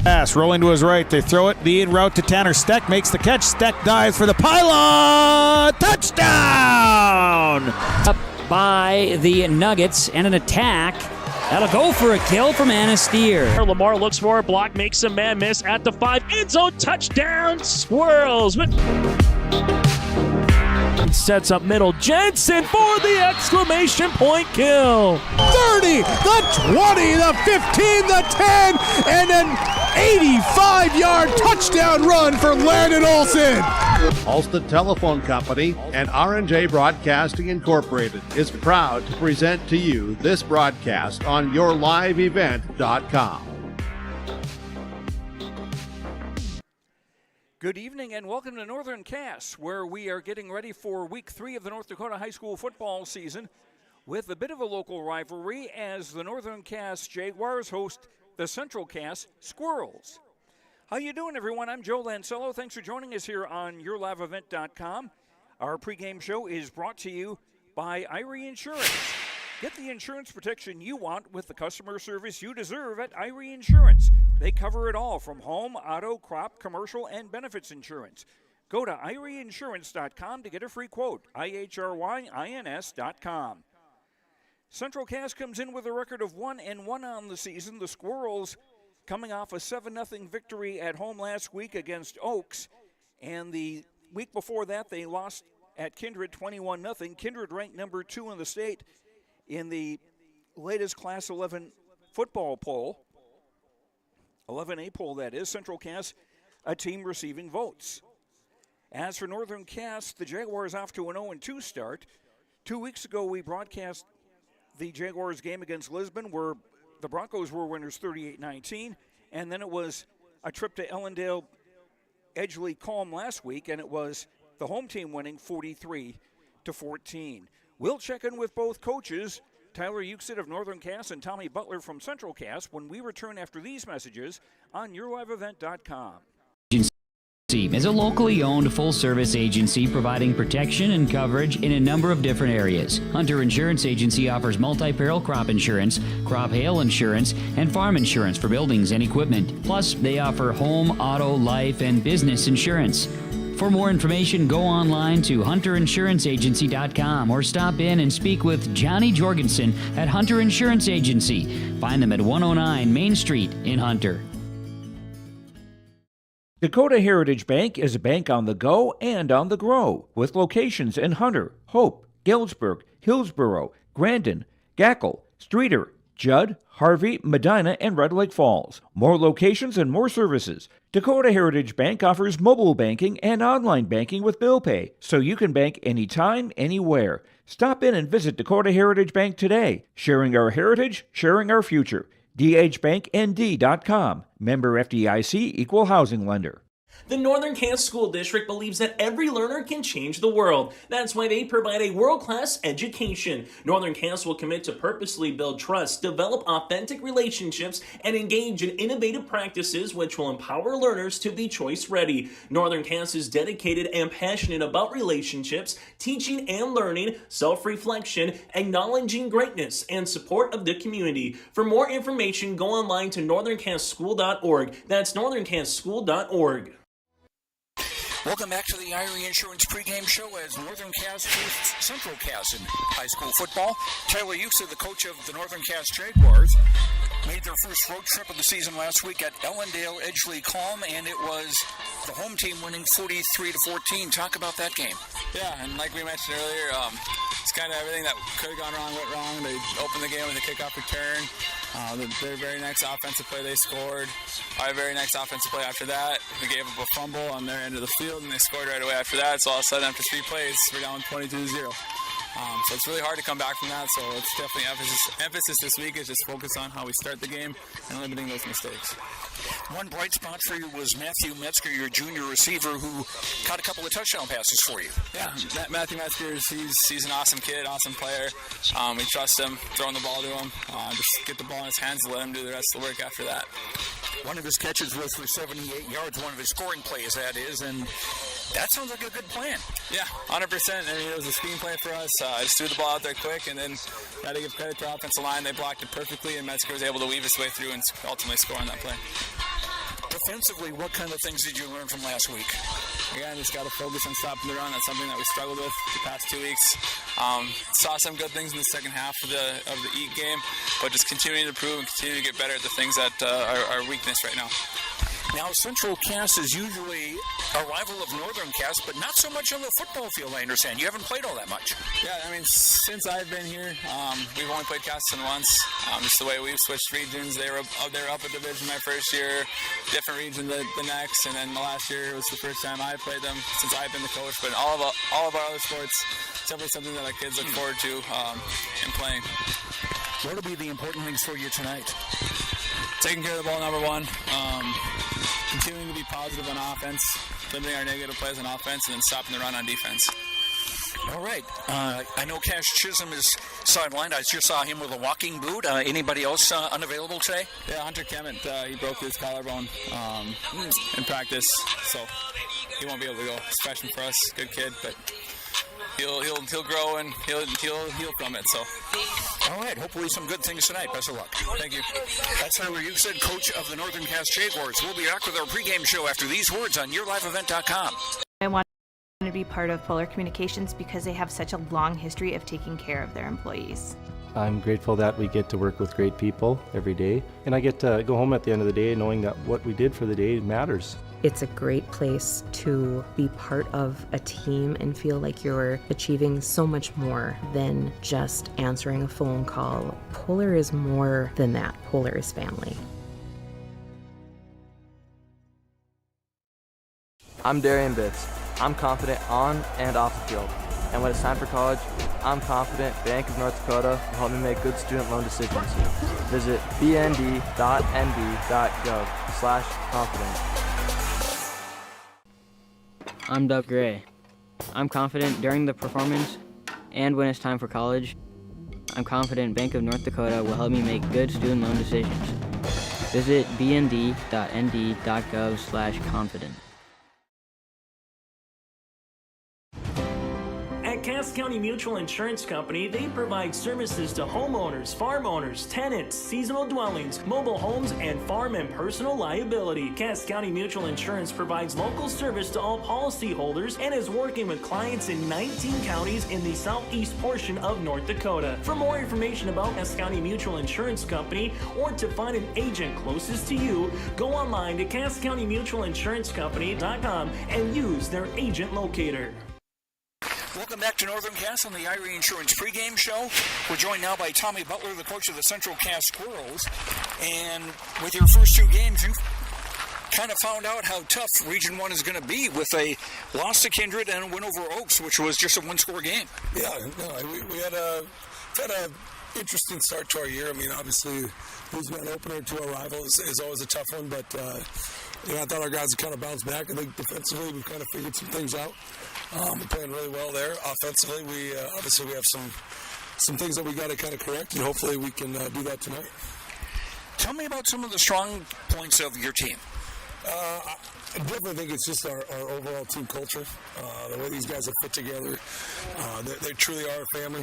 Pass rolling to his right. They throw it. The in route to Tanner. Steck makes the catch. Steck dives for the pylon. Touchdown! Up by the Nuggets and an attack. That'll go for a kill from Anasteer. Lamar looks for a block, makes a man miss at the 5. End zone touchdown. Swirls. Sets up middle. Jensen for the exclamation point kill. 30, the 20, the 15, the 10, and an 85-yard touchdown run for Landon Olsen. Ulster Telephone Company and R&J Broadcasting Incorporated is proud to present to you this broadcast on yourliveevent.com. Good evening and welcome to Northern Cast, where we are getting ready for Week 3 of the North Dakota High School football season with a bit of a local rivalry as the Northern Cast Jaguars host the Central Cast Squirrels. How you doing, everyone? I'm Joe Lancello. Thanks for joining us here on yourliveevent.com. Our pregame show is brought to you by Irie Insurance. Get the insurance protection you want with the customer service you deserve at Irie Insurance. They cover it all from home, auto, crop, commercial, and benefits insurance. Go to IrieInsurance.com to get a free quote. IHRYINS.com. Central Cast comes in with a record of 1-1 on the season. The Squirrels coming off a 7-0 victory at home last week against Oaks. And the week before that, they lost at Kindred 21-0. Kindred ranked number 2 in the state in the latest Class 11 football poll. 11A poll, that is. Central Cast, a team receiving votes. As for Northern Cast, the Jaguars off to an 0-2 start. 2 weeks ago, we broadcast the Jaguars game against Lisbon, where the Broncos were winners 38-19. And then it was a trip to Ellendale Edgeley Calm last week, and it was the home team winning 43-14. We'll check in with both coaches, Tyler Euxid of Northern Cast and Tommy Butler from Central Cast, when we return after these messages on yourliveevent.com. Is a locally owned full-service agency providing protection and coverage in a number of different areas. Hunter Insurance Agency offers multi-peril crop insurance, crop hail insurance, and farm insurance for buildings and equipment. Plus, they offer home, auto, life, and business insurance. For more information, go online to hunterinsuranceagency.com or stop in and speak with Johnny Jorgensen at Hunter Insurance Agency. Find them at 109 Main Street in Hunter. Dakota Heritage Bank is a bank on the go and on the grow, with locations in Hunter, Hope, Galesburg, Hillsboro, Grandin, Gackle, Streeter, Judd, Harvey, Medina, and Red Lake Falls. More locations and more services. Dakota Heritage Bank offers mobile banking and online banking with bill pay, so you can bank anytime, anywhere. Stop in and visit Dakota Heritage Bank today. Sharing our heritage, sharing our future. dhbanknd.com. Member FDIC, Equal Housing Lender. The Northern Cast School District believes that every learner can change the world. That's why they provide a world-class education. Northern Cast will commit to purposely build trust, develop authentic relationships, and engage in innovative practices which will empower learners to be choice-ready. Northern Cast is dedicated and passionate about relationships, teaching and learning, self-reflection, acknowledging greatness, and support of the community. For more information, go online to northerncastschool.org. That's northerncastschool.org. Welcome back to the Irie Insurance pregame show as Northern Cast hosts Central Cast in high school football. Tyler Euxid, the coach of the Northern Cast Jaguars, made their first road trip of the season last week at Ellendale Edgeley Calm, and it was the home team winning 43-14. Talk about that game. Yeah, and like we mentioned earlier, it's kind of everything that could have gone wrong went wrong. They opened the game with a kickoff return. Their very next offensive play, they scored. Our very next offensive play after that, we gave up a fumble on their end of the field, and they scored right away after that. So all of a sudden, after 3 plays, we're down 22-0. So it's really hard to come back from that. So it's definitely emphasis this week is just focus on how we start the game and limiting those mistakes. One bright spot for you was Matthew Metzger, your junior receiver, who caught a couple of touchdown passes for you. Yeah, Matthew Metzger, he's an awesome kid, awesome player. We trust him, throwing the ball to him. Just get the ball in his hands and let him do the rest of the work after that. One of his catches was for 78 yards, one of his scoring plays, that is, and that sounds like a good plan. Yeah, 100%. I mean, it was a scheme play for us. I just threw the ball out there quick, and then got to give credit to our offensive line. They blocked it perfectly, and Metzger was able to weave his way through and ultimately score on that play. defensively, what kind of things did you learn from last week? Again, just got to focus on stopping the run. That's something that we struggled with the past 2 weeks. Saw some good things in the second half of the Eat game, but just continuing to improve and continue to get better at the things that are our weakness right now. Now, Central Cass is usually a rival of Northern Cass, but not so much on the football field, I understand. You haven't played all that much. Yeah, I mean, since I've been here, we've only played Caston once. Just the way we've switched regions. They were up a division my first year, different region the next, and then the last year was the first time I played them since I've been the coach. But all of our other sports, it's definitely something that our kids look forward to in playing. What will be the important things for you tonight? Taking care of the ball, number one. Continuing to be positive on offense, limiting our negative plays on offense, and then stopping the run on defense. All right. I know Cash Chisholm is sidelined. I just saw him with a walking boot. Anybody else unavailable today? Yeah, Hunter Kemet, he broke his collarbone in practice, so he won't be able to go. He's freshman for us, good kid, but he'll grow and he'll from it. So. All right. Hopefully some good things tonight. Best of luck. Thank you. That's Tyler Euclid, coach of the Northern Cass Jaguars. We'll be back with our pregame show after these words on YourLiveEvent.com. I want to be part of Polar Communications because they have such a long history of taking care of their employees. I'm grateful that we get to work with great people every day, and I get to go home at the end of the day knowing that what we did for the day matters. It's a great place to be part of a team and feel like you're achieving so much more than just answering a phone call. Polar is more than that. Polar is family. I'm Darian Bitts. I'm confident on and off the field. And when it's time for college, I'm confident Bank of North Dakota will help me make good student loan decisions. Visit bnd.nb.gov/confident. I'm Doug Gray. I'm confident during the performance and when it's time for college. I'm confident Bank of North Dakota will help me make good student loan decisions. Visit bnd.nd.gov/confident. At Cass County Mutual Insurance Company, they provide services to homeowners, farm owners, tenants, seasonal dwellings, mobile homes, and farm and personal liability. Cass County Mutual Insurance provides local service to all policyholders and is working with clients in 19 counties in the southeast portion of North Dakota. For more information about Cass County Mutual Insurance Company or to find an agent closest to you, go online to CassCountyMutualInsuranceCompany.com and use their agent locator. Welcome back to Northern Cass on the Irie Insurance pregame show. We're joined now by Tommy Butler, the coach of the Central Cass Squirrels. And with your first two games, you kind of found out how tough Region 1 is going to be with a loss to Kindred and a win over Oaks, which was just a one-score game. Yeah, no, we had a interesting start to our year. I mean, obviously, losing an opener to a rival is always a tough one, but I thought our guys would kind of bounce back. I think defensively, we've kind of figured some things out. We're playing really well there. Offensively, we obviously have some things that we got to kind of correct, and hopefully we can do that tonight. Tell me about some of the strong points of your team. I definitely think it's just our overall team culture, the way these guys are put together. They truly are a family.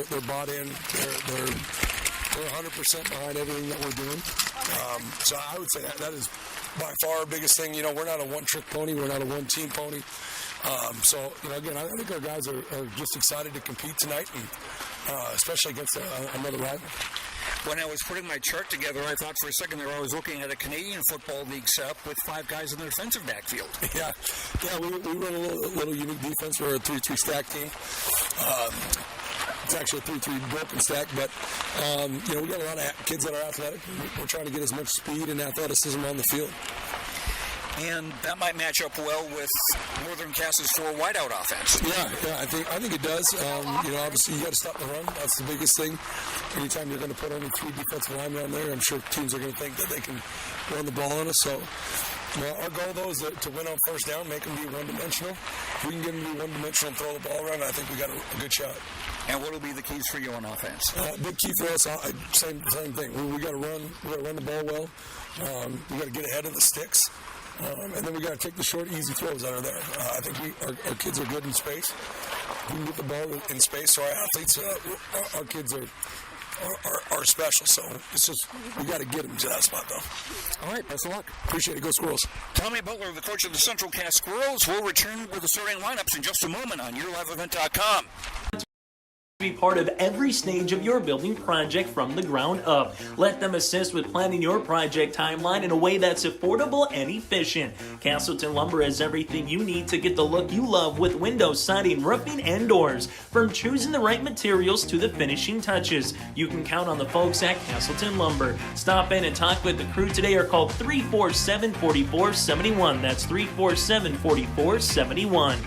They're bought in. They're 100% behind everything that we're doing. So I would say that is by far our biggest thing. We're not a one-trick pony. We're not a one-team pony. So, again, I think our guys are just excited to compete tonight, and especially against another rival. When I was putting my chart together, I thought for a second there I was looking at a Canadian Football League setup with 5 guys in the defensive backfield. Yeah, we run a little unique defense. We're a 3-3 stack team. It's actually a 3-3 broken stack, but we got a lot of kids that are athletic. We're trying to get as much speed and athleticism on the field. And that might match up well with Northern Cass's 4 wideout offense. Yeah, I think it does. Obviously you got to stop the run. That's the biggest thing. Anytime you're going to put only 3 defensive linemen on there, I'm sure teams are going to think that they can run the ball on us. So, our goal though is to win on first down, make them be one-dimensional. If we can get them to be one-dimensional and throw the ball around, I think we got a good shot. And what will be the keys for you on offense? Big key for us, same thing. We got to run. We got to run the ball well. We got to get ahead of the sticks. And then we got to take the short, easy throws that are there. I think our kids are good in space. We can get the ball in space, so our athletes, our kids are are special. So it's just, we got to get them to that spot, though. All right, best of luck. Appreciate it. Go Squirrels. Tommy Butler, the coach of the Central Cast Squirrels, will return with the starting lineups in just a moment on YourLiveEvent.com. Be part of every stage of your building project from the ground up. Let them assist with planning your project timeline in a way that's affordable and efficient. Castleton Lumber has everything you need to get the look you love with windows, siding, roofing, and doors. From choosing the right materials to the finishing touches, you can count on the folks at Castleton Lumber. Stop in and talk with the crew today or call 347-4471. That's 347-4471.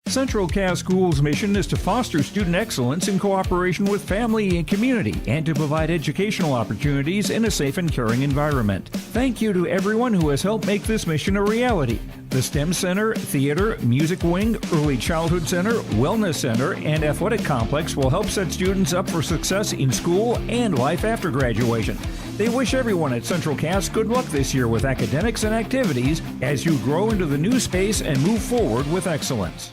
Central Cass Schools' mission is to foster student excellence in cooperation with family and community and to provide educational opportunities in a safe and caring environment. Thank you to everyone who has helped make this mission a reality. The STEM Center, Theater, Music Wing, Early Childhood Center, Wellness Center, and Athletic Complex will help set students up for success in school and life after graduation. They wish everyone at Central Cass good luck this year with academics and activities as you grow into the new space and move forward with excellence.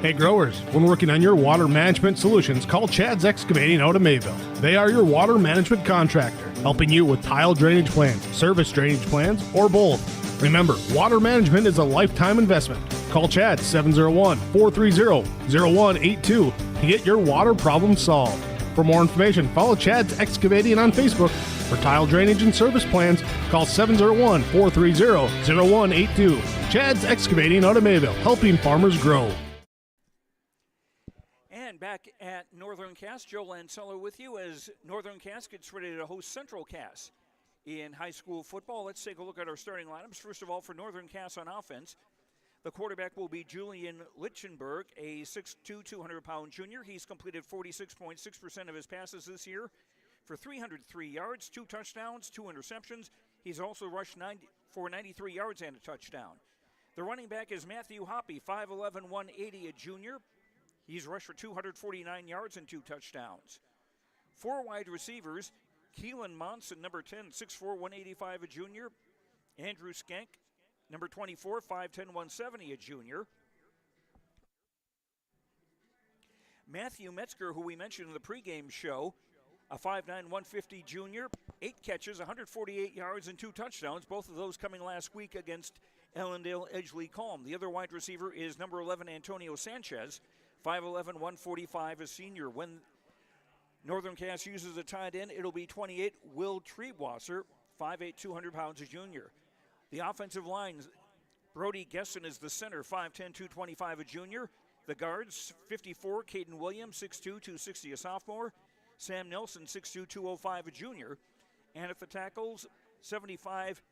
Hey growers, when working on your water management solutions, call Chad's Excavating out of Mayville. They are your water management contractor, helping you with tile drainage plans, service drainage plans, or both. Remember, water management is a lifetime investment. Call Chad 701-430-0182 to get your water problem solved. For more information, follow Chad's Excavating on Facebook. For tile drainage and service plans, call 701-430-0182. Chad's Excavating out of Mayville, helping farmers grow. And back at Northern Cass, Joe Lancello with you as Northern Cass gets ready to host Central Cass in high school football. Let's take a look at our starting lineups. First of all, for Northern Cass on offense, the quarterback will be Julian Lichtenberg, a 6'2", 200-pound junior. He's completed 46.6% of his passes this year for 303 yards, 2 touchdowns, 2 interceptions. He's also rushed for 93 yards and a touchdown. The running back is Matthew Hoppy, 5'11", 180, a junior. He's rushed for 249 yards and 2 touchdowns. 4 wide receivers, Keelan Monson, number 10, 6'4", 185, a junior. Andrew Skank, number 24, 5'10", 170, a junior. Matthew Metzger, who we mentioned in the pregame show, a 5'9", 150 junior, 8 catches, 148 yards, and 2 touchdowns, both of those coming last week against Ellendale Edgeley Calm. The other wide receiver is number 11, Antonio Sanchez, 5'11", 145, a senior. When Northern Cass uses a tight end, it'll be 28, Will Treewasser, 5'8", 200 pounds, a junior. The offensive line, Brody Gesson is the center, 5'10", 225, a junior. The guards, 54, Caden Williams, 6'2", 260, a sophomore. Sam Nelson, 6'2", 205, a junior. And at the tackles, 75,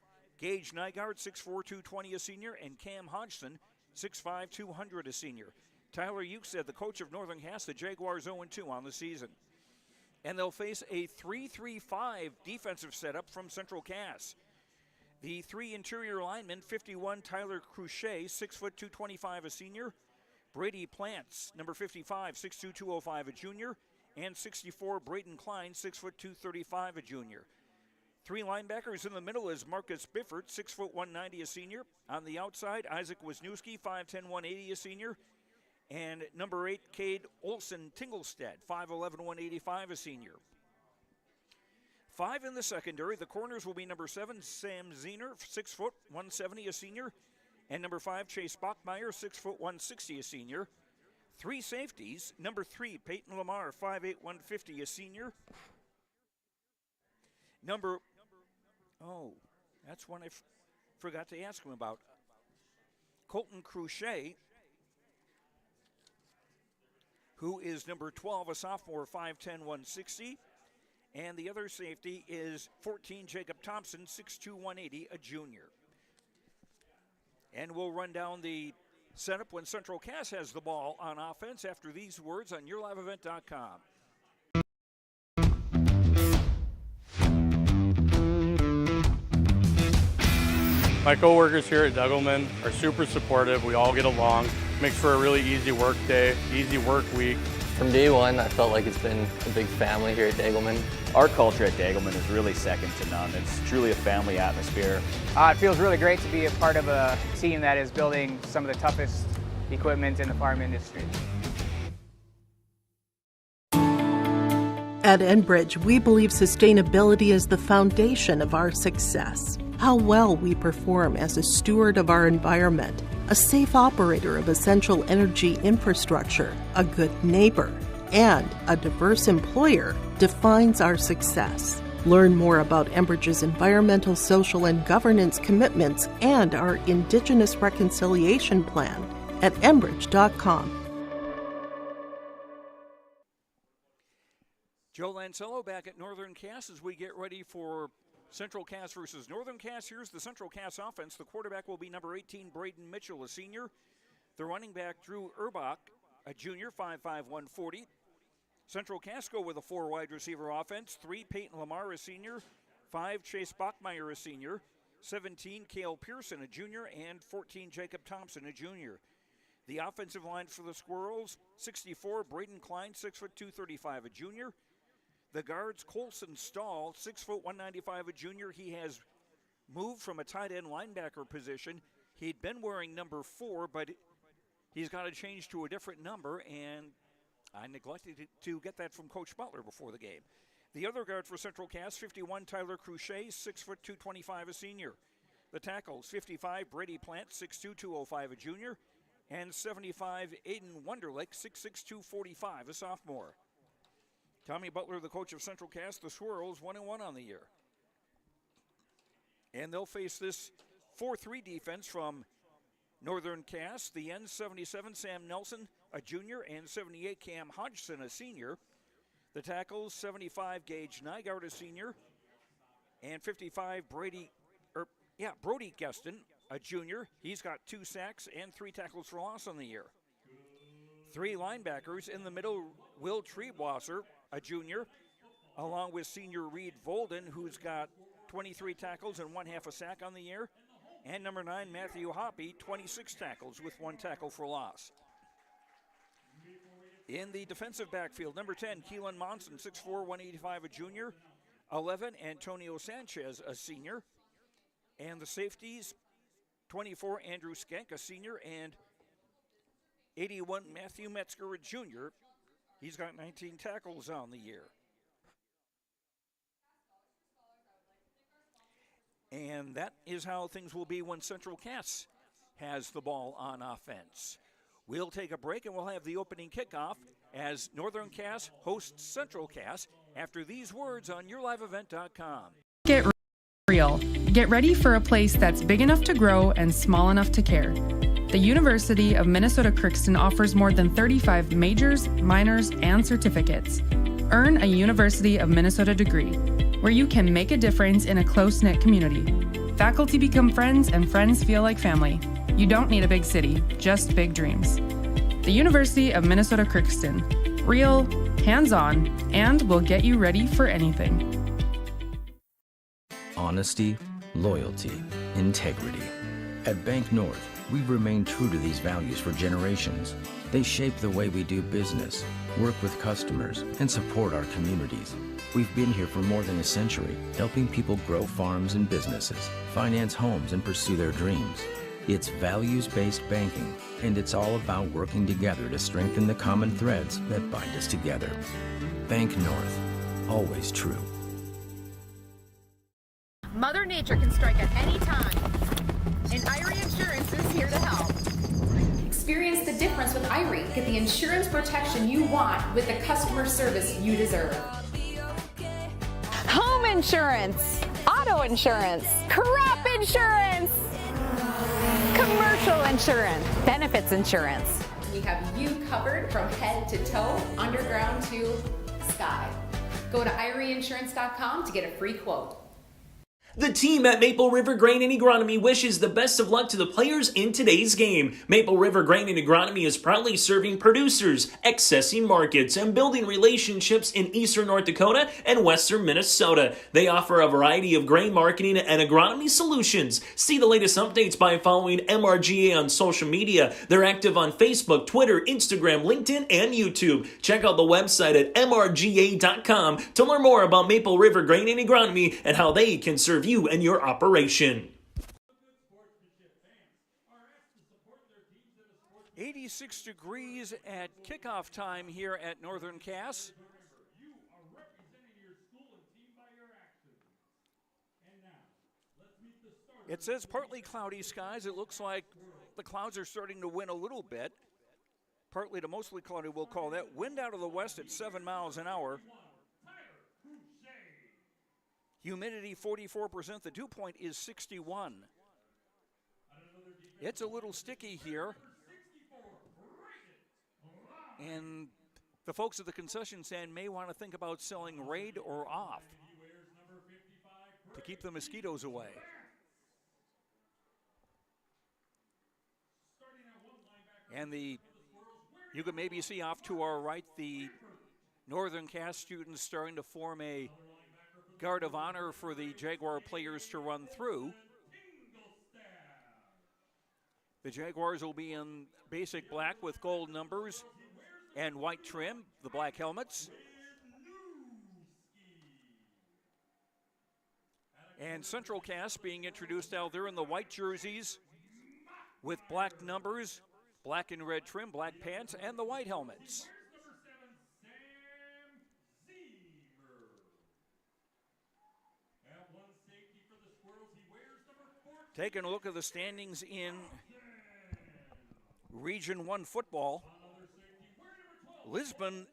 Gage Nygaard, 6'4", 220, a senior. And Cam Hodgson, 6'5", 200, a senior. Tyler Ukestead, the coach of Northern Cass, the Jaguars 0-2 on the season. And they'll face a 3-3-5 defensive setup from Central Cass. The 3 interior linemen, 51, Tyler Cruchet, 6', 225, a senior. Brady Plants, number 55, 6'2", 205, a junior. And 64, Braden Klein, 6', 235, a junior. 3 linebackers in the middle is Marcus Bifford, 6', 190, a senior. On the outside, Isaac Wisniewski, 5'10", 180, a senior. And number 8, Cade Olson Tinglestead, 5'11", 185, a senior. 5 in the secondary. The corners will be number 7, Sam Zener, 6', 170, a senior. And number 5, Chase Bachmeyer, 6', 160, a senior. 3 safeties. Number 3, Peyton Lamar, 5'8", 150, a senior. That's one I forgot to ask him about. Colton Cruchet, who is number 12, a sophomore, 5'10", 160. And the other safety is 14, Jacob Thompson, 6'2", 180, a junior. And we'll run down the setup when Central Cass has the ball on offense after these words on YourLiveEvent.com. My co-workers here at Degelman are super supportive. We all get along. Makes for a really easy work day, easy work week. From day one, I felt like it's been a big family here at Degelman. Our culture at Degelman is really second to none. It's truly a family atmosphere. It feels really great to be a part of a team that is building some of the toughest equipment in the farm industry. At Enbridge, we believe sustainability is the foundation of our success. How well we perform as a steward of our environment, a safe operator of essential energy infrastructure, a good neighbor, and a diverse employer defines our success. Learn more about Enbridge's environmental, social, and governance commitments and our Indigenous Reconciliation Plan at Enbridge.com. Joe Lancello back at Northern Cass as we get ready for Central Cass versus Northern Cass. Here's the Central Cass offense. The quarterback will be number 18, Braden Mitchell, a senior. The running back, Drew Urbach, a junior, 5'5", 140. Central Cass go with a 4 wide receiver offense. 3, Peyton Lamar, a senior. 5, Chase Bachmeyer, a senior. 17, Cale Pearson, a junior. And 14, Jacob Thompson, a junior. The offensive line for the Squirrels, 64, Braden Klein, 6'2", 235, a junior. The guards, Colson Stahl, 6', 195, a junior. He has moved from a tight end linebacker position. He'd been wearing number 4, but he's got to change to a different number, and I neglected to get that from Coach Butler before the game. The other guard for Central Cass, 51, Tyler Cruchet, 6', 225, a senior. The tackles, 55, Brady Plant, 6'2", 205, a junior. And 75, Aiden Wunderlich, 6'6", 245, a sophomore. Tommy Butler, the coach of Central Cass, the Swirls, 1-1 on the year. And they'll face this 4-3 defense from Northern Cass. The end, 77, Sam Nelson, a junior, and 78, Cam Hodgson, a senior. The tackles, 75, Gage Nygaard, a senior, and 55, Brody Geston, a junior. He's got 2 sacks and 3 tackles for loss on the year. 3 linebackers in the middle, Will Treebwasser, a junior, along with senior Reed Volden, who's got 23 tackles and 1/2 a sack on the year. And number 9, Matthew Hoppy, 26 tackles with 1 tackle for loss. In the defensive backfield, number 10, Keelan Monson, 6'4", 185, a junior. 11, Antonio Sanchez, a senior. And the safeties, 24, Andrew Skank, a senior, and 81, Matthew Metzger, a junior. He's got 19 tackles on the year. And that is how things will be when Central Cass has the ball on offense. We'll take a break and we'll have the opening kickoff as Northern Cass hosts Central Cass after these words on YourLiveEvent.com. Get real. Get ready for a place that's big enough to grow and small enough to care. The University of Minnesota Crookston offers more than 35 majors, minors, and certificates. Earn a University of Minnesota degree, where you can make a difference in a close-knit community. Faculty become friends, and friends feel like family. You don't need a big city, just big dreams. The University of Minnesota Crookston. Real, hands-on, and will get you ready for anything. Honesty, loyalty, integrity. At Bank North, we've remained true to these values for generations. They shape the way we do business, work with customers, and support our communities. We've been here for more than a century, helping people grow farms and businesses, finance homes, and pursue their dreams. It's values-based banking, and it's all about working together to strengthen the common threads that bind us together. Bank North, always true. Mother Nature can strike at any time, and Irie Insurance is here to help. Experience the difference with Irie. Get the insurance protection you want with the customer service you deserve. Home insurance, auto insurance, crop insurance, commercial insurance, benefits insurance. We have you covered from head to toe, underground to sky. Go to IrieInsurance.com to get a free quote. The team at Maple River Grain and Agronomy wishes the best of luck to the players in today's game. Maple River Grain and Agronomy is proudly serving producers, accessing markets, and building relationships in eastern North Dakota and western Minnesota. They offer a variety of grain marketing and agronomy solutions. See the latest updates by following MRGA on social media. They're active on Facebook, Twitter, Instagram, LinkedIn, and YouTube. Check out the website at mrga.com to learn more about Maple River Grain and Agronomy and how they can serve you and your operation. 86 degrees at kickoff time here at Northern Cass. It says partly cloudy skies. It looks like the clouds are starting to win a little bit. Partly to mostly cloudy, we'll call that. Wind out of the west at 7 miles an hour. Humidity 44%. The dew point is 61. It's a little sticky here. And the folks at the concession stand may want to think about selling Raid or Off to keep the mosquitoes away. And you can maybe see off to our right the Northern Cass students starting to form a guard of honor for the Jaguar players to run through. The Jaguars will be in basic black with gold numbers and white trim, the black helmets. And Central Cass being introduced out there in the white jerseys with black numbers, black and red trim, black pants, and the white helmets. Taking a look at the standings in Region 1 football, Lisbon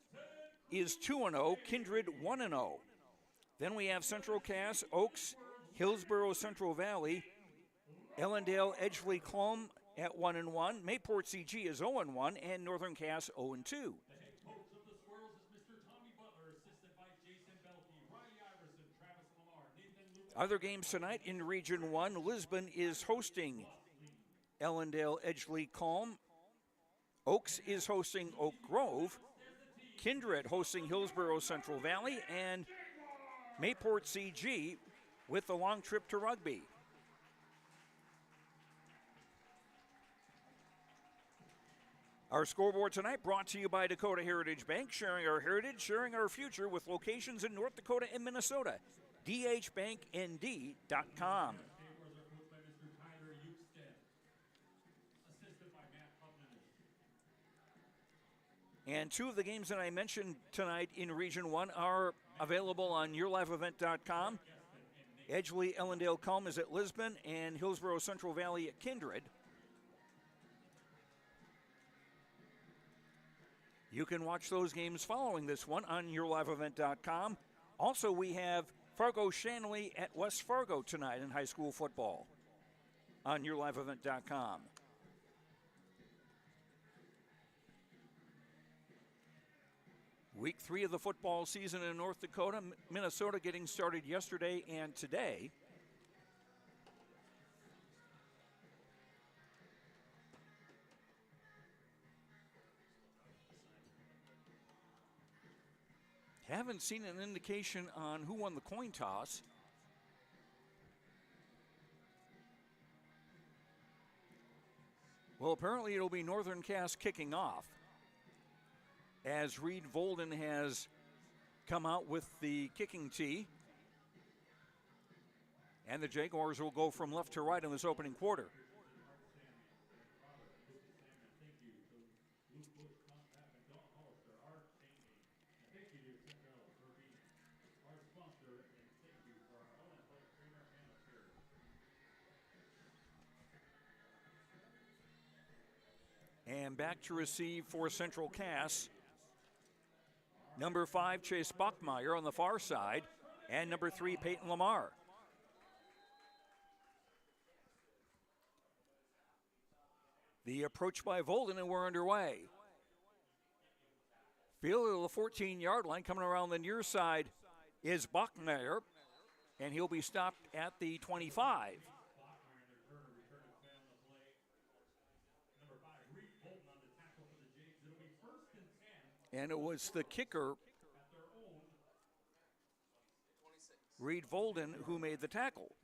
is 2-0, Kindred 1-0. Then we have Central Cass, Oaks, Hillsboro Central Valley, Ellendale, Edgeley, Clome at 1-1. Mayport CG is 0-1, and Northern Cass 0-2. Other games tonight in Region 1, Lisbon is hosting Ellendale, Edgeley, Clome. Oaks is hosting Oak Grove. Kindred hosting Hillsboro Central Valley, and Mayport CG with the long trip to Rugby. Our scoreboard tonight brought to you by Dakota Heritage Bank, sharing our heritage, sharing our future with locations in North Dakota and Minnesota. dhbanknd.com. And two of the games that I mentioned tonight in Region 1 are available on yourliveevent.com. Edgeley, Ellendale, Culm is at Lisbon, and Hillsboro Central Valley at Kindred. You can watch those games following this one on yourliveevent.com. Also, we have Fargo-Shanley at West Fargo tonight in high school football on yourliveevent.com. Week 3 of the football season in North Dakota. Minnesota getting started yesterday and today. Haven't seen an indication on who won the coin toss. Well, apparently it'll be Northern Cass kicking off, as Reed Volden has come out with the kicking tee. And the Jaguars will go from left to right in this opening quarter. And back to receive for Central Cass. Number 5, Chase Bachmeyer on the far side, and number 3, Peyton Lamar. The approach by Volden, and we're underway. Field of the 14-yard line, coming around the near side is Bachmeyer, and he'll be stopped at the 25. And it was the kicker, Reed Volden, who made the tackle.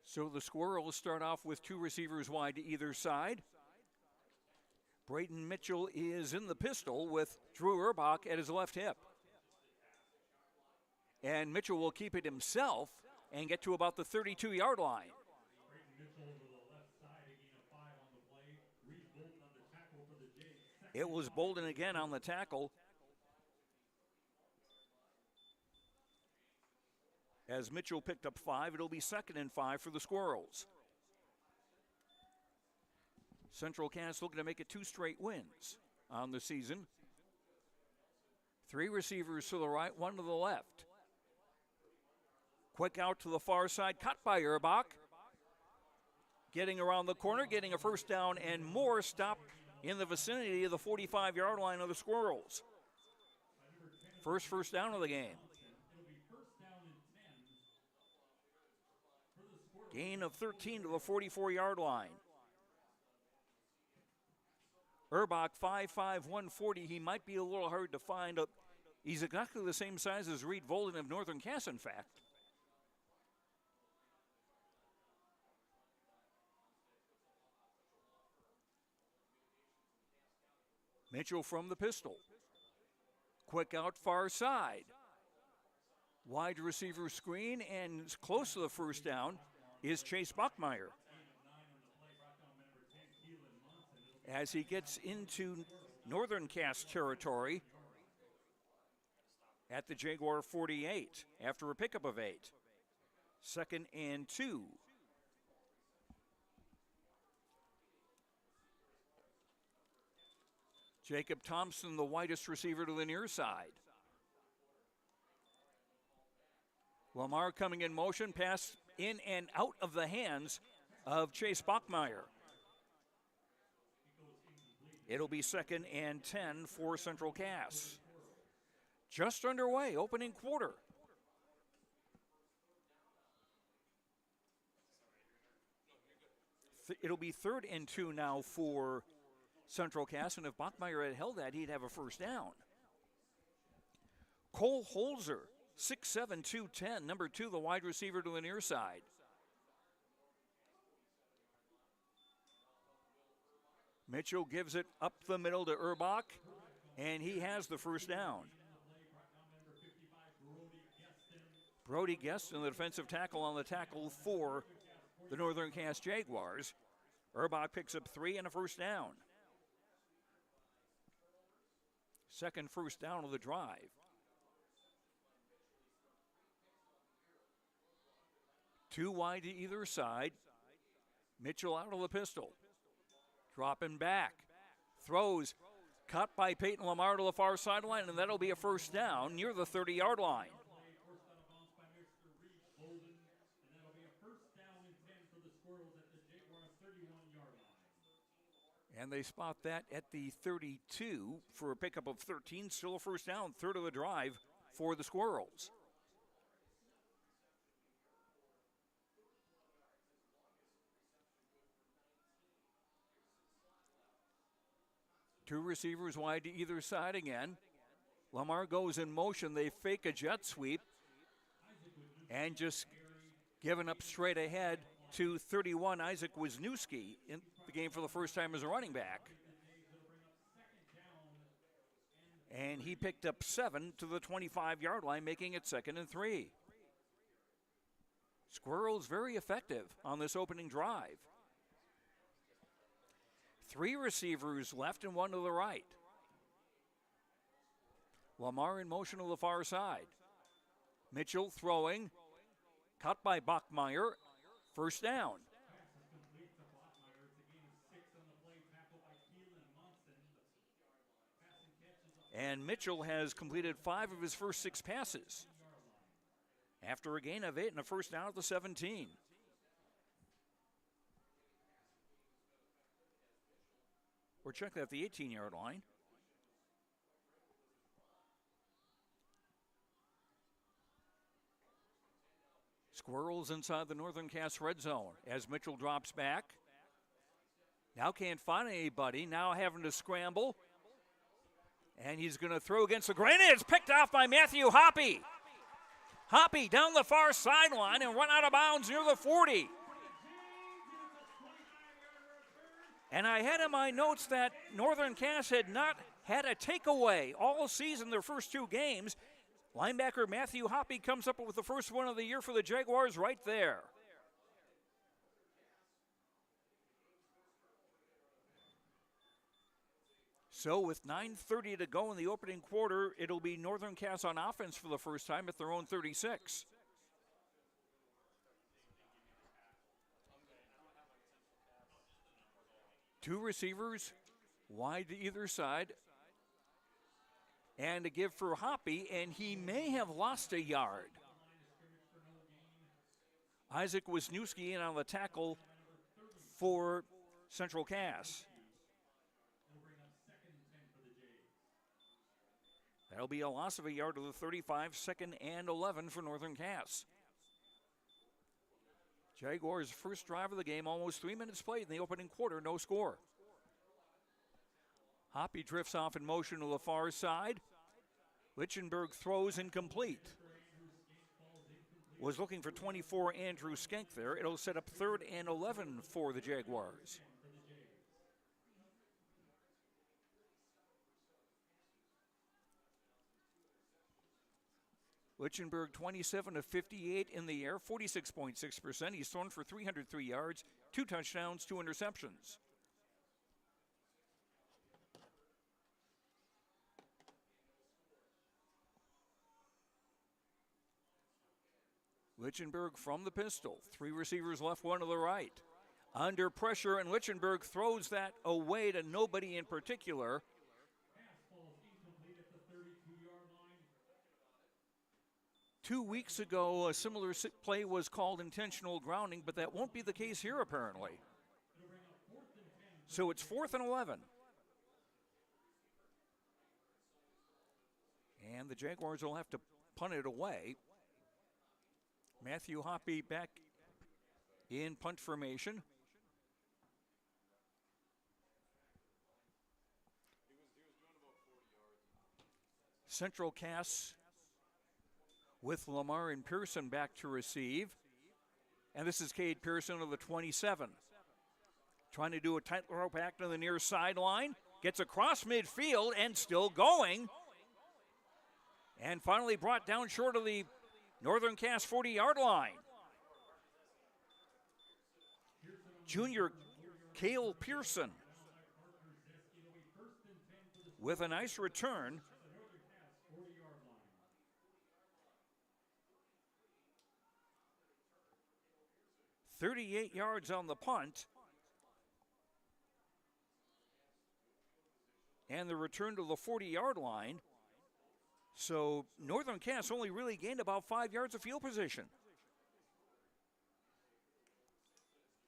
So the Squirrels start off with 2 receivers wide to either side. Braden Mitchell is in the pistol with Drew Urbach at his left hip. And Mitchell will keep it himself and get to about the 32-yard line. It was Bolden again on the tackle. As Mitchell picked up 5, it'll be 2nd and 5 for the Squirrels. Central Cass looking to make it 2 straight wins on the season. 3 receivers to the right, 1 to the left. Quick out to the far side, cut by Erbach. Getting around the corner, getting a first down and more, stopped in the vicinity of the 45-yard line of the Squirrels. First down of the game. Gain of 13 to the 44-yard line. Erbach, 5'5", 140. He might be a little hard to find. He's exactly the same size as Reed Volden of Northern Cass, in fact. Mitchell from the pistol. Quick out far side. Wide receiver screen, and close to the first down is Chase Bachmeyer. As he gets into Northern Cass territory at the Jaguar 48 after a pickup of 8. 2nd and 2. Jacob Thompson, the widest receiver to the near side. Lamar coming in motion, pass in and out of the hands of Chase Bachmeyer. It'll be 2nd and 10 for Central Cass. Just underway, opening quarter. It'll be 3rd and 2 now for Central Cass, and if Bachmeyer had held that, he'd have a first down. Cole Holzer, 6'7", 210, number 2, the wide receiver to the near side. Mitchell gives it up the middle to Erbach, and he has the first down. Brody Gueston, the defensive tackle, on the tackle for the Northern Cass Jaguars. Erbach picks up 3 and a first down. 2nd first down of the drive. 2 wide to either side. Mitchell out of the pistol. Dropping back. Throws. Cut by Peyton Lamar to the far sideline, and that'll be a first down near the 30-yard line. And they spot that at the 32 for a pickup of 13. Still a first down, 3rd of the drive for the Squirrels. Two receivers wide to either side again. Lamar goes in motion. They fake a jet sweep and just giving up straight ahead to 31, Isaac Wisniewski, in the game for the first time as a running back. And he picked up 7 to the 25-yard line, making it 2nd and 3. Squirrels very effective on this opening drive. 3 receivers left and 1 to the right. Lamar in motion to the far side. Mitchell throwing, cut by Bachmeyer. First down. And Mitchell has completed 5 of his first 6 passes after a gain of 8 and a first down at the 17. We're checking at the 18-yard line. Squirrels inside the Northern Cass red zone as Mitchell drops back. Now can't find anybody. Now having to scramble. And he's going to throw against the grain. It's picked off by Matthew Hoppy. Hoppy down the far sideline and run out of bounds near the 40. And I had in my notes that Northern Cass had not had a takeaway all season, their first 2 games. Linebacker Matthew Hoppy comes up with the first one of the year for the Jaguars right there. So with 9:30 to go in the opening quarter, it'll be Northern Cass on offense for the first time at their own 36. Two receivers wide to either side. And to give for Hoppy, and he may have lost a yard. Isaac Wisniewski in on the tackle for Central Cass. That'll be a loss of a yard to the 35, 2nd and 11 for Northern Cass. Jaguars' first drive of the game, almost 3 minutes played in the opening quarter, no score. Hoppy drifts off in motion to the far side. Lichtenberg throws incomplete. Was looking for 24, Andrew Skank there. It'll set up 3rd and 11 for the Jaguars. Lichtenberg 27 of 58 in the air, 46.6%. He's thrown for 303 yards, 2 touchdowns, 2 interceptions. Lichtenberg from the pistol. 3 receivers left, 1 to the right. Under pressure, and Lichtenberg throws that away to nobody in particular. 2 weeks ago, a similar play was called intentional grounding, but that won't be the case here apparently. So it's 4th and 11. And the Jaguars will have to punt it away. Matthew Hoppy back in punt formation. Central Cass with Lamar and Pearson back to receive. And this is Cade Pearson of the 27. Trying to do a tightrope act on the near sideline. Gets across midfield and still going. And finally brought down short of the Northern Cass 40-yard line. Junior Cale Pearson with a nice return. .38 yards on the punt. And the return to the 40-yard line. So Northern Cass only really gained about 5 yards of field position.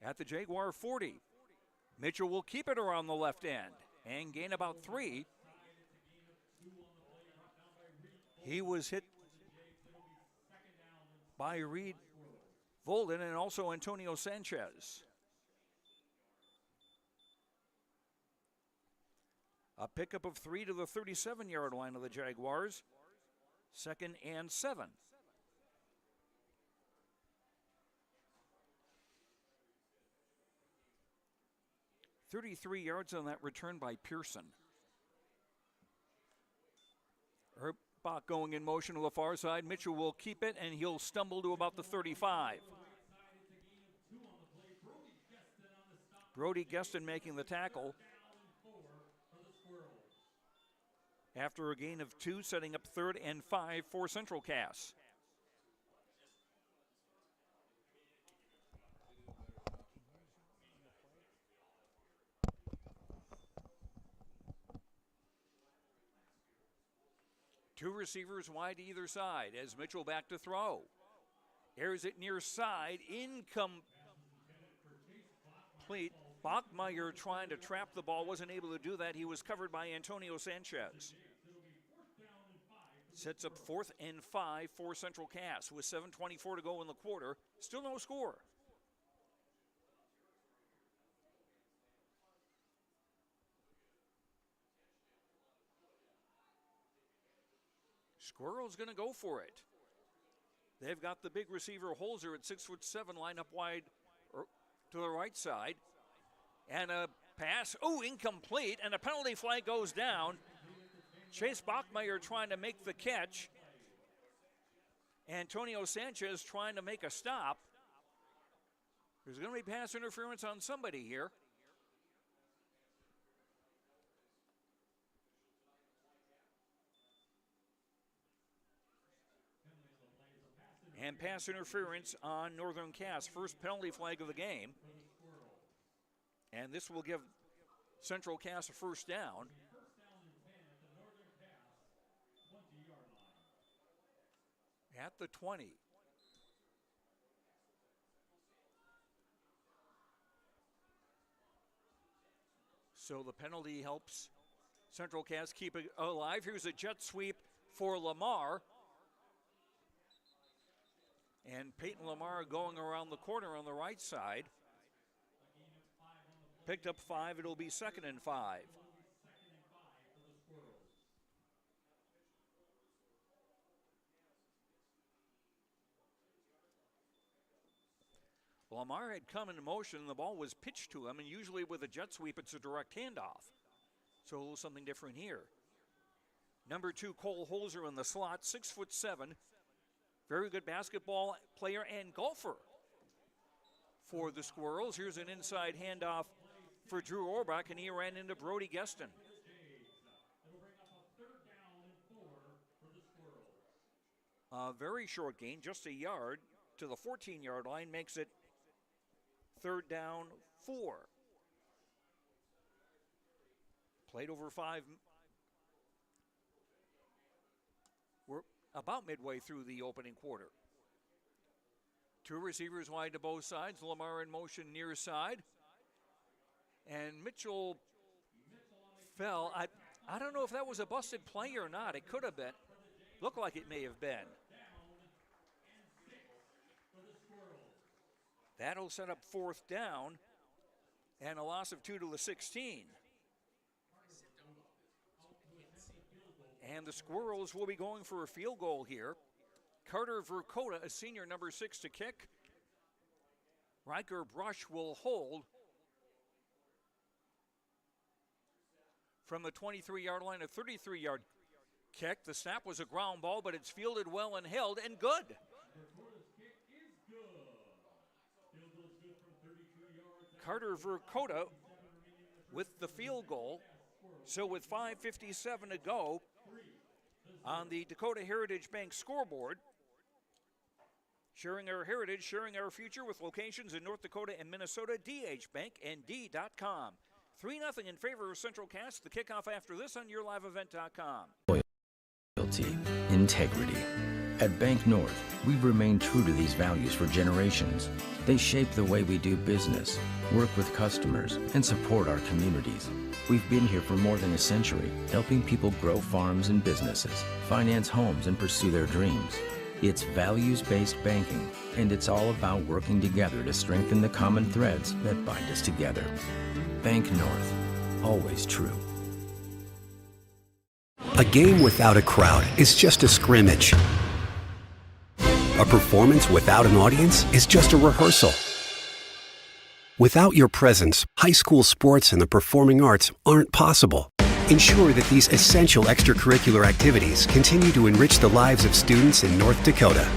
At the Jaguar 40. Mitchell will keep it around the left end and gain about 3. He was hit by Reed Volden and also Antonio Sanchez. A pickup of 3 to the 37-yard line of the Jaguars. 2nd and 7. .33 on that return by Pearson. Erbach going in motion to the far side. Mitchell will keep it, and he'll stumble to about the 35. Brody Geston making the tackle. After a gain of 2, setting up 3rd and 5 for Central Cass. Two receivers wide to either side as Mitchell back to throw. Airs it near side, incomplete. Bachmeyer trying to trap the ball, wasn't able to do that. He was covered by Antonio Sanchez. Sets up 4th and 5 for Central Cass with 7:24 to go in the quarter. Still no score. Squirrel's going to go for it. They've got the big receiver Holzer at 6'7", lined up wide to the right side. And a pass, incomplete, and a penalty flag goes down. Chase Bachmeyer trying to make the catch. Antonio Sanchez trying to make a stop. There's going to be pass interference on somebody here. And pass interference on Northern Cass. First penalty flag of the game. And this will give Central Cass a first down. At the 20. So the penalty helps Central Cass keep it alive. Here's a jet sweep for Lamar. And Peyton Lamar going around the corner on the right side. Picked up 5. It'll be 2nd and 5. Lamar had come into motion, and the ball was pitched to him, and usually with a jet sweep, it's a direct handoff. So a little something different here. Number 2, Cole Holzer in the slot, 6'7". Very good basketball player and golfer for the Squirrels. Here's an inside handoff for Drew Orbach, and he ran into Brody Geston. A very short gain, just a yard to the 14-yard line, makes it 3rd down 4. Played over 5. We're about midway through the opening quarter. 2 receivers wide to both sides. Lamar in motion near side. And Mitchell fell. I don't know if that was a busted play or not. It could have been. Looked like it may have been. That'll set up 4th down and a loss of 2 to the 16. And the Squirrels will be going for a field goal here. Carter Verkota, a senior, number 6 to kick. Riker Brush will hold from the 23-yard line, a 33-yard kick. The snap was a ground ball, but it's fielded well and held, and good. Carter Verkota with the field goal. So with 5:57 to go on the Dakota Heritage Bank scoreboard, sharing our heritage, sharing our future with locations in North Dakota and Minnesota, dhbanknd.com. 3-0 in favor of Central Cass. The kickoff after this on yourliveevent.com. Loyalty, integrity. At Bank North, we've remained true to these values for generations. They shape the way we do business, work with customers, and support our communities. We've been here for more than a century, helping people grow farms and businesses, finance homes, and pursue their dreams. It's values-based banking, and it's all about working together to strengthen the common threads that bind us together. Bank North, always true. A game without a crowd is just a scrimmage. A performance without an audience is just a rehearsal. Without your presence, high school sports and the performing arts aren't possible. Ensure that these essential extracurricular activities continue to enrich the lives of students in North Dakota.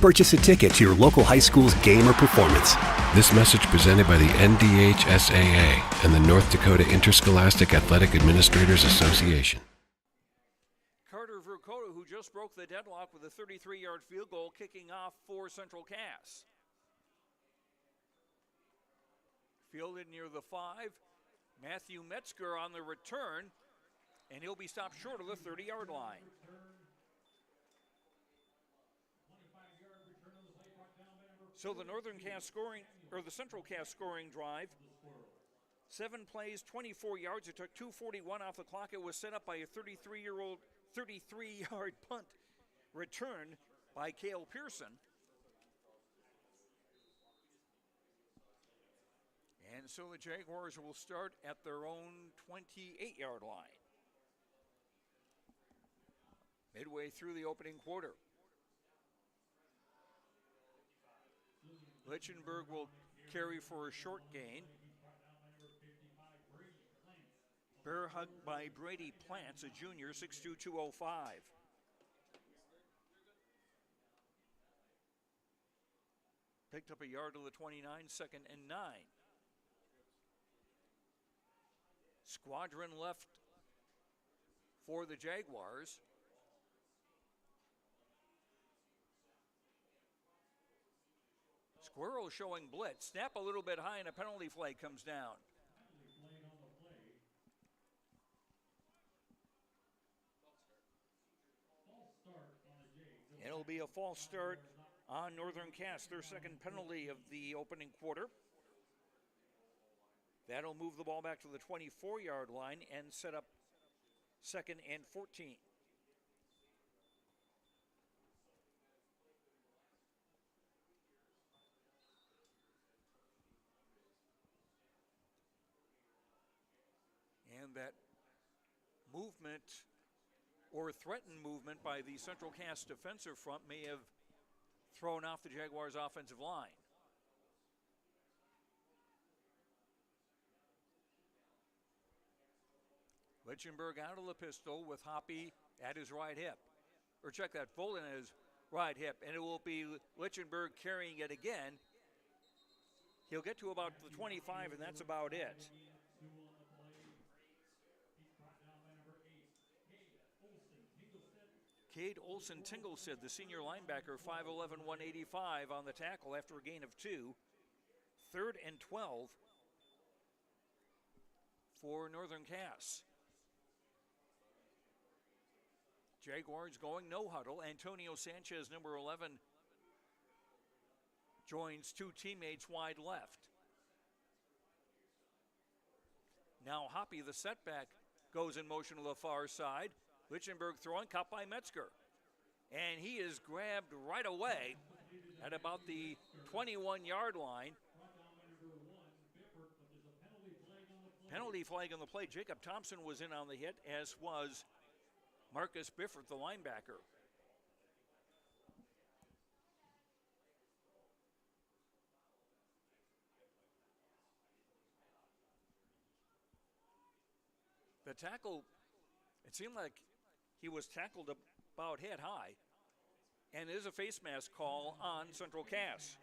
Purchase a ticket to your local high school's game or performance. This message presented by the NDHSAA and the North Dakota Interscholastic Athletic Administrators Association. Carter Verkota, who just broke the deadlock with a 33-yard field goal, kicking off for Central Cass. Fielded near the 5. Matthew Metzger on the return, and he'll be stopped short of the 30-yard line. So the Northern Cass scoring, or the Central Cass scoring drive, 7 plays, 24 yards. It took 2:41 off the clock. It was set up by a 33-yard punt return by Cale Pearson. And so the Jaguars will start at their own 28-yard line. Midway through the opening quarter. Lichtenberg will carry for a short gain. Bear hug by Brady Plants, a junior, 6'2", 205. Picked up a yard to the 29, 2nd and 9. Squadron left for the Jaguars. Squirrels showing blitz. Snap a little bit high and a penalty flag comes down. It'll be a false start on Northern Cass, their second penalty of the opening quarter. That'll move the ball back to the 24-yard line and set up 2nd and 14. And that movement or threatened movement by the Central Cass defensive front may have thrown off the Jaguars' offensive line. Lichtenberg out of the pistol with Hoppy at his right hip. Or check that, Folden at his right hip. And it will be Lichtenberg carrying it again. He'll get to about the 25, and that's about it. Cade Olsen-Tingelstead, the senior linebacker, 5'11", 185 on the tackle after a gain of 2. 3rd and 12 for Northern Cass. Jaguars going no huddle. Antonio Sanchez, number 11, joins two teammates wide left. Now Hoppy, the setback, goes in motion to the far side. Lichtenberg throwing, caught by Metzger. And he is grabbed right away at about the 21-yard line. Penalty flag on the play. Jacob Thompson was in on the hit, as was Marcus Biffert, the linebacker. The tackle, it seemed like he was tackled about head high, and it is a face mask call on Central Cass.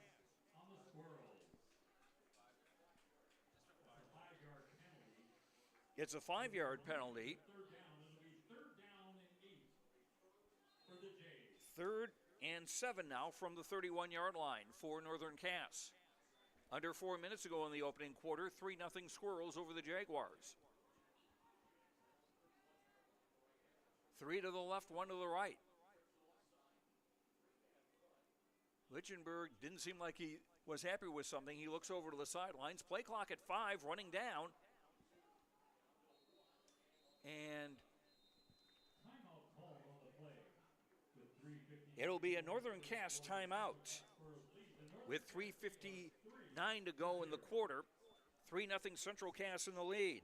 It's a 5-yard penalty. 3rd and 7 now from the 31-yard line for Northern Cass. Under 4 minutes ago in the opening quarter, 3-0 Squirrels over the Jaguars. 3 to the left, 1 to the right. Lichtenberg didn't seem like he was happy with something. He looks over to the sidelines. Play clock at 5, running down. And it'll be a Northern Cass timeout with 3:59 to go in the quarter. 3-0 Central Cass in the lead.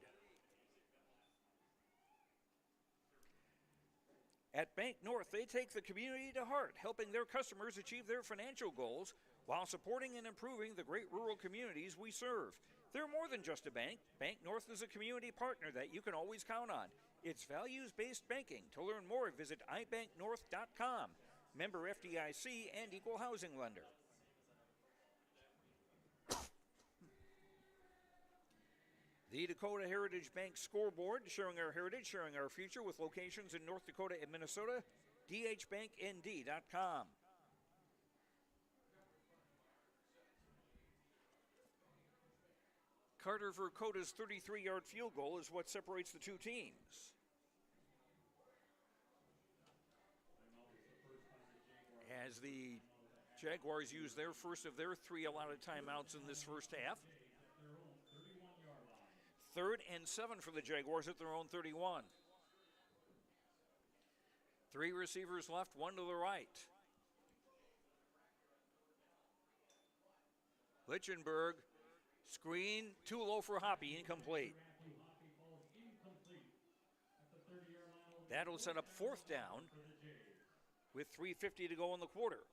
At Bank North, they take the community to heart, helping their customers achieve their financial goals while supporting and improving the great rural communities we serve. They're more than just a bank. Bank North is a community partner that you can always count on. It's values-based banking. To learn more, visit ibanknorth.com. Member FDIC and equal housing lender. The Dakota Heritage Bank scoreboard, sharing our heritage, sharing our future with locations in North Dakota and Minnesota. dhbanknd.com. Carter Verkota's 33-yard field goal is what separates the two teams. As the Jaguars use their first of their 3 allotted timeouts in this first half. 3rd and 7 for the Jaguars at their own 31. 3 receivers left, 1 to the right. Lichtenberg, screen, too low for Hoppy, incomplete. That'll set up 4th down with 3:50 to go in the quarter.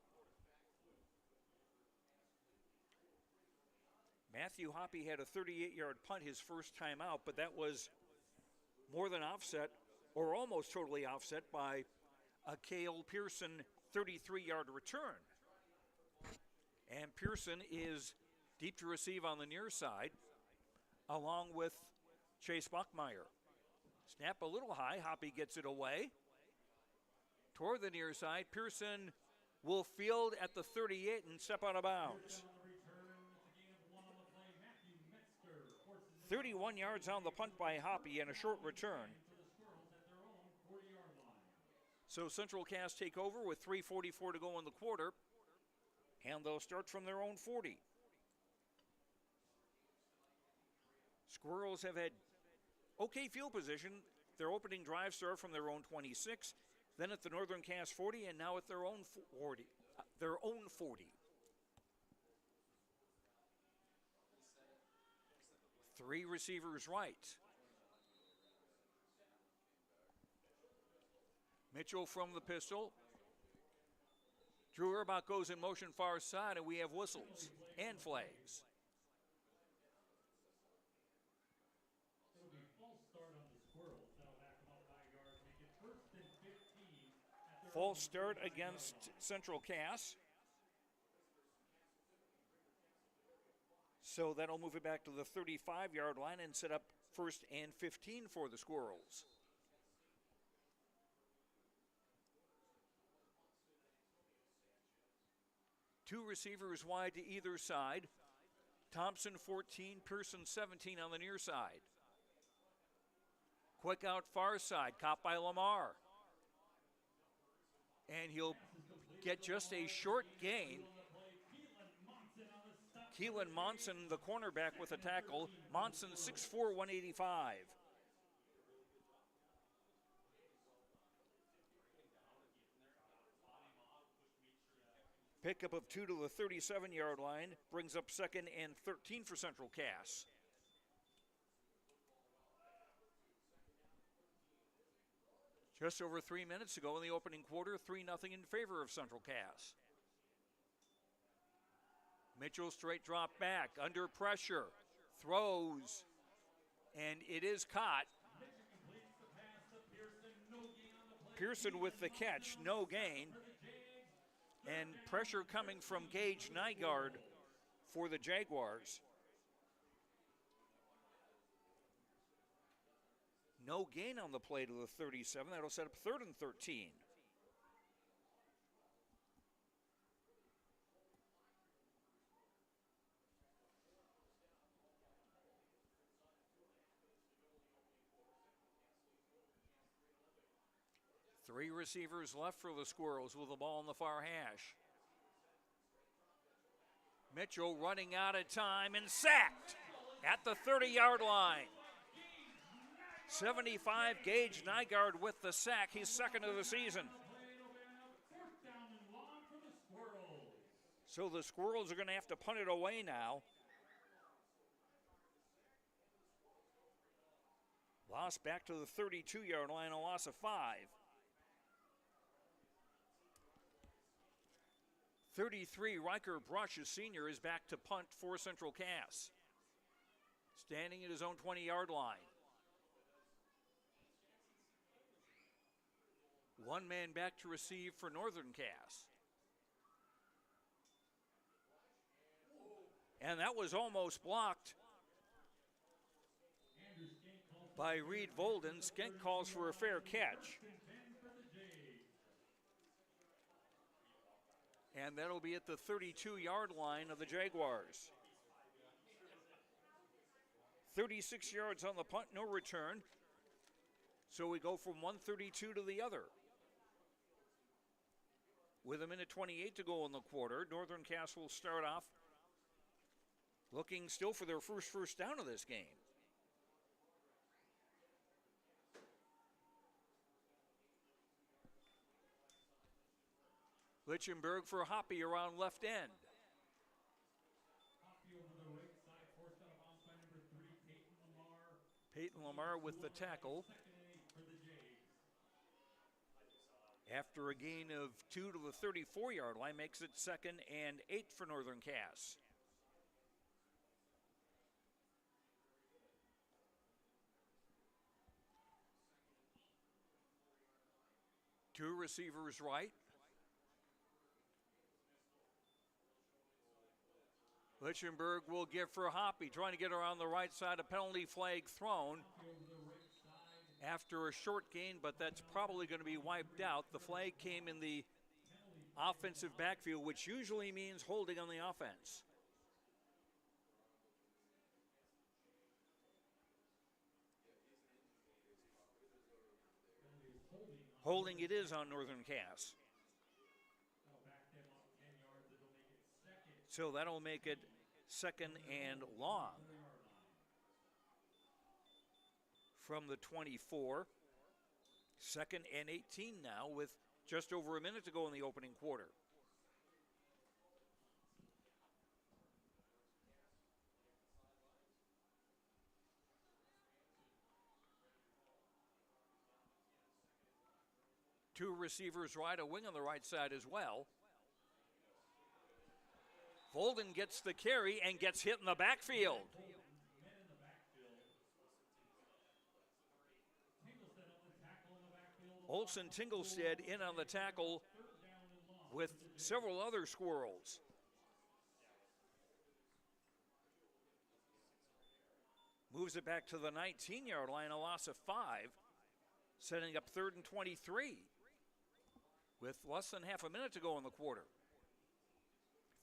Matthew Hoppy had a 38-yard punt his first time out, but that was more than offset, or almost totally offset, by a Cale Pearson 33-yard return. And Pearson is deep to receive on the near side, along with Chase Buckmeyer. Snap a little high, Hoppy gets it away. Toward the near side, Pearson will field at the 38 and step out of bounds. 31 yards on the punt by Hoppy and a short return. So Central Cass take over with 3:44 to go in the quarter, and they'll start from their own 40. Squirrels have had okay field position. Their opening drive started from their own 26, then at the Northern Cass 40, and now at their own 40. Three receivers right. Mitchell from the pistol. Drew Erbach goes in motion far side, and we have whistles and flags. False start against Central Cass. So that'll move it back to the 35-yard line and set up 1st and 15 for the Squirrels. Two receivers wide to either side. Thompson 14, Pearson 17 on the near side. Quick out far side, caught by Lamar. And he'll get just a short gain. Keelan Monson, the cornerback, with a tackle. Monson 6'4", 185. Pickup of 2 to the 37-yard line brings up 2nd and 13 for Central Cass. Just over 3 minutes to go in the opening quarter, 3-0 in favor of Central Cass. Mitchell straight drop back, under pressure, throws, and it is caught. Pearson with the catch, no gain. And pressure coming from Gage Nygaard for the Jaguars. No gain on the play to the 37. That'll set up 3rd and 13. Three receivers left for the Squirrels with the ball in the far hash. Mitchell running out of time and sacked at the 30-yard line. 75, Gage Nygaard with the sack. He's 2nd of the season. So the Squirrels are going to have to punt it away now. Lost back to the 32-yard line, a loss of 5. 33, Riker Brush, a senior, is back to punt for Central Cass. Standing at his own 20-yard line. One man back to receive for Northern Cass. And that was almost blocked by Reed Volden. Skink calls for a fair catch. And that'll be at the 32-yard line of the Jaguars. 36 yards on the punt, no return. So we go from 132 to the other. With 1:28 to go in the quarter, Northern Cass will start off looking still for their first down of this game. Lichtenberg for Hoppy around left end. Peyton Lamar with the tackle. After a gain of 2 to the 34-yard line, makes it 2nd and 8 for Northern Cass. Two receivers right. Lichtenberg will give for Hoppy, trying to get around the right side, a penalty flag thrown after a short gain, but that's probably going to be wiped out. The flag came in the offensive backfield, which usually means holding on the offense. Holding it is on Northern Cass. So that'll make it second and long from the 24. Second and 18 now with just over a minute to go in the opening quarter. Two receivers right, a wing on the right side as well. Volden gets the carry and gets hit in the backfield. Olson Tinglestead in on the tackle with several other Squirrels. Moves it back to the 19-yard line, a loss of 5, setting up 3rd and 23 with less than half a minute to go in the quarter.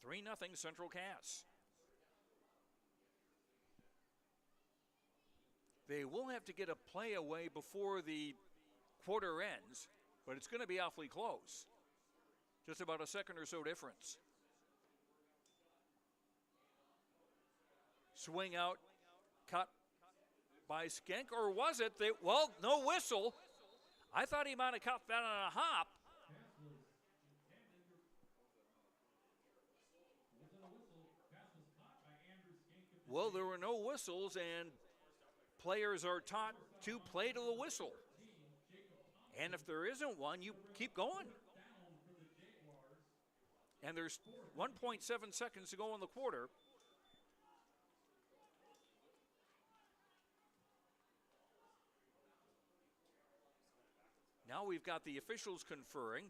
3-0 Central Cass. They will have to get a play away before the quarter ends, but it's going to be awfully close. Just about a second or so difference. Swing out, cut by Skank, or was it? Well, no whistle. I thought he might have caught that on a hop. Well, there were no whistles, and players are taught to play to the whistle. And if there isn't one, you keep going. And there's 1.7 seconds to go in the quarter. Now we've got the officials conferring.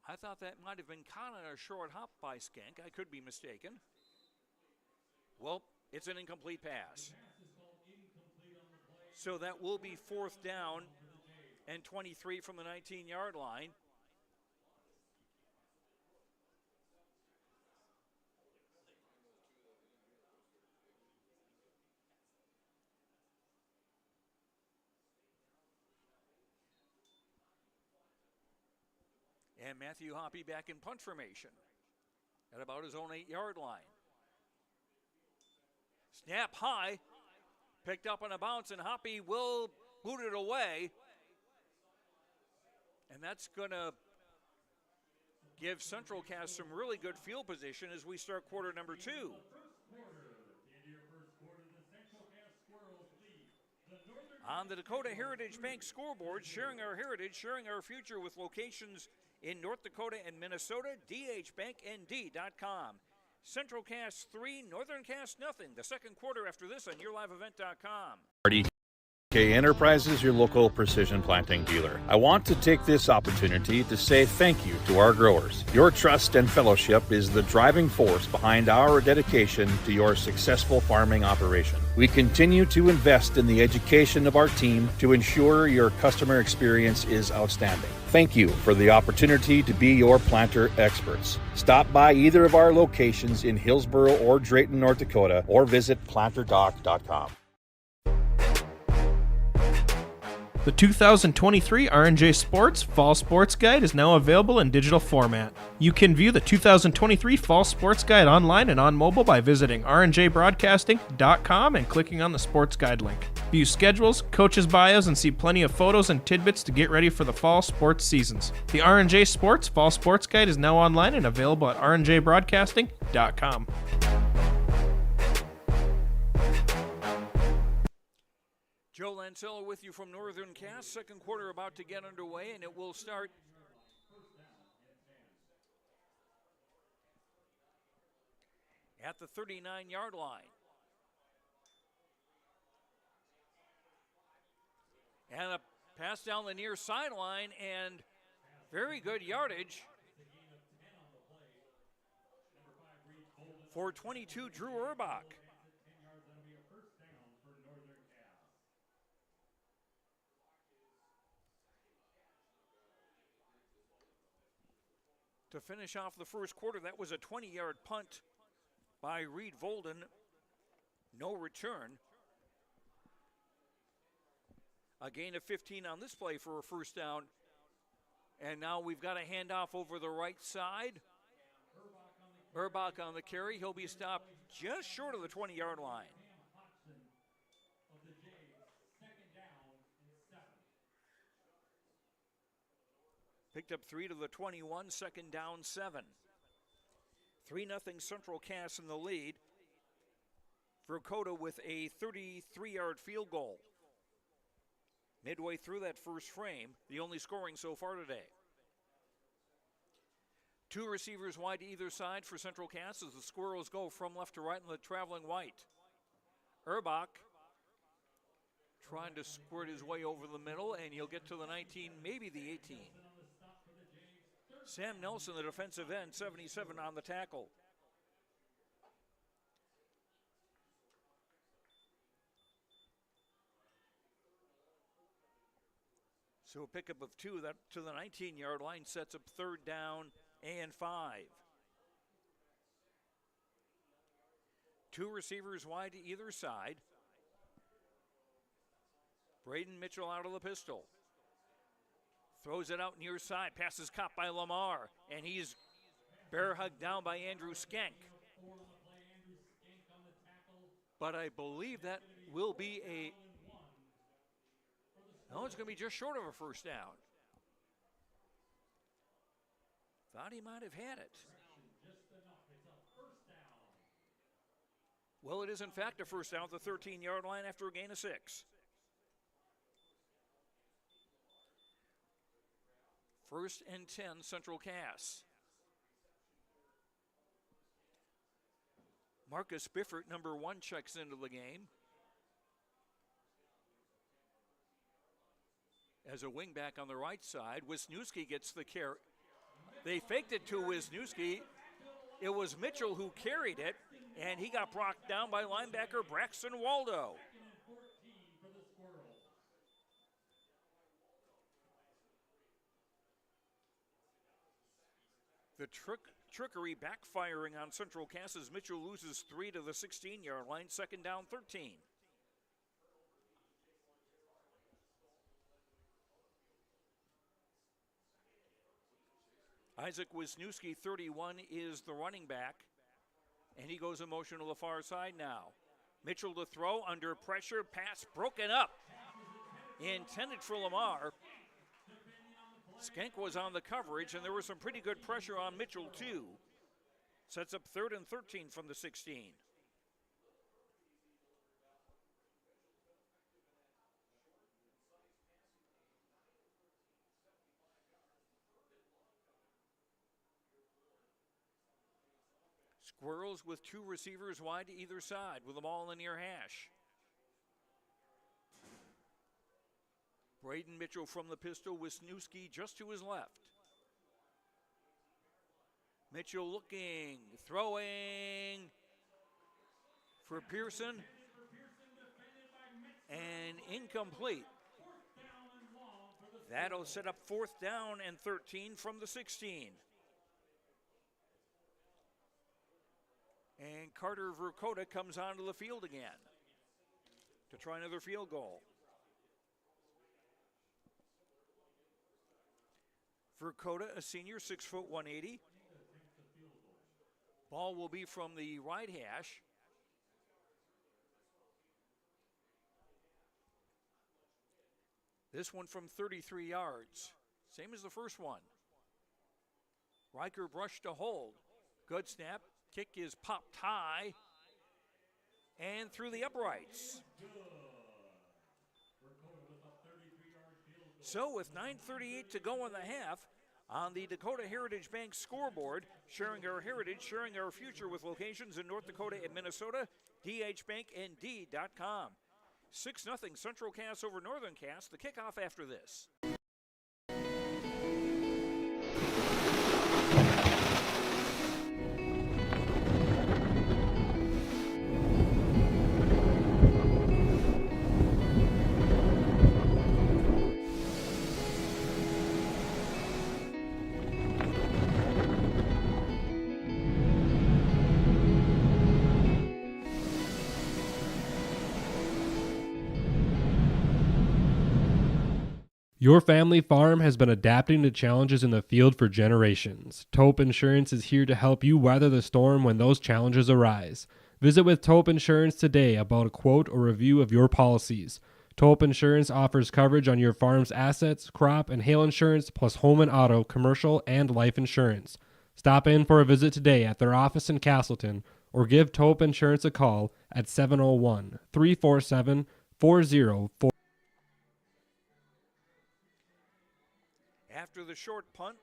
I thought that might have been caught on a short hop by Skank. I could be mistaken. Well, it's an incomplete pass. So that will be 4th down and 23 from the 19-yard line. And Matthew Hoppy back in punt formation at about his own 8-yard line. Snap high, picked up on a bounce, and Hoppy will boot it away. And that's going to give Central Cass some really good field position as we start quarter number 2. On the Dakota Heritage Bank scoreboard, sharing our heritage, sharing our future with locations in North Dakota and Minnesota, dhbanknd.com. Central Cass 3, Northern Cass nothing. The second quarter after this on YourLiveEvent.com. RDK Enterprises, your local precision planting dealer. I want to take this opportunity to say thank you to our growers. Your trust and fellowship is the driving force behind our dedication to your successful farming operation. We continue to invest in the education of our team to ensure your customer experience is outstanding. Thank you for the opportunity to be your planter experts. Stop by either of our locations in Hillsboro or Drayton, North Dakota, or visit planterdoc.com. The 2023 R&J Sports Fall Sports Guide is now available in digital format. You can view the 2023 Fall Sports Guide online and on mobile by visiting rnjbroadcasting.com and clicking on the Sports Guide link. View schedules, coaches' bios, and see plenty of photos and tidbits to get ready for the fall sports seasons. The R&J Sports Fall Sports Guide is now online and available at rnjbroadcasting.com. Joe Lancello with you from Northern Cass. Second quarter about to get underway, and it will start at the 39-yard line. And a pass down the near sideline, and very good yardage for 22 Drew Urbach. To finish off the first quarter, that was a 20-yard punt by Reed Volden. No return. A gain of 15 on this play for a first down. And now we've got a handoff over the right side. Urbach on the carry. He'll be stopped just short of the 20-yard line. Picked up 3 to the 21, second down 7. 3-0 Central Cass in the lead. Dakota with a 33-yard field goal. Midway through that first frame, the only scoring so far today. 2 receivers wide to either side for Central Cass as the Squirrels go from left to right in the traveling white. Urbach trying to squirt his way over the middle, and he'll get to the 19, maybe the 18. Sam Nelson, the defensive end, 77 on the tackle. So a pickup of 2 that to the 19-yard line sets up third down and 5. 2 receivers wide to either side. Braden Mitchell out of the pistol. Throws it out near side. Passes caught by Lamar. And he's bear hugged down by Andrew Skank. But I believe that will be a... No, it's going to be just short of a first down. Thought he might have had it. Well, it is in fact a first down at the 13-yard line after a gain of 6. First and 10, Central Cass. Marcus Biffert, number 1, checks into the game. As a wingback on the right side, Wisniewski gets the carry. They faked it to Wisniewski. It was Mitchell who carried it, and he got brought down by linebacker Braxton Waldo. The trickery backfiring on Central Cass as Mitchell loses 3 to the 16-yard line, second down 13. Isaac Wisniewski, 31, is the running back, and he goes in motion to the far side now. Mitchell to throw, under pressure, pass broken up. Intended for Lamar. Skank was on the coverage, and there was some pretty good pressure on Mitchell, too. Sets up 3rd and 13 from the 16. Squirrels with 2 receivers wide to either side with them all in the near hash. Braden Mitchell from the pistol, Wisniewski just to his left. Mitchell looking, throwing for Pearson, and incomplete. That'll set up 4th down and 13 from the 16. And Carter Dakota comes onto the field again to try another field goal. Dakota, a senior, 6 foot 180. Ball will be from the right hash. This one from 33 yards, same as the first one. Riker brushed to hold. Good snap. Kick is popped high and through the uprights. So with 9:38 to go in the half, on the Dakota Heritage Bank scoreboard, sharing our heritage, sharing our future with locations in North Dakota and Minnesota, dhbanknd.com. 6-0 Central Cass over Northern Cass. The kickoff after this. Your family farm has been adapting to challenges in the field for generations. Taupe Insurance is here to help you weather the storm when those challenges arise. Visit with Taupe Insurance today about a quote or review of your policies. Taupe Insurance offers coverage on your farm's assets, crop, and hail insurance, plus home and auto, commercial, and life insurance. Stop in for a visit today at their office in Castleton or give Taupe Insurance a call at 701-347-4040. After the short punt,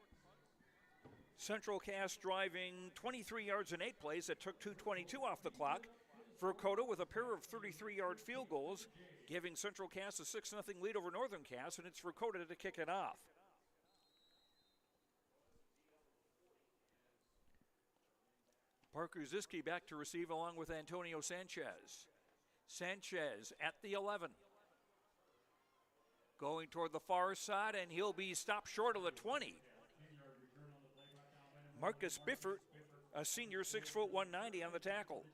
Central Cass driving 23 yards in 8 plays. That took 2:22 off the clock. For Dakota with a pair of 33-yard field goals, giving Central Cass a 6-0 lead over Northern Cass, and it's for Dakota to kick it off. Parker Ziski back to receive along with Antonio Sanchez. Sanchez at the 11. Going toward the far side, and he'll be stopped short of the 20. Marcus Biffert, a senior, 6 foot 190 on the tackle.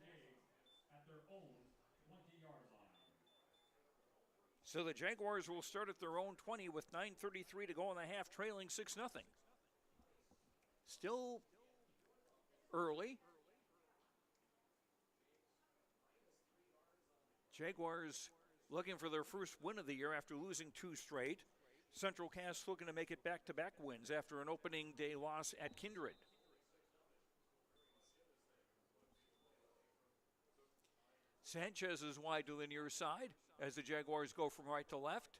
So the Jaguars will start at their own 20 with 9:33 to go in the half, trailing 6-0. Still early. Jaguars looking for their first win of the year after losing 2 straight. Central Cass looking to make it back-to-back wins after an opening day loss at Kindred. Sanchez is wide to the near side as the Jaguars go from right to left.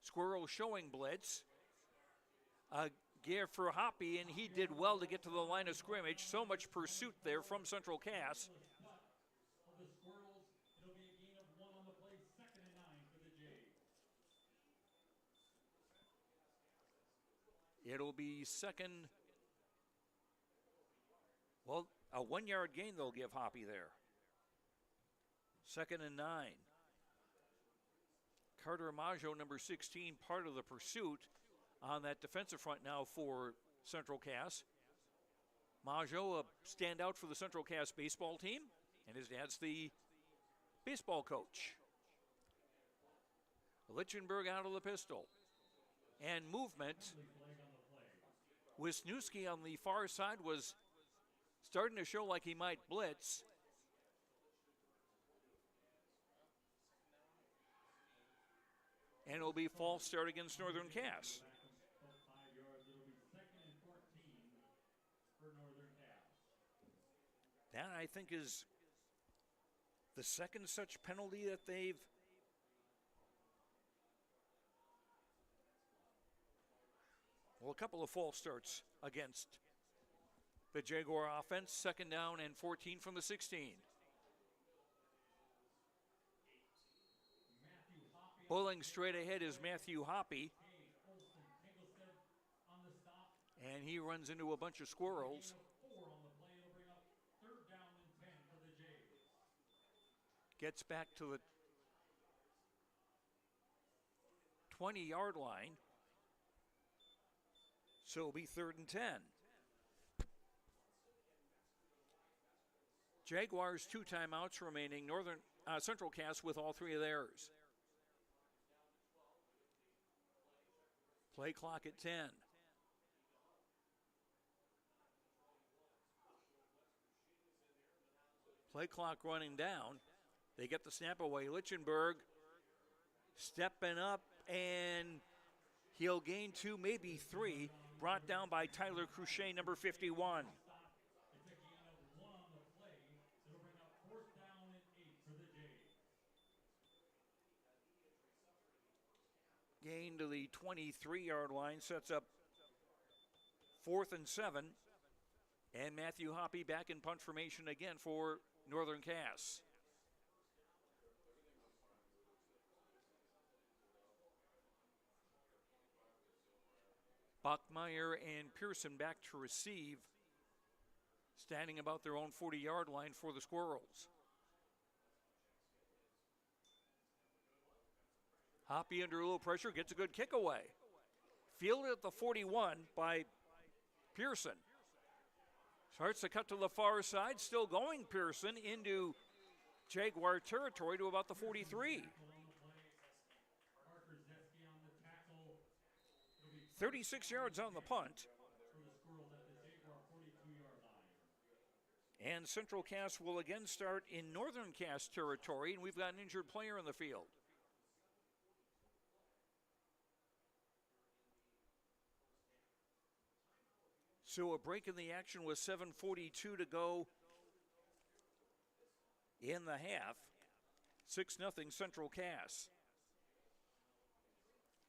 Squirrel showing blitz. A gear for Hoppy, and he did well to get to the line of scrimmage. So much pursuit there from Central Cass. It'll be second. Well, a 1-yard gain they'll give Hoppy there. 2nd and 9. Carter Maggio, number 16, part of the pursuit on that defensive front now for Central Cass. Maggio, a standout for the Central Cass baseball team, and his dad's the baseball coach. Lichtenberg out of the pistol. And movement. Wisniewski on the far side was starting to show like he might blitz. And it'll be false start against Northern Cass. That, I think, is the second such penalty that they've a couple of false starts against the Jaguar offense. 2nd down and 14 from the 16. Pulling straight ahead is Matthew Hoppy. And he runs into a bunch of squirrels. Gets back to the 20-yard line. So it'll be 3rd and 10. Jaguars 2 timeouts remaining. Central Cass with all 3 of theirs. Play clock at 10. Play clock running down. They get the snap away. Lichtenberg stepping up, and he'll gain 2, maybe 3. Brought down by Tyler Cruchet, number 51. Gain to the 23-yard line, sets up 4th and 7. And Matthew Hoppy back in punt formation again for Northern Cass. Bachmeyer and Pearson back to receive, standing about their own 40-yard line for the Squirrels. Hoppy under a little pressure, gets a good kick away. Fielded at the 41 by Pearson. Starts to cut to the far side, still going Pearson into Jaguar territory to about the 43. 36 yards on the punt. And Central Cass will again start in Northern Cass territory, and we've got an injured player in the field. So a break in the action with 7:42 to go in the half. 6-0 Central Cass.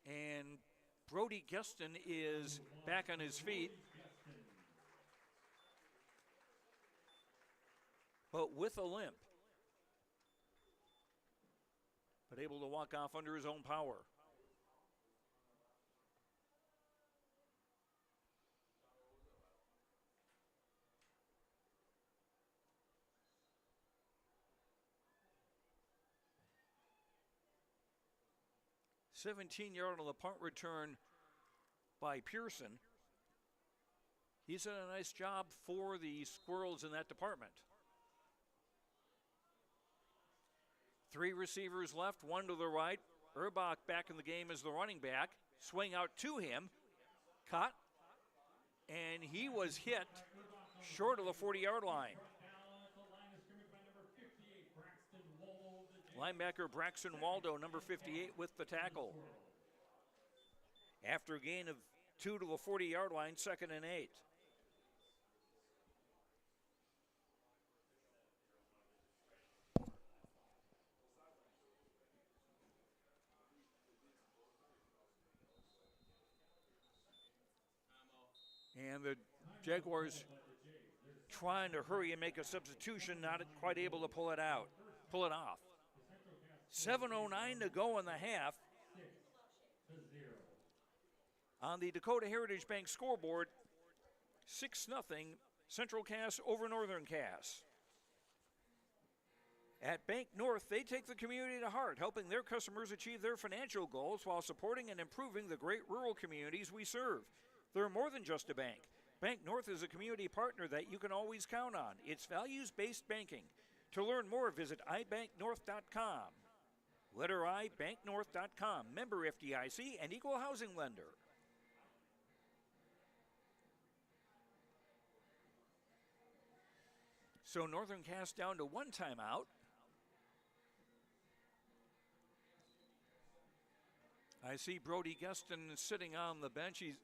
And Brody Geston is back on his feet, but with a limp, but able to walk off under his own power. (17-yard on the punt return by Pearson. He's done a nice job for the Squirrels in that department. 3 receivers left, 1 to the right. Erbach back in the game as the running back. Swing out to him. Caught. And he was hit short of the 40-yard line. Linebacker Braxton Waldo, number 58, with the tackle. After a gain of 2 to the 40-yard line, 2nd and 8. And the Jaguars trying to hurry and make a substitution, not quite able to pull it off. 7:09 to go in the half. On the Dakota Heritage Bank scoreboard, 6-0 Central Cass over Northern Cass. At Bank North, they take the community to heart, helping their customers achieve their financial goals while supporting and improving the great rural communities we serve. They're more than just a bank. Bank North is a community partner that you can always count on. It's values-based banking. To learn more, visit ibanknorth.com. Letter I, banknorth.com. Member FDIC and equal housing lender. So Northern Cass down to 1 timeout. I see Brody Geston sitting on the bench. He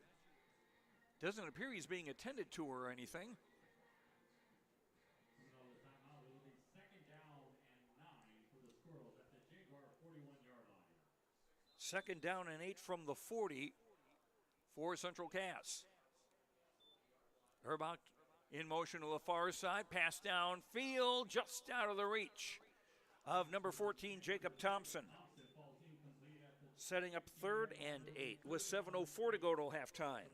doesn't appear he's being attended to or anything. Second down and 8 from the 40 for Central Cass. Erbach in motion to the far side. Pass downfield, just out of the reach of number 14, Jacob Thompson. Setting up 3rd and 8 with 7:04 to go till halftime.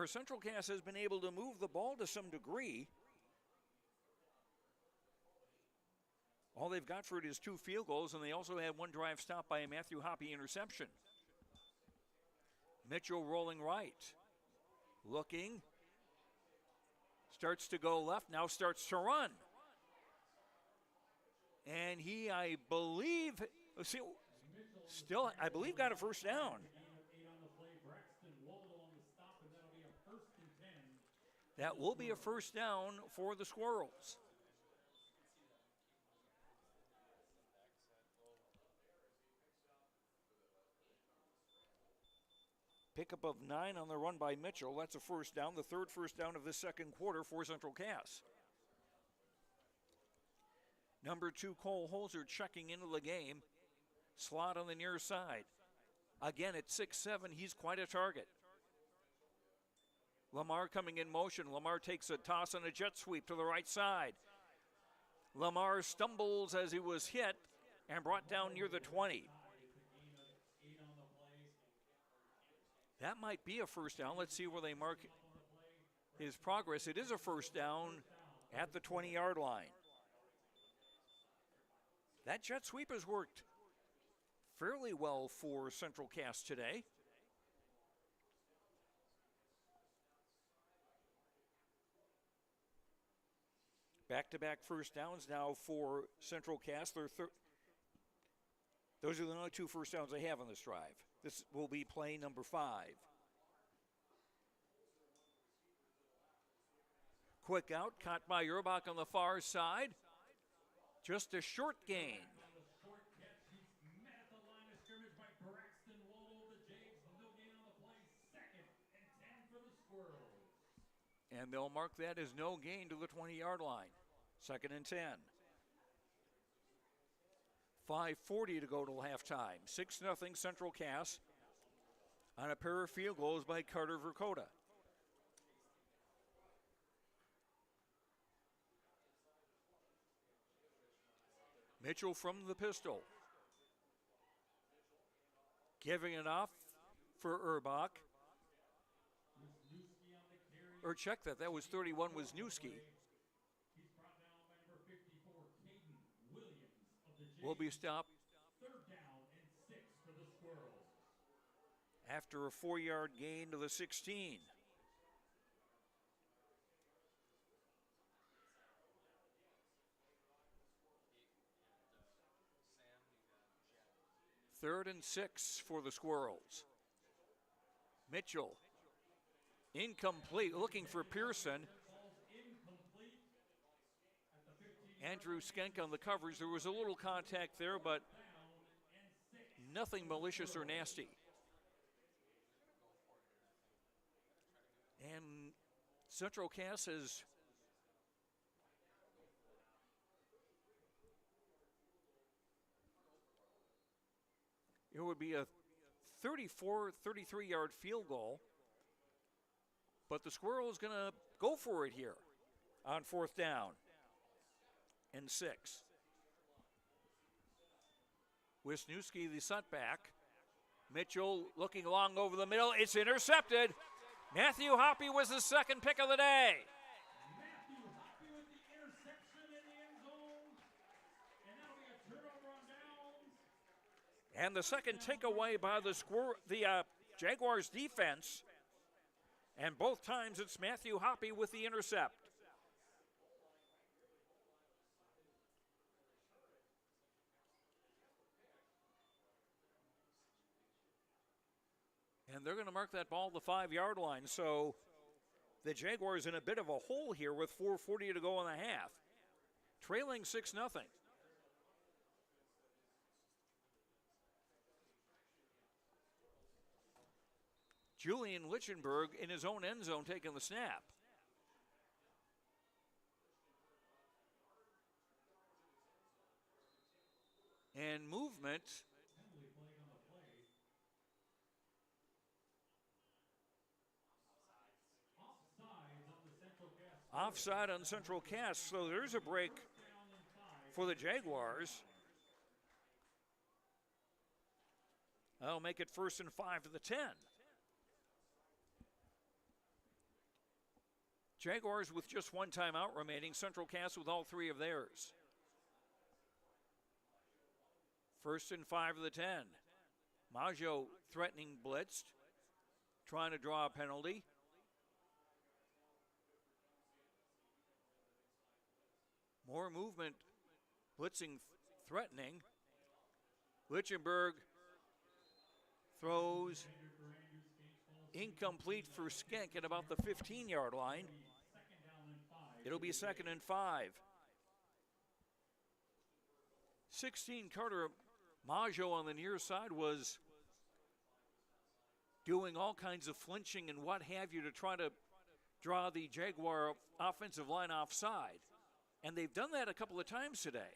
Central Cass has been able to move the ball to some degree. All they've got for it is 2 field goals, and they also had 1 drive stop by a Matthew Hoppe interception. Mitchell rolling right. Looking. Starts to go left, now starts to run. And he, I believe, got a first down. That will be a first down for the Squirrels. Pickup of 9 on the run by Mitchell. That's a first down, the 3rd first down of this second quarter for Central Cass. Number 2, Cole Holzer checking into the game. Slot on the near side. Again, at 6'7", he's quite a target. Lamar coming in motion. Lamar takes a toss and a jet sweep to the right side. Lamar stumbles as he was hit and brought down near the 20. That might be a first down. Let's see where they mark his progress. It is a first down at the 20-yard line. That jet sweep has worked fairly well for Central Cass today. Back-to-back first downs now for Central Cass. Those are the only 2 first downs they have on this drive. This will be play number 5. Quick out, caught by Urbach on the far side. Just a short gain. And they'll mark that as no gain to the 20-yard line. 2nd and 10. 5:40 to go till halftime. 6-0 Central Cass on a pair of field goals by Carter Dakota. Mitchell from the pistol. Giving it off for Urbach. Or check that. That was 31 Wisniewski. Will be stopped after a 4-yard gain to the 16. Third and 6 for the Squirrels. Mitchell, incomplete, looking for Pearson. Andrew Skenk on the coverage. There was a little contact there, but nothing malicious or nasty. And Central Cass has it would be a 33-yard field goal, but the Squirrels going to go for it here on 4th down and 6. Wisniewski, the setback. Mitchell looking long over the middle. It's intercepted. Matthew Hoppy was the 2nd pick of the day. Matthew Hoppy with the interception in the end zone. And that'll be a turnover on downs. And the 2nd takeaway by the Jaguars defense. And both times it's Matthew Hoppy with the intercept. And they're going to mark that ball the 5-yard line. So the Jaguars in a bit of a hole here with 4:40 to go in the half. Trailing 6-0. Julian Lichtenberg in his own end zone taking the snap. And movement. Offside on Central Cass, so there's a break for the Jaguars. That'll make it 1st and 5 to the 10. Jaguars with just 1 timeout remaining. Central Cass with all 3 of theirs. 1st and 5 to the 10. Maggio threatening blitzed, trying to draw a penalty. More movement, blitzing, threatening. Lichtenberg throws incomplete for Skenk at about the 15-yard line. It'll be 2nd and 5. 16, Carter Maggio on the near side was doing all kinds of flinching and what have you to try to draw the Jaguar offensive line offside. And they've done that a couple of times today.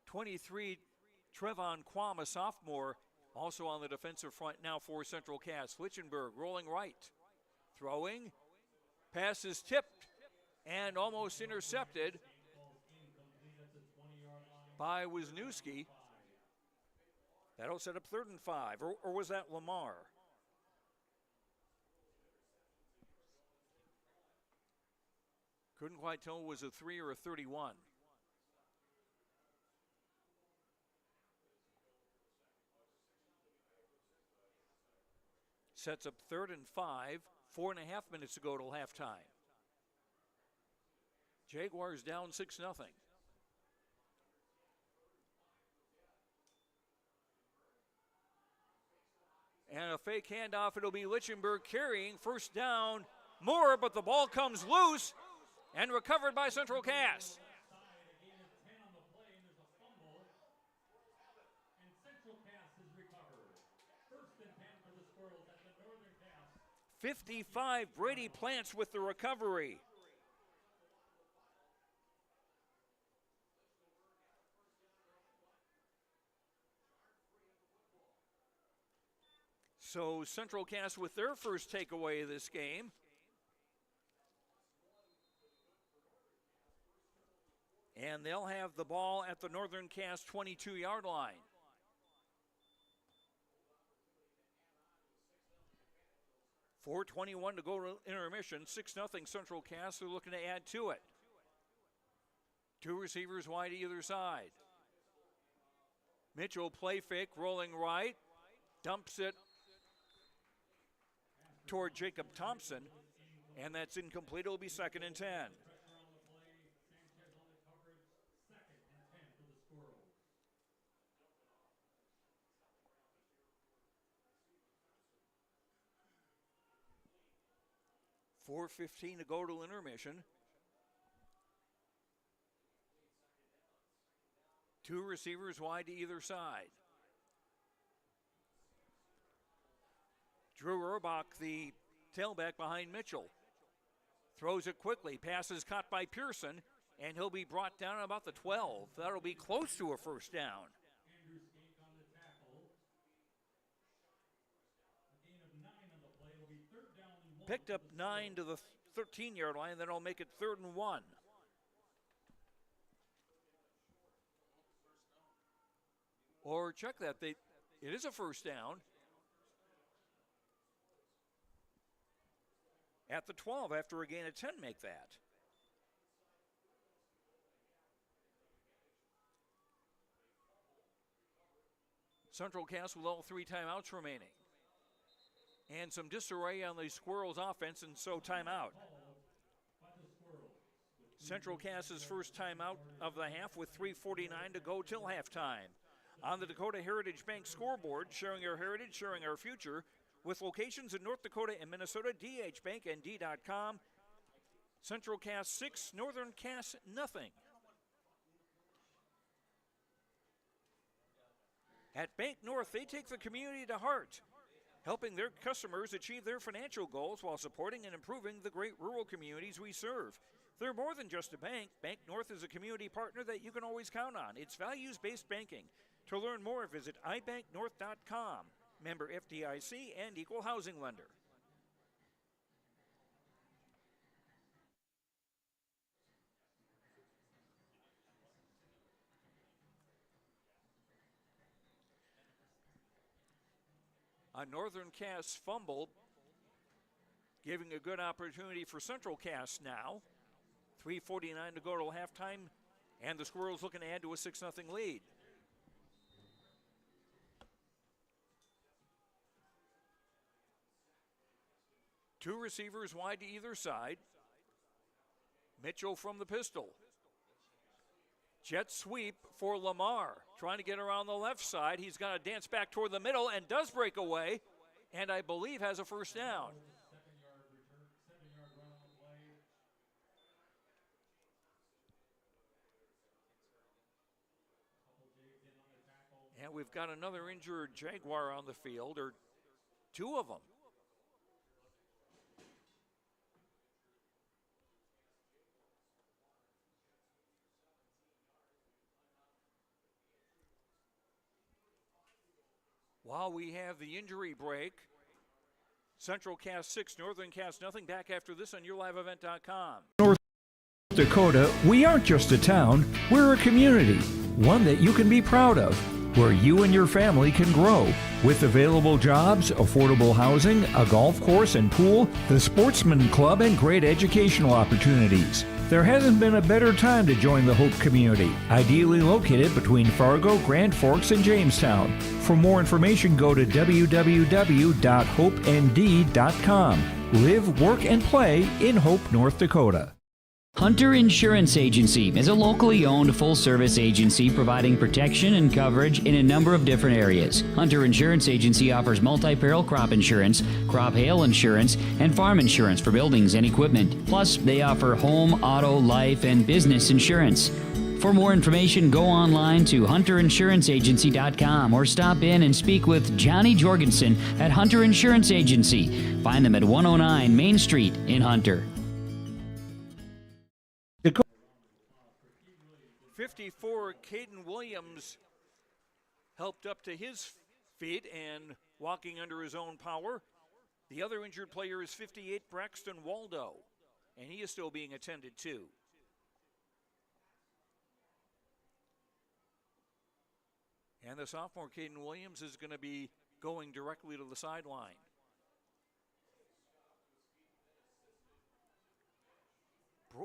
'23, Trevon Quam, a sophomore, also on the defensive front now for Central Cass. Lichtenberg rolling right, throwing, pass is tipped and almost intercepted by Wisniewski. That'll set up 3rd and 5, or was that Lamar? Couldn't quite tell it was a 3 or a 31. Sets up 3rd and 5, 4.5 minutes to go till halftime. Jaguars down 6-0. And a fake handoff, it'll be Lichtenberg carrying, first down, Moore, but the ball comes loose and recovered by Central Cass. 55, Brady Plants with the recovery. So Central Cass with their first takeaway of this game. And they'll have the ball at the Northern Cass 22-yard line. .4:21 to go to intermission. 6-0 Central Cass. They're looking to add to it. 2 receivers wide either side. Mitchell play fake, rolling right. Dumps it toward Jacob Thompson. And that's incomplete. It'll be 2nd and 10. .4:15 to go to intermission. 2 receivers wide to either side. Drew Urbach, the tailback behind Mitchell. Throws it quickly. Pass is caught by Pearson, and he'll be brought down at about the 12. That'll be close to a first down. Picked up 9 to the 13-yard line, then I'll make it 3rd and 1. Or check that. It is a first down. At the 12 after a gain of 10, make that. Central Cass with all 3 timeouts remaining. And some disarray on the Squirrels offense, and so timeout. Central Cass's first timeout of the half with 3:49 to go till halftime. On the Dakota Heritage Bank scoreboard, sharing our heritage, sharing our future, with locations in North Dakota and Minnesota, dhbanknd.com. Central Cass 6, Northern Cass nothing. At Bank North, they take the community to heart, helping their customers achieve their financial goals while supporting and improving the great rural communities we serve. They're more than just a bank. Bank North is a community partner that you can always count on. It's values-based banking. To learn more, visit ibanknorth.com. Member FDIC and equal housing lender. A Northern Cass fumble, giving a good opportunity for Central Cass now. 3:49 to go till halftime, and the Squirrels looking to add to a 6-0 lead. Two receivers wide to either side. Mitchell from the pistol. Jet sweep for Lamar. Trying to get around the left side. He's got to dance back toward the middle and does break away. And I believe has a first down. And we've got another injured Jaguar on the field, or two of them. While we have the injury break, Central Cass 6, Northern Cass nothing. Back after this on YourLiveEvent.com. North Dakota, we aren't just a town, we're a community, one that you can be proud of, where you and your family can grow. With available jobs, affordable housing, a golf course and pool, the Sportsman Club, and great educational opportunities. There hasn't been a better time to join the Hope community, ideally located between Fargo, Grand Forks, and Jamestown. For more information, go to www.hopend.com. Live, work, and play in Hope, North Dakota. Hunter Insurance Agency is a locally owned full-service agency providing protection and coverage in a number of different areas. Hunter Insurance Agency offers multi-peril crop insurance, crop hail insurance, and farm insurance for buildings and equipment. Plus, they offer home, auto, life, and business insurance. For more information, go online to hunterinsuranceagency.com or stop in and speak with Johnny Jorgensen at Hunter Insurance Agency. Find them at 109 Main Street in Hunter. 54, Caden Williams helped up to his feet and walking under his own power. The other injured player is 58, Braxton Waldo, and he is still being attended to. And the sophomore, Caden Williams, is going to be going directly to the sideline.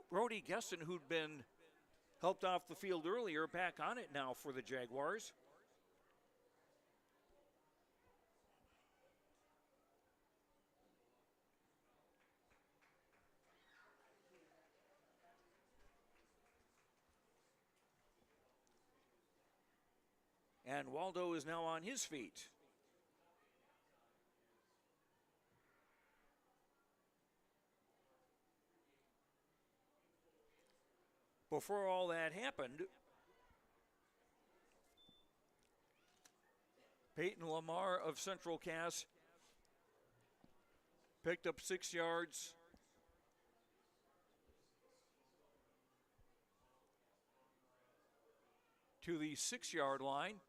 Brody Gesson, who'd been helped off the field earlier, back on it now for the Jaguars. And Waldo is now on his feet. Before all that happened, Peyton Lamar of Central Cass picked up 6 yards. To the 6-yard line,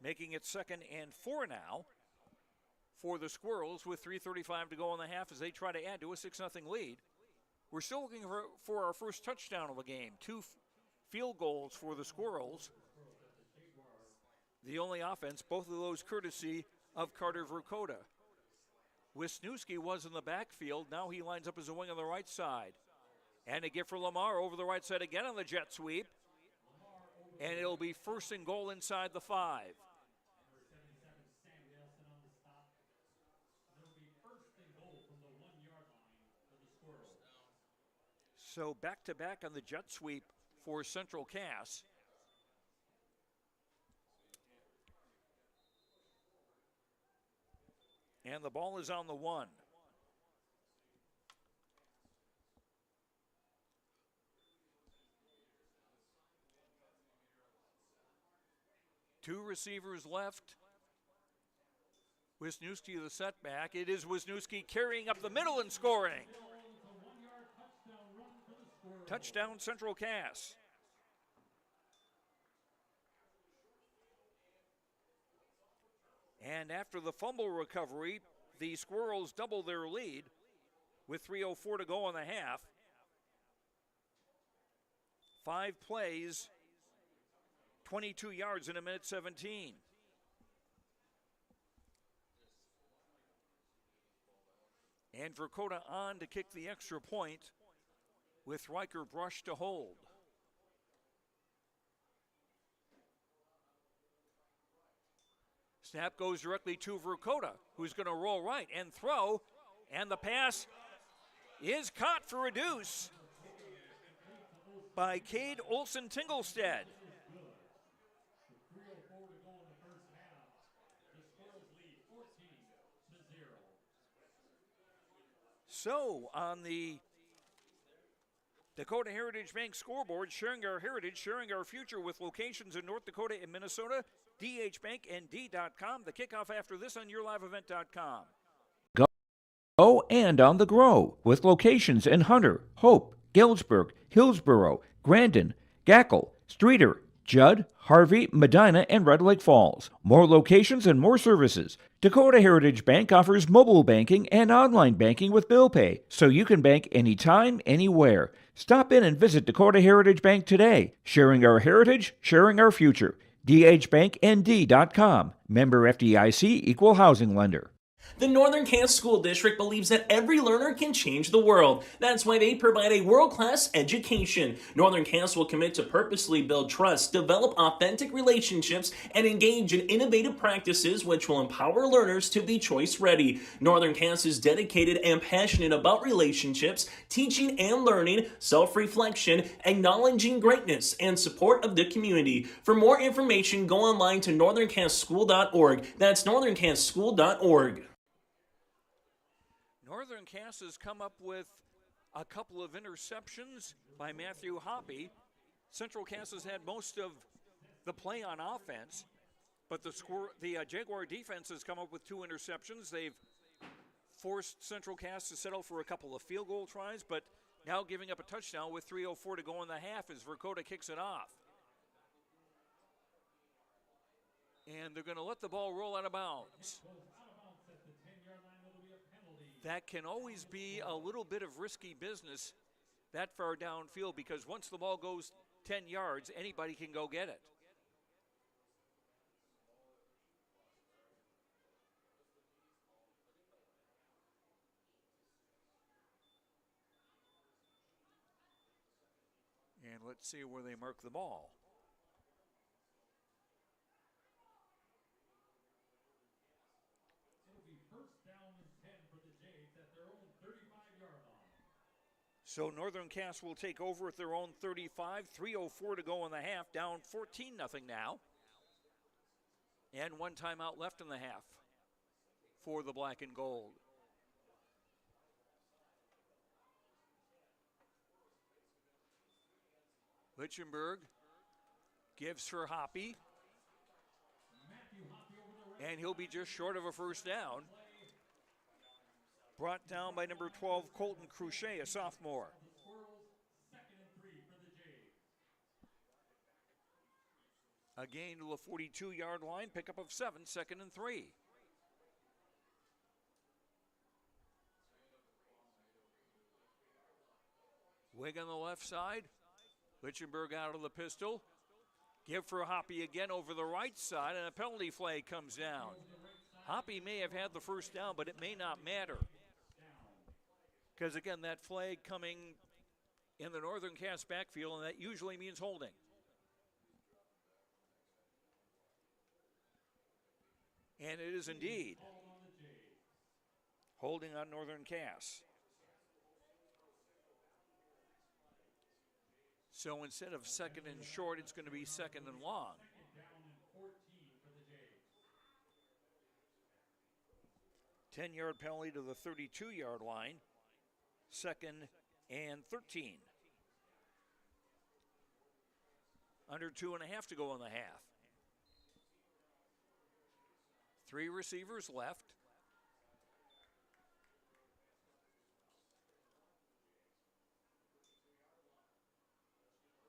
making it 2nd and 4 now for the Squirrels with 3:35 to go in the half as they try to add to a 6-0 lead. We're still looking for our first touchdown of the game. 2 field goals for the Squirrels. The only offense, both of those courtesy of Carter Verkota. Wisniewski was in the backfield. Now he lines up as a wing on the right side. And a gift for Lamar over the right side again on the jet sweep. And it'll be 1st and goal inside the 5. So back-to-back on the jet sweep for Central Cass. And the ball is on the 1. Two receivers left. Wisniewski the setback. It is Wisniewski carrying up the middle and scoring. Touchdown Central Cass. And after the fumble recovery, the Squirrels double their lead with 3:04 to go in the half. 5 plays, 22 yards in a minute 17. And Verkota on to kick the extra point with Riker Brush to hold. Snap goes directly to Verkota, who's going to roll right and throw, and the pass is caught for a deuce by Cade Olsen-Tinglestead. So on the Dakota Heritage Bank scoreboard, sharing our heritage, sharing our future with locations in North Dakota and Minnesota, dhbanknd.com. The kickoff after this on yourliveevent.com. Go and on the Grow with locations in Hunter, Hope, Galesburg, Hillsboro, Grandin, Gackle, Streeter, Judd, Harvey, Medina, and Red Lake Falls. More locations and more services. Dakota Heritage Bank offers mobile banking and online banking with bill pay, so you can bank anytime, anywhere. Stop in and visit Dakota Heritage Bank today. Sharing our heritage, sharing our future. dhbanknd.com. Member FDIC, Equal Housing Lender. The Northern Kansas School District believes that every learner can change the world. That's why they provide a world-class education. Northern Kansas will commit to purposely build trust, develop authentic relationships, and engage in innovative practices which will empower learners to be choice-ready. Northern Kansas is dedicated and passionate about relationships, teaching and learning, self-reflection, acknowledging greatness, and support of the community. For more information, go online to northernkansasschool.org. That's northernkansasschool.org. Northern Cass has come up with a couple of interceptions by Matthew Hoppy. Central Cass has had most of the play on offense, but the Jaguar defense has come up with 2 interceptions. They've forced Central Cass to settle for a couple of field goal tries, but now giving up a touchdown with 3:04 to go in the half as Dakota kicks it off. And they're going to let the ball roll out of bounds. That can always be a little bit of risky business that far downfield, because once the ball goes 10 yards, anybody can go get it. And let's see where they mark the ball. So Northern Cass will take over at their own 35, 3:04 to go in the half, down 14-0 now. And 1 timeout left in the half for the black and gold. Lichtenberg gives for Hoppy. And he'll be just short of a first down. Brought down by number 12, Colton Cruchet, a sophomore. A gain to the 42-yard line, pickup of 7, 2nd and 3. Wig on the left side. Lichtenberg out of the pistol. Give for Hoppy again over the right side, and a penalty flag comes down. Hoppy may have had the first down, but it may not matter. Because, again, that flag coming in the Northern Cass backfield, and that usually means holding. And it is indeed holding on Northern Cass. So instead of 2nd and short, it's going to be 2nd and long. A 10-yard penalty to the 32-yard line. 2nd and 13. Under 2.5 to go in the half. 3 receivers left.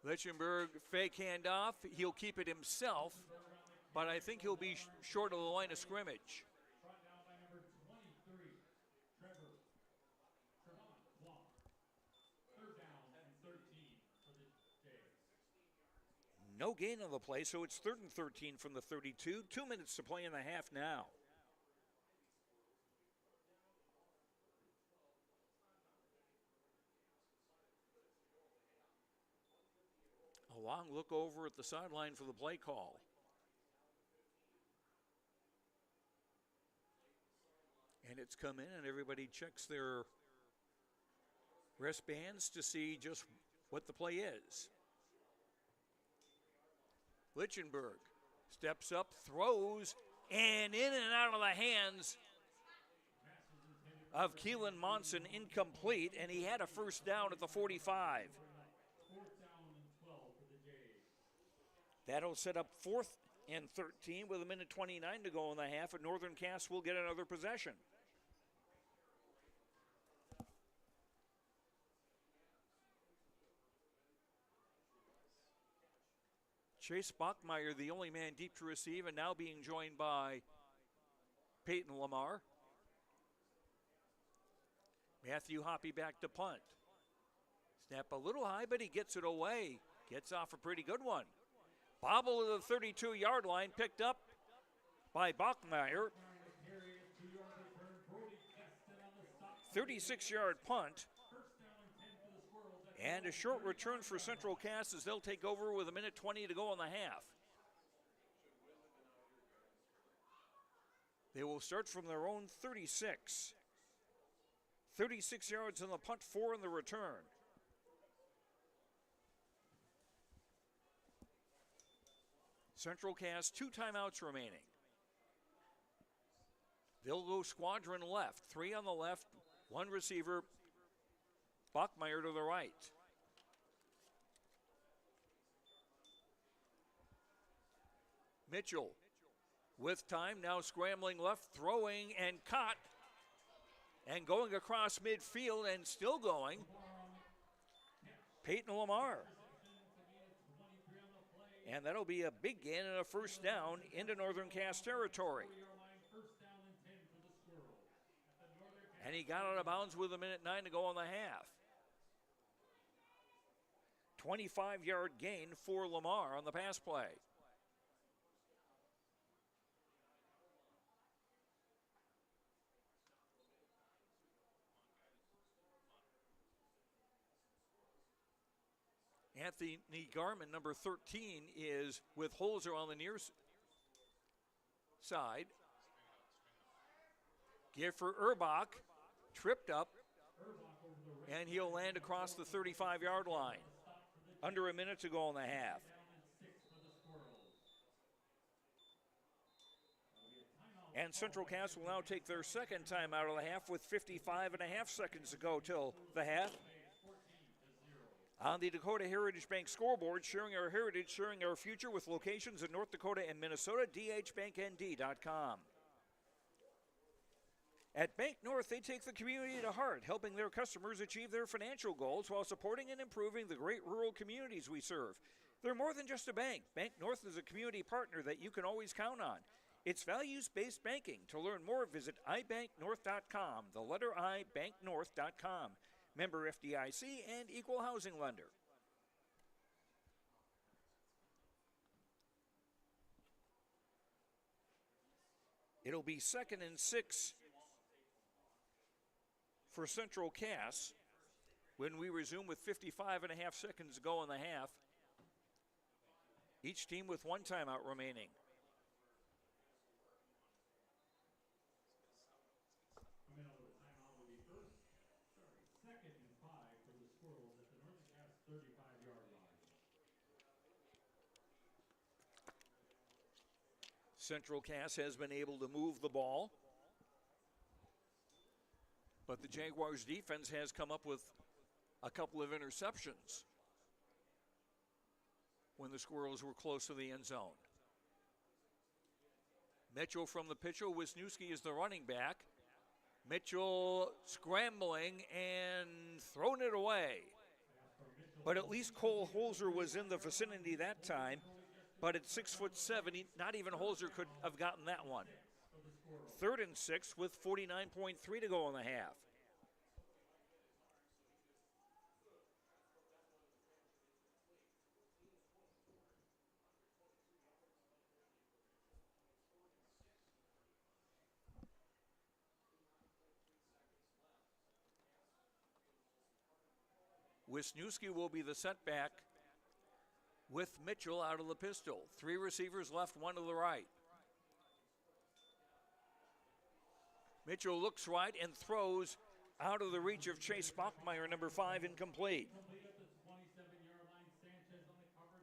Lichtenberg fake handoff. He'll keep it himself, but I think he'll be short of the line of scrimmage. No gain on the play, so it's 3rd and 13 from the 32. 2 minutes to play in the half now. A long look over at the sideline for the play call. And it's come in, and everybody checks their wristbands to see just what the play is. Lichtenberg steps up, throws, and in and out of the hands of Keelan Monson, incomplete, and he had a first down at the 45. That'll set up 4th and 13 with 1:29 to go in the half, and Northern Cass will get another possession. Chase Bachmeyer, the only man deep to receive, and now being joined by Peyton Lamar. Matthew Hoppy back to punt. Snap a little high, but he gets it away. Gets off a pretty good one. Bobble to the 32-yard line, picked up by Bachmeyer. 36-yard punt. And a short return for Central Cass as they'll take over with 1:20 to go in the half. They will start from their own 36. 36 yards on the punt, 4 in the return. Central Cass, 2 timeouts remaining. They'll go squadron left, 3 on the left, 1 receiver, Bachmeyer to the right. Mitchell with time, now scrambling left, throwing and caught. And going across midfield and still going, Peyton Lamar. And that'll be a big gain and a first down into Northern Cass territory. And he got out of bounds with 1:09 to go on the half. 25-yard gain for Lamar on the pass play. Anthony Garman, number 13, is with Holzer on the near side. Give for Erbach, tripped up, and he'll land across the 35-yard line. Under a minute to go in the half. And Central Cass will now take their second time out of the half with 55.5 seconds to go till the half. On the Dakota Heritage Bank scoreboard, sharing our heritage, sharing our future with locations in North Dakota and Minnesota, dhbanknd.com. At Bank North, they take the community to heart, helping their customers achieve their financial goals while supporting and improving the great rural communities we serve. They're more than just a bank. Bank North is a community partner that you can always count on. It's values-based banking. To learn more, visit ibanknorth.com, the letter I, banknorth.com. Member FDIC and equal housing lender. It'll be 2nd and 6 for Central Cass when we resume with 55.5 seconds to go in the half. Each team with 1 timeout remaining. Central Cass has been able to move the ball, but the Jaguars defense has come up with a couple of interceptions when the Squirrels were close to the end zone. Mitchell from the pitcher, Wisniewski is the running back. Mitchell scrambling and throwing it away. But at least Cole Holzer was in the vicinity that time. But at 6'7", not even Holzer could have gotten that one. 3rd and 6 with 49.3 to go in the half. Wisniewski will be the setback with Mitchell out of the pistol. 3 receivers left, 1 to the right. Mitchell looks right and throws out of the reach of Chase Bachmeyer, number 5, incomplete.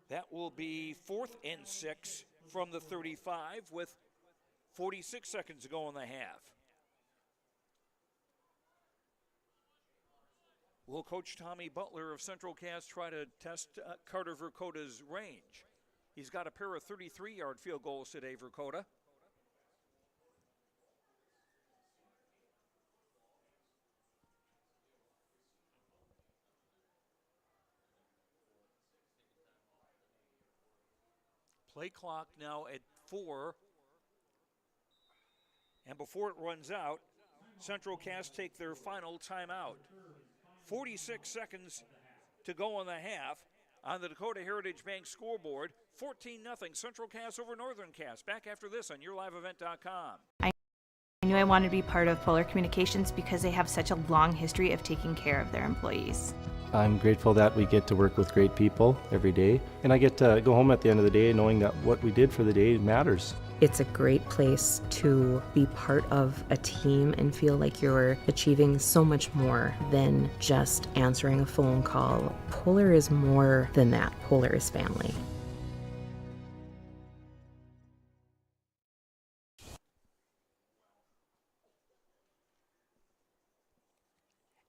That will be 4th and 6 from the 35 with 46 seconds to go in the half. Will Coach Tommy Butler of Central Cass try to test Carter Verkota's range? He's got a pair of 33-yard field goals today, Verkota. Play clock now at 4. And before it runs out, Central Cass take their final timeout. 46 seconds to go in the half on the Dakota Heritage Bank scoreboard. 14-0 Central Cass over Northern Cass. Back after this on YourLiveEvent.com. I knew I wanted to be part of Polar Communications because they have such a long history of taking care of their employees. I'm grateful that we get to work with great people every day, and I get to go home at the end of the day knowing that what we did for the day matters. It's a great place to be part of a team and feel like you're achieving so much more than just answering a phone call. Polar is more than that. Polar is family.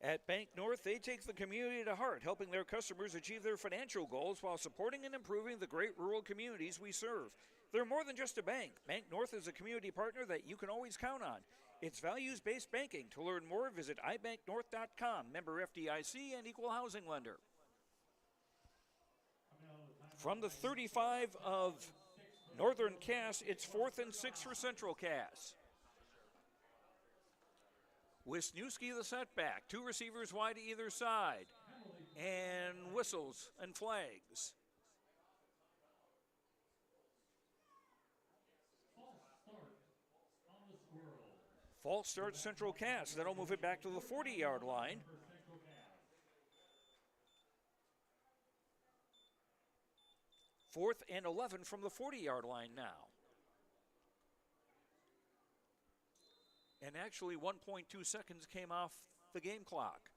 At Bank North, they take the community to heart, helping their customers achieve their financial goals while supporting and improving the great rural communities we serve. They're more than just a bank. Bank North is a community partner that you can always count on. It's values-based banking. To learn more, visit ibanknorth.com. Member FDIC and equal housing lender. From the 35 of Northern Cass, it's 4th and 6 for Central Cass. Wisniewski the setback. 2 receivers wide to either side. And whistles and flags. False start Central Cass. That'll move it back to the 40-yard line. Fourth and 11 from the 40-yard line now. And actually 1.2 seconds came off the game clock.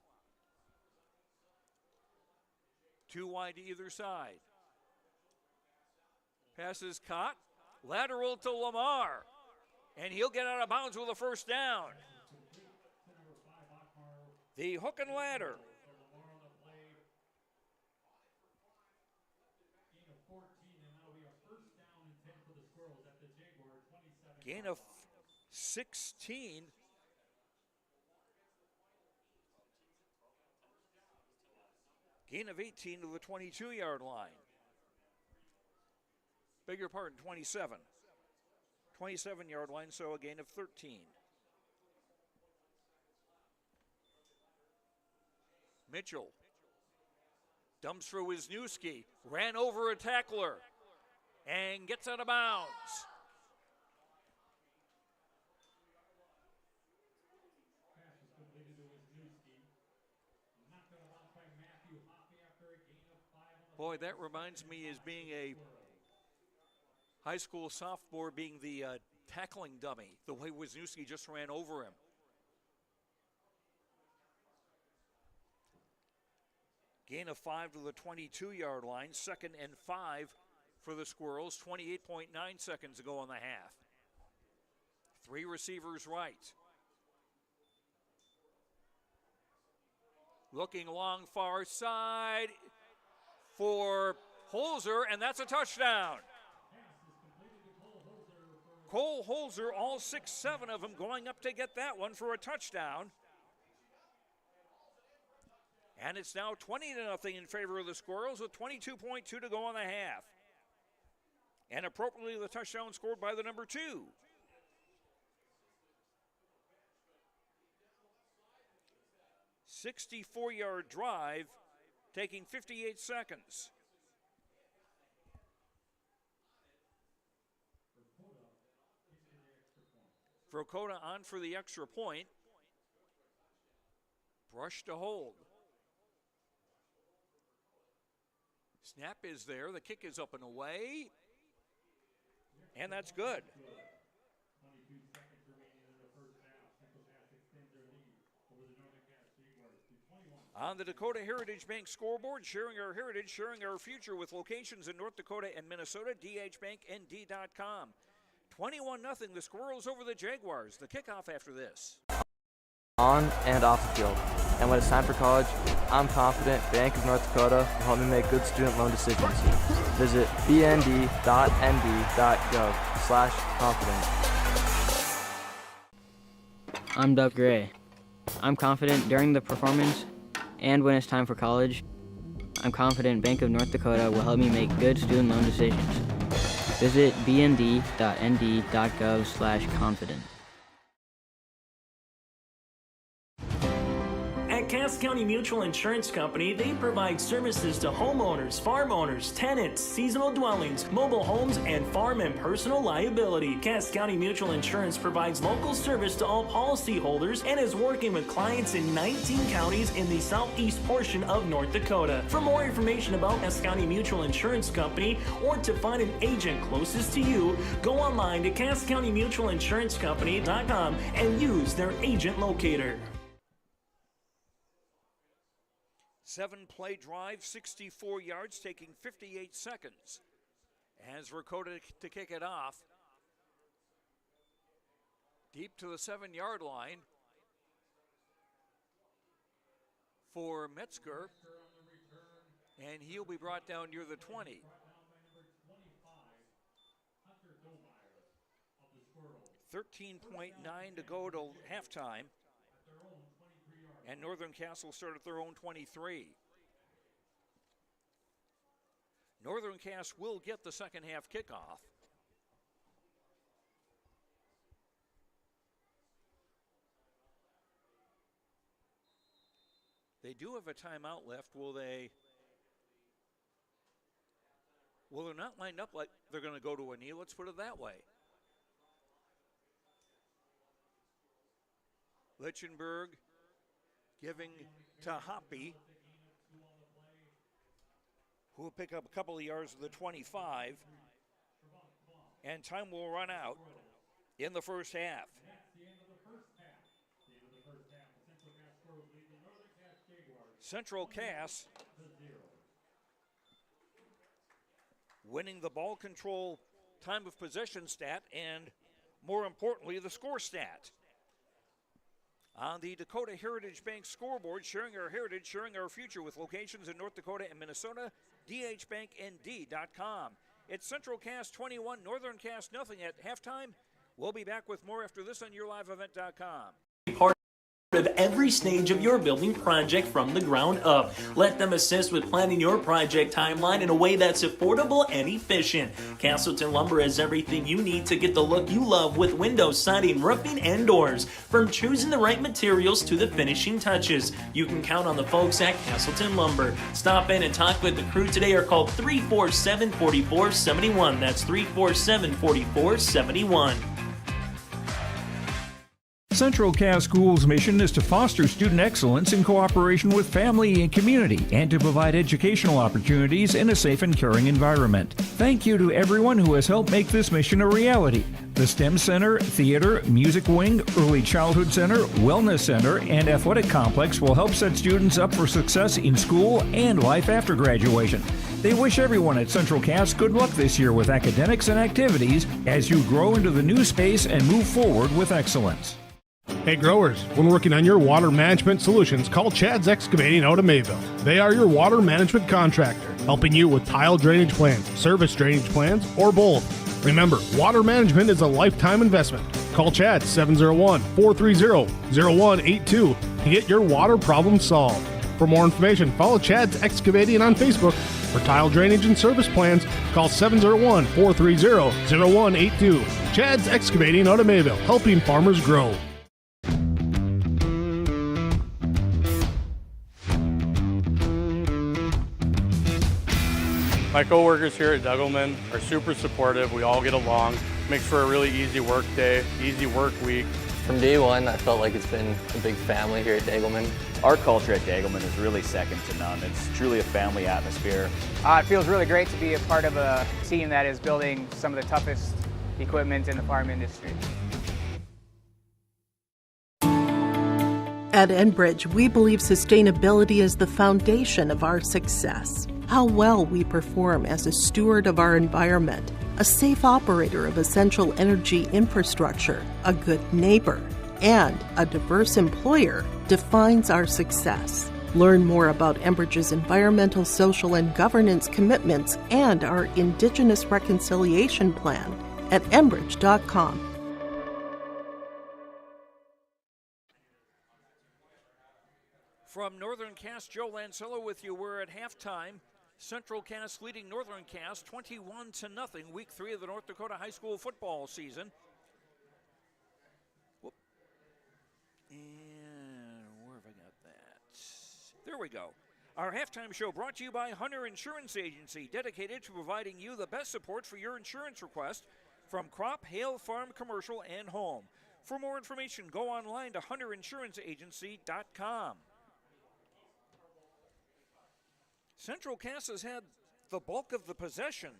2 wide to either side. Pass is caught. Lateral to Lamar. And he'll get out of bounds with a first down. The hook and ladder. Gain of 16. Gain of 18 to the 22-yard line. Beg your pardon, 27. 27-yard line, so a gain of 13. Mitchell dumps for Wisniewski, ran over a tackler, and gets out of bounds. Boy, that reminds me as being a high school sophomore being the tackling dummy, the way Wisniewski just ran over him. Gain of 5 to the 22-yard line, 2nd and 5 for the Squirrels, 28.9 seconds to go on the half. 3 receivers right. Looking long far side for Holzer, and that's a touchdown. Cole Holzer, all 6-7 of them going up to get that one for a touchdown. And it's now 20-0 in favor of the Squirrels with 22.2 to go on the half. And appropriately, the touchdown scored by the number 2. "64-yard drive, taking 58 seconds. Dakota on for the extra point. Brush to hold. Snap is there. The kick is up and away. And that's good. 22 seconds remaining in the first half. Central Cass extends their lead over the Northern Cass Jaguars to 21. On the Dakota Heritage Bank scoreboard, sharing our heritage, sharing our future with locations in North Dakota and Minnesota, dhbanknd.com. 21-0, the Squirrels over the Jaguars. The kickoff after this. On and off the field. And when it's time for college, I'm confident Bank of North Dakota will help me make good student loan decisions. Visit bnd.nd.gov/confident. I'm Doug Gray. I'm confident during the performance and when it's time for college. I'm confident Bank of North Dakota will help me make good student loan decisions. Visit bnd.nd.gov/confident. At Cass County Mutual Insurance Company, they provide services to homeowners, farm owners, tenants, seasonal dwellings, mobile homes, and farm and personal liability. Cass County Mutual Insurance provides local service to all policyholders and is working with clients in 19 counties in the southeast portion of North Dakota. For more information about Cass County Mutual Insurance Company or to find an agent closest to you, go online to CassCountyMutualInsuranceCompany.com and use their agent locator. 7-play drive, 64 yards, taking 58 seconds. As Dakota to kick it off. Deep to the 7-yard line for Metzger. And he'll be brought down near the 20. 13.9 to go till halftime. And Northern Cass will start at their own 23. Northern Cass will get the second half kickoff. They do have a timeout left. Will they? Well, they're not lined up like they're going to go to a knee. Let's put it that way. Lichtenberg giving to Hoppy, who will pick up a couple of yards of the 25. And time will run out in the first half. Central Cass winning the ball control time of possession stat and, more importantly, the score stat. On the Dakota Heritage Bank scoreboard, sharing our heritage, sharing our future with locations in North Dakota and Minnesota, dhbanknd.com. It's Central Cass 21, Northern Cass nothing at halftime. We'll be back with more after this on yourliveevent.com. Of every stage of your building project from the ground up. Let them assist with planning your project timeline in a way that's affordable and efficient. Castleton Lumber has everything you need to get the look you love with windows, siding, roofing, and doors. From choosing the right materials to the finishing touches, you can count on the folks at Castleton Lumber. Stop in and talk with the crew today or call 347-4471. That's 347-4471. Central Cass School's mission is to foster student excellence in cooperation with family and community and to provide educational opportunities in a safe and caring environment. Thank you to everyone who has helped make this mission a reality. The STEM Center, Theater, Music Wing, Early Childhood Center, Wellness Center, and Athletic Complex will help set students up for success in school and life after graduation. They wish everyone at Central Cass good luck this year with academics and activities as you grow into the new space and move forward with excellence. Hey growers, when working on your water management solutions, call Chad's Excavating out of Mayville. They are your water management contractor, helping you with tile drainage plans, service drainage plans, or both. Remember, water management is a lifetime investment. Call Chad 701-430-0182 to get your water problem solved. For more information, follow Chad's Excavating on Facebook. For tile drainage and service plans, call 701-430-0182. Chad's Excavating out of Mayville, helping farmers grow. My coworkers here at Degelman are super supportive. We all get along. Makes for a really easy work day, easy work week. From day one, I felt like it's been a big family here at Degelman. Our culture at Degelman is really second to none. It's truly a family atmosphere. It feels really great to be a part of a team that is building some of the toughest equipment in the farm industry. At Enbridge, we believe sustainability is the foundation of our success. How well we perform as a steward of our environment, a safe operator of essential energy infrastructure, a good neighbor, and a diverse employer defines our success. Learn more about Enbridge's environmental, social, and governance commitments and our Indigenous Reconciliation Plan at enbridge.com. From Northern Cass, Joe Lancello with you. We're at halftime. Central Cass leading Northern Cass 21-0, week 3 of the North Dakota high school football season. Whoop. And where have I got that? There we go. Our halftime show brought to you by Hunter Insurance Agency, dedicated to providing you the best support for your insurance request from crop, hail, farm, commercial, and home. For more information, go online to hunterinsuranceagency.com. Central Cass has had the bulk of the possession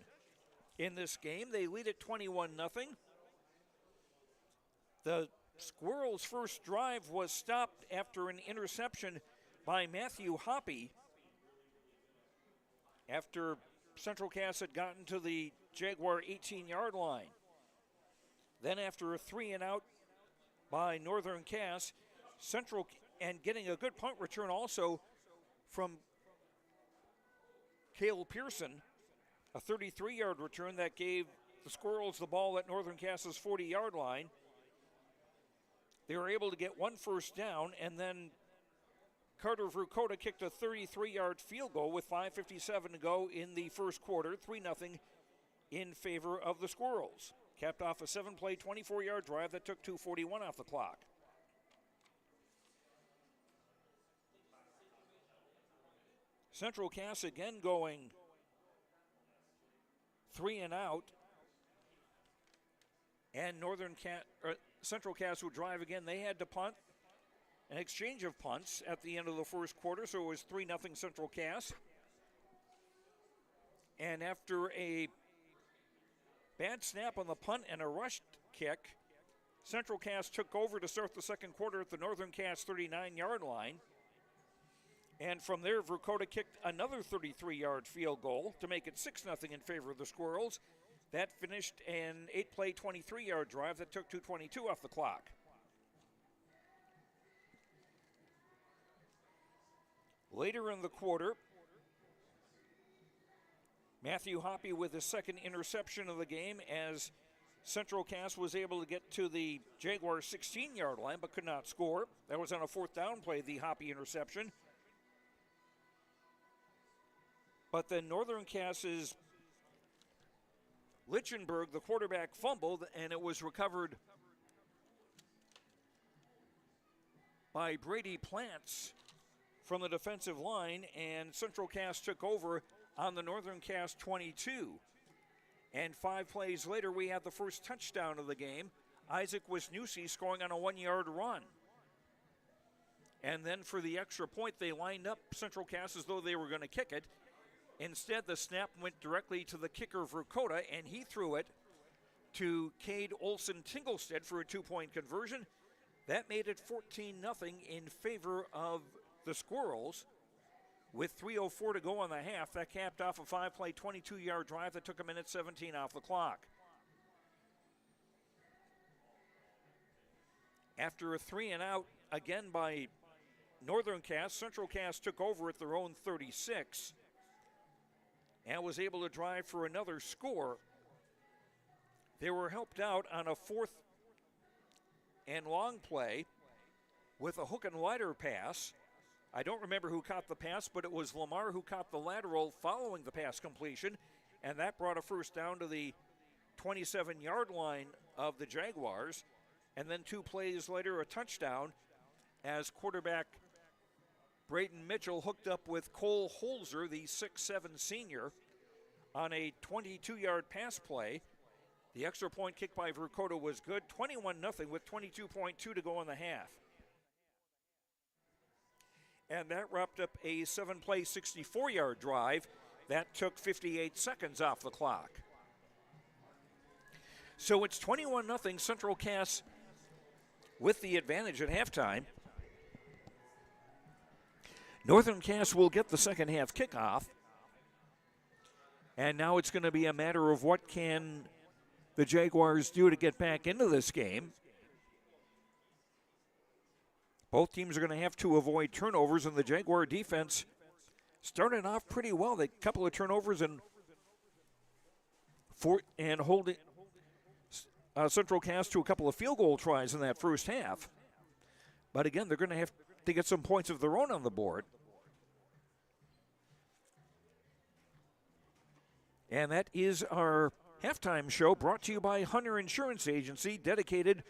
in this game. They lead at 21-0. The Squirrels' first drive was stopped after an interception by Matthew Hoppy after Central Cass had gotten to the Jaguar 18-yard line. Then after a 3-and-out by Northern Cass, and getting a good punt return also from Cale Pearson, a 33-yard return that gave the Squirrels the ball at Northern Cass's 40-yard line. They were able to get one first down, and then Carter Dakota kicked a 33-yard field goal with 5:57 to go in the first quarter, 3-0 in favor of the Squirrels. Capped off a 7-play, 24-yard drive that took 2:41 off the clock. Central Cass again going 3-and-out. And Central Cass would drive again. They had to punt. An exchange of punts at the end of the first quarter, so it was 3-0 Central Cass. And after a bad snap on the punt and a rushed kick, Central Cass took over to start the second quarter at the Northern Cass 39-yard line. And from there, Dakota kicked another 33-yard field goal to make it 6-0 in favor of the Squirrels. That finished an 8-play, 23-yard drive that took 2:22 off the clock. Later in the quarter, Matthew Hoppy with his second interception of the game as Central Cass was able to get to the Jaguar 16-yard line but could not score. That was on a fourth down play, the Hoppy interception. But then Northern Cass's Lichtenberg, the quarterback, fumbled, and it was recovered by Brady Plants from the defensive line, and Central Cass took over on the Northern Cass 22. And 5 plays later, we had the first touchdown of the game. Isaac Wisniewski scoring on a 1-yard run. And then for the extra point, they lined up Central Cass as though they were going to kick it. Instead, the snap went directly to the kicker, Dakota, and he threw it to Cade Olson-Tinglestead for a 2-point conversion. That made it 14-0 in favor of the Squirrels. With 3:04 to go on the half, that capped off a 5-play, 22-yard drive that took a minute 17 off the clock. After a 3-and-out, again by Northern Cass, Central Cass took over at their own 36 and was able to drive for another score. They were helped out on a 4th and long play with a hook and ladder pass. I don't remember who caught the pass, but it was Lamar who caught the lateral following the pass completion, and that brought a first down to the 27-yard line of the Jaguars. And then 2 plays later, a touchdown as quarterback Braden Mitchell hooked up with Cole Holzer, the 6'7 senior, on a 22-yard pass play. The extra point kick by Dakota was good, 21-0 with 22.2 to go in the half. And that wrapped up a 7-play, 64-yard drive that took 58 seconds off the clock. So it's 21-0 Central Cass with the advantage at halftime. Northern Cass will get the second half kickoff. And now it's going to be a matter of what can the Jaguars do to get back into this game. Both teams are going to have to avoid turnovers, and the Jaguar defense started off pretty well. They a couple of turnovers and holding Central Cass to a couple of field goal tries in that first half. But again, they're going to have to get some points of their own on the board. And that is our halftime show, brought to you by Hunter Insurance Agency, dedicated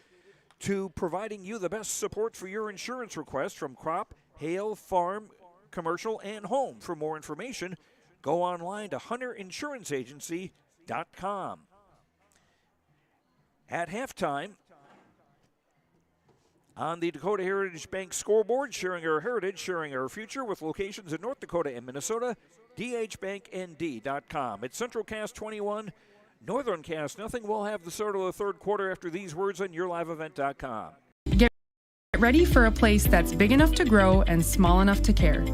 to providing you the best support for your insurance requests from crop, hail, farm, commercial, and home. For more information, go online to hunterinsuranceagency.com. At halftime, on the Dakota Heritage Bank scoreboard, sharing our heritage, sharing our future, with locations in North Dakota and Minnesota, dhbanknd.com. It's Central Cast 21, Northern Cast nothing. We'll have the start of the third quarter after these words on yourliveevent.com. Get ready for a place that's big enough to grow and small enough to care.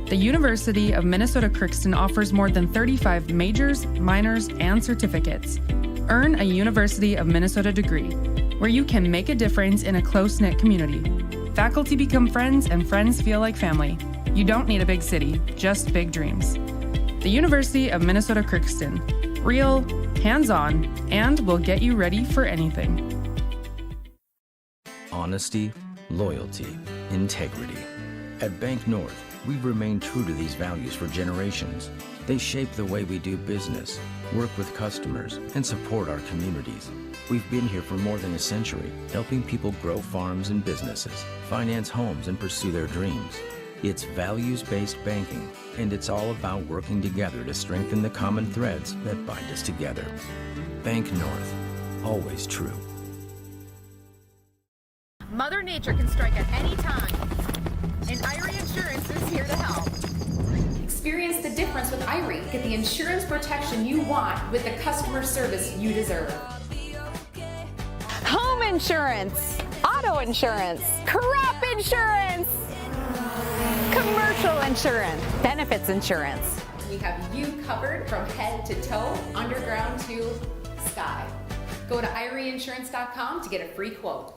The University of Minnesota Crookston offers more than 35 majors, minors, and certificates. Earn a University of Minnesota degree, where you can make a difference in a close-knit community. Faculty become friends, and friends feel like family. You don't need a big city, just big dreams. The University of Minnesota Crookston. Real, hands-on, and will get you ready for anything. Honesty, loyalty, integrity. At Bank North, we've remained true to these values for generations. They shape the way we do business, work with customers, and support our communities. We've been here for more than a century, helping people grow farms and businesses, finance homes, and pursue their dreams. It's values-based banking, and it's all about working together to strengthen the common threads that bind us together. Bank North, always true. Mother Nature can strike at any time, and Irie Insurance is here to help. Experience the difference with Irie. Get the insurance protection you want with the customer service you deserve. Home insurance, auto insurance, crop insurance, commercial insurance, benefits insurance. We have you covered from head to toe, underground to sky. Go to IrieInsurance.com to get a free quote.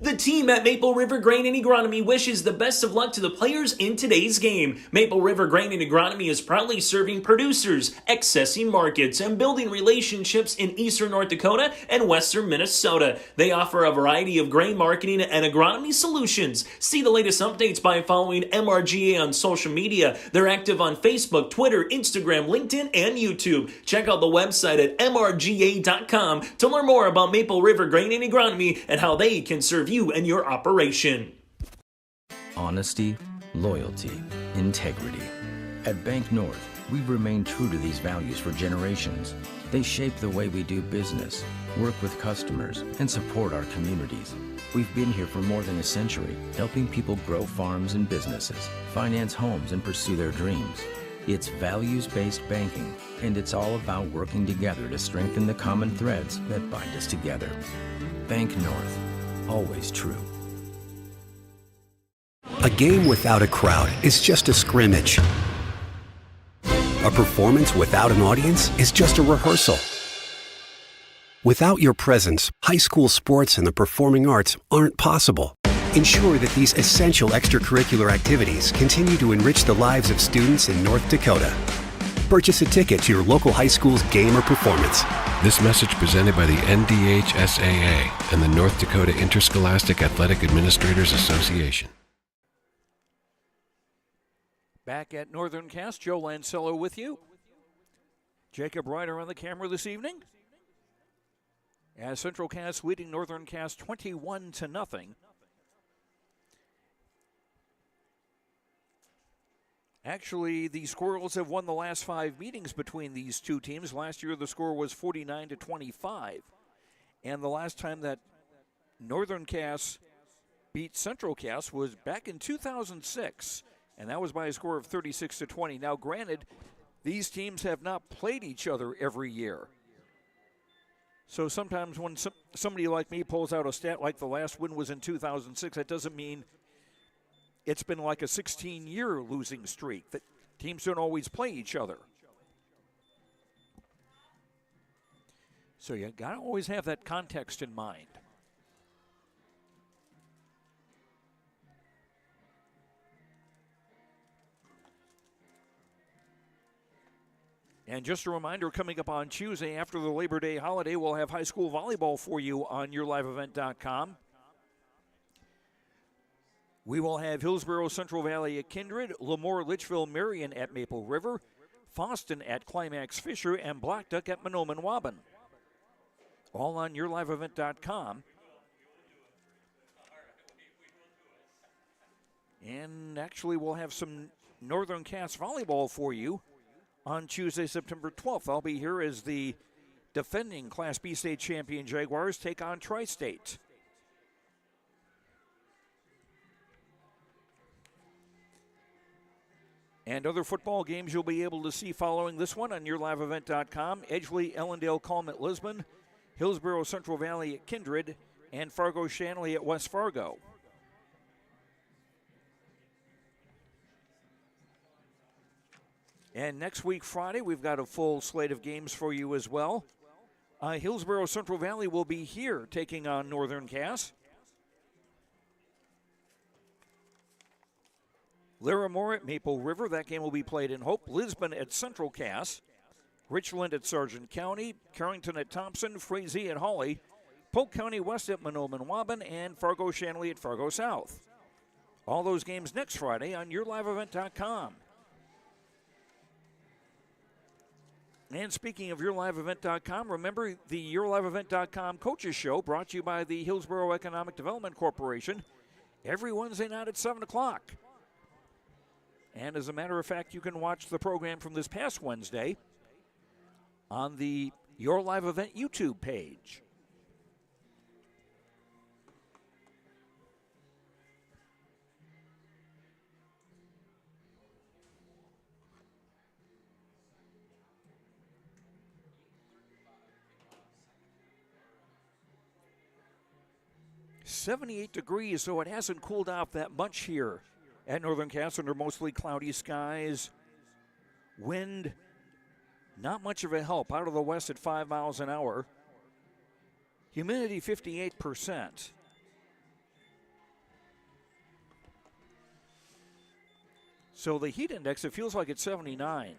The team at Maple River Grain and Agronomy wishes the best of luck to the players in today's game. Maple River Grain and Agronomy is proudly serving producers, accessing markets, and building relationships in eastern North Dakota and western Minnesota. They offer a variety of grain marketing and agronomy solutions. See the latest updates by following MRGA on social media. They're active on Facebook, Twitter, Instagram, LinkedIn, and YouTube. Check out the website at mrga.com to learn more about Maple River Grain and Agronomy and how they can serve you and your operation. Honesty, loyalty, integrity. At Bank North, we've remained true to these values for generations. They shape the way we do business, work with customers, and support our communities. We've been here for more than a century, helping people grow farms and businesses, finance homes, and pursue their dreams. It's values-based banking, and it's all about working together to strengthen the common threads that bind us together. Bank North, always true. A game without a crowd is just a scrimmage. A performance without an audience is just a rehearsal. Without your presence, high school sports and the performing arts aren't possible. Ensure that these essential extracurricular activities continue to enrich the lives of students in North Dakota. Purchase a ticket to your local high school's game or performance. This message presented by the NDHSAA and the North Dakota Interscholastic Athletic Administrators Association. Back at Northern Cast, Joe Lancello with you. Jacob Ryder on the camera this evening. As Central Cast leading Northern Cast 21-0. Actually, the Squirrels have won the last 5 meetings between these two teams. Last year, the score was 49-25. And the last time that Northern Cast beat Central Cast was back in 2006. And that was by a score of 36-20. Now, granted, these teams have not played each other every year. So sometimes when somebody like me pulls out a stat like the last win was in 2006, that doesn't mean it's been like a 16-year losing streak, that teams don't always play each other. So you got to always have that context in mind. And just a reminder, coming up on Tuesday after the Labor Day holiday, we'll have high school volleyball for you on yourliveevent.com. We will have Hillsboro Central Valley at Kindred, Lemoore Litchfield Marion at Maple River, Fosston at Climax Fisher, and Blackduck at Mahnomen Waban. All on yourliveevent.com. And actually, we'll have some Northern Cass volleyball for you on Tuesday, September 12th. I'll be here as the defending Class B state champion Jaguars take on Tri-State. And other football games you'll be able to see following this one on yourliveevent.com. Edgeley, Ellendale, Culm at Lisbon, Hillsborough, Central Valley at Kindred, and Fargo-Shanley at West Fargo. And next week, Friday, we've got a full slate of games for you as well. Hillsborough Central Valley will be here taking on Northern Cass. Larimore at Maple River. That game will be played in Hope. Lisbon at Central Cass. Richland at Sargent County. Carrington at Thompson. Frazee at Hawley. Polk County West at Mahnomen-Waban. And Fargo-Shanley at Fargo South. All those games next Friday on yourliveevent.com. And speaking of yourliveevent.com, remember the yourliveevent.com Coaches Show brought to you by the Hillsborough Economic Development Corporation every Wednesday night at 7 o'clock. And as a matter of fact, you can watch the program from this past Wednesday on the Your Live Event YouTube page. .78 degrees, so it hasn't cooled off that much here at Northern Cass under mostly cloudy skies. Wind, not much of a help out of the west at 5 miles an hour. Humidity 58%. So the heat index, it feels like it's 79.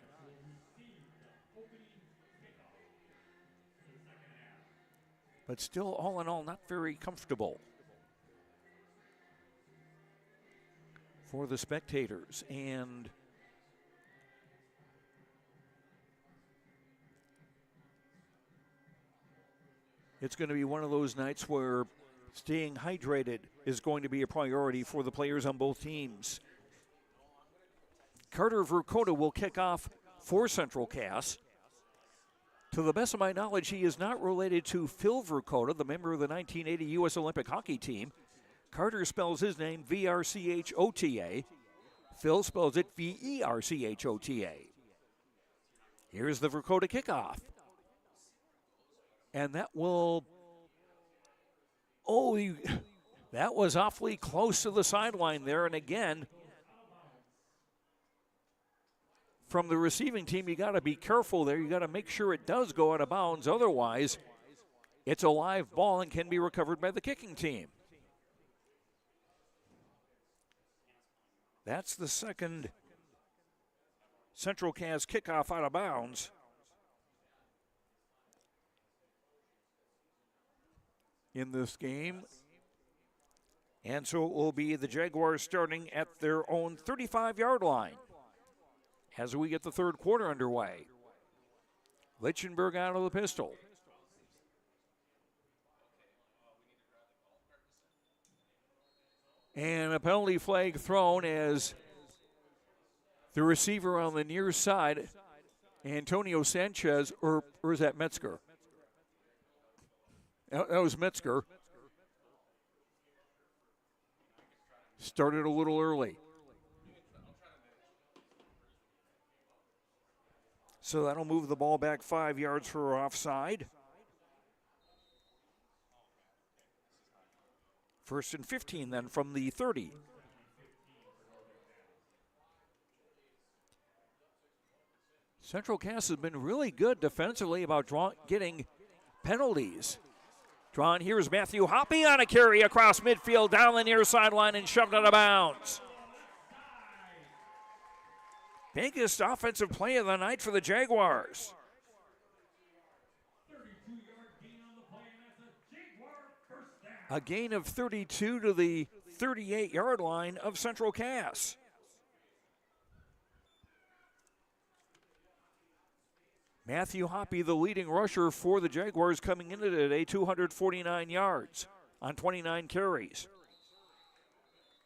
But still, all in all, not very comfortable for the spectators. And it's going to be one of those nights where staying hydrated is going to be a priority for the players on both teams. Carter Verkota will kick off for Central Cass. To the best of my knowledge, he is not related to Phil Verkota, the member of the 1980 U.S. Olympic hockey team. Carter spells his name V-R-C-H-O-T-A. Phil spells it V-E-R-C-H-O-T-A. Here's the Verkota kickoff. And that will... that was awfully close to the sideline there. And again, from the receiving team, you got to be careful there. You got to make sure it does go out of bounds. Otherwise, it's a live ball and can be recovered by the kicking team. That's the second Central Cass kickoff out of bounds. In this game. And so it will be the Jaguars starting at their own 35-yard line as we get the third quarter underway. Lichtenberg out of the pistol. And a penalty flag thrown as the receiver on the near side, Antonio Sanchez, or is that Metzger? That was Metzger. Started a little early. So that'll move the ball back 5 yards for offside. First and 15 then from the 30. Central Cass has been really good defensively about getting penalties. Drawn here is Matthew Hoppy on a carry across midfield down the near sideline and shoved out of bounds. Biggest offensive play of the night for the Jaguars. A gain of 32 to the 38-yard line of Central Cass. Matthew Hoppy, the leading rusher for the Jaguars coming into today, 249 yards on 29 carries.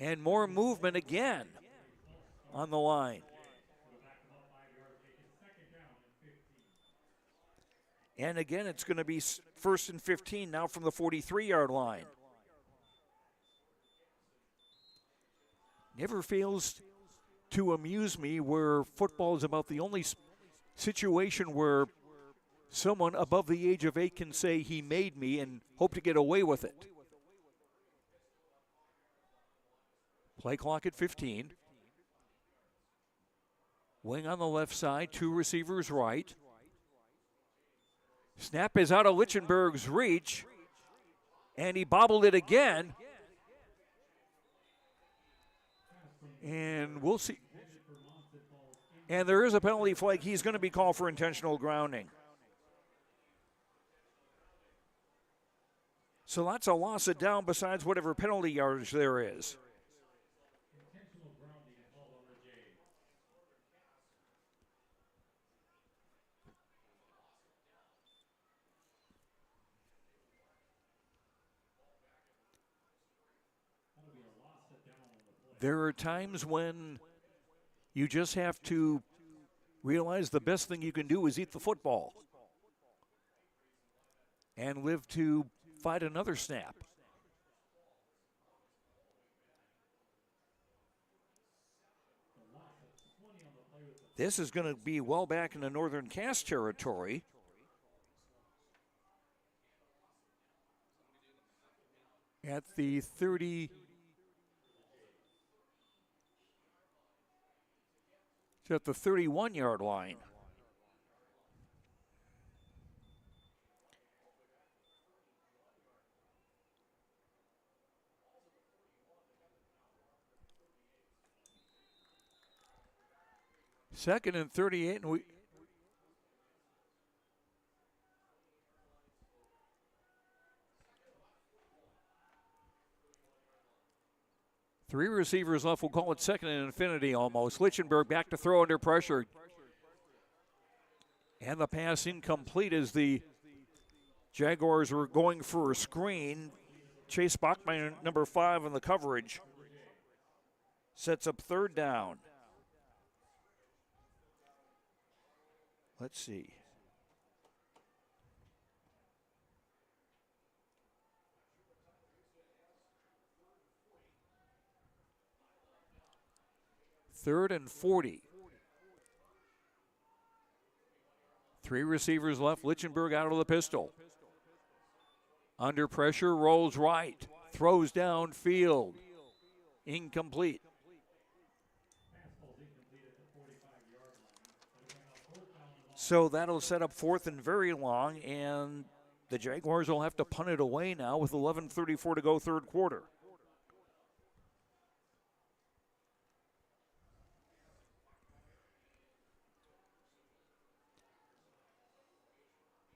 And more movement again on the line. And again, it's going to be 1st and 15 now from the 43-yard line. Never fails to amuse me where football is about the only situation where someone above the age of 8 can say he made me and hope to get away with it. Play clock at 15. Wing on the left side, 2 receivers right. Snap is out of Lichtenberg's reach, and he bobbled it again. And we'll see. And there is a penalty flag. He's going to be called for intentional grounding. So that's a loss of down besides whatever penalty yardage there is. There are times when you just have to realize the best thing you can do is eat the football and live to fight another snap. This is going to be well back in the Northern Cass territory. At the 30. At the 31-yard line. Second and 38, and we. Three receivers left. We'll call it second and infinity almost. Lichtenberg back to throw under pressure. And the pass incomplete as the Jaguars were going for a screen. Chase Bachman, number 5 in the coverage, sets up third down. Let's see. Third and 40. 3 receivers left. Lichtenberg out of the pistol. Under pressure, rolls right. Throws downfield. Incomplete. So that'll set up 4th and very long, and the Jaguars will have to punt it away now with 11:34 to go third quarter.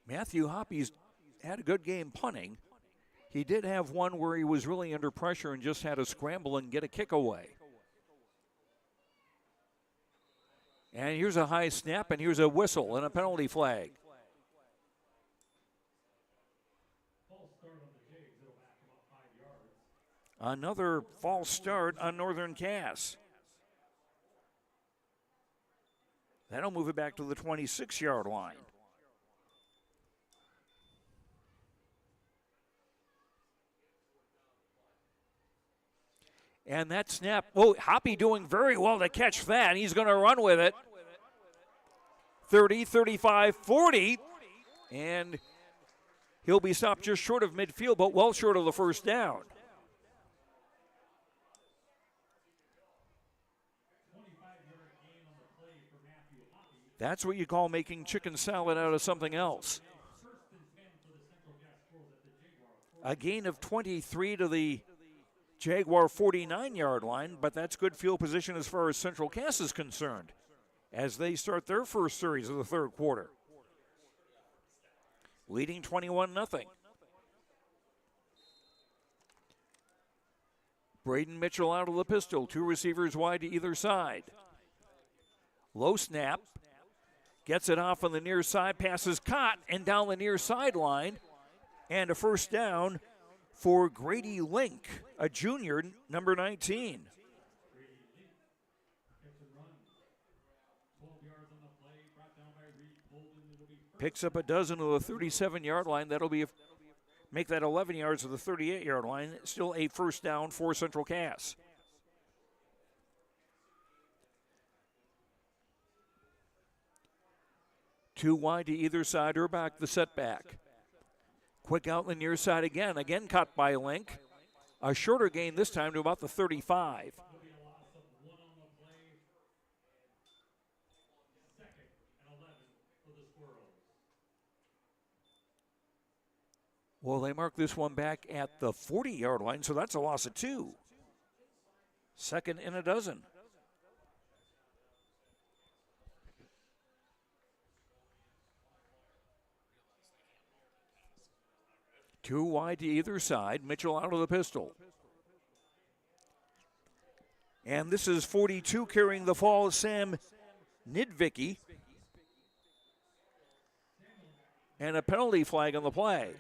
Matthew Hoppy's had a good game punting. He did have one where he was really under pressure and just had to scramble and get a kick away. And here's a high snap, and here's a whistle and a penalty flag. Another false start on Northern Cass. That'll move it back to the 26-yard line. And that snap, Hoppy doing very well to catch that. He's going to run with it. 30, 35, 40. And he'll be stopped just short of midfield, but well short of the first down. That's what you call making chicken salad out of something else. A gain of 23 to the Jaguar 49-yard line, but that's good field position as far as Central Cass is concerned as they start their first series of the third quarter. Leading 21-0. Braden Mitchell out of the pistol. 2 receivers wide to either side. Low snap. Gets it off on the near side. Pass is caught and down the near sideline. And a first down for Grady Link, a junior, number 19. Picks up a dozen of the 37-yard line. That'll be make that 11 yards of the 38-yard line. Still a first down for Central Cass. Two wide to either side. Urbach the setback. Quick out the near side again. Again caught by Link. A shorter gain this time to about the 35. Well, they mark this one back at the 40-yard line, so that's a loss of 2. Second and a dozen. Two wide to either side. Mitchell out of the pistol. And this is 42 carrying the fall, Sam Nidvicki. And a penalty flag on the play.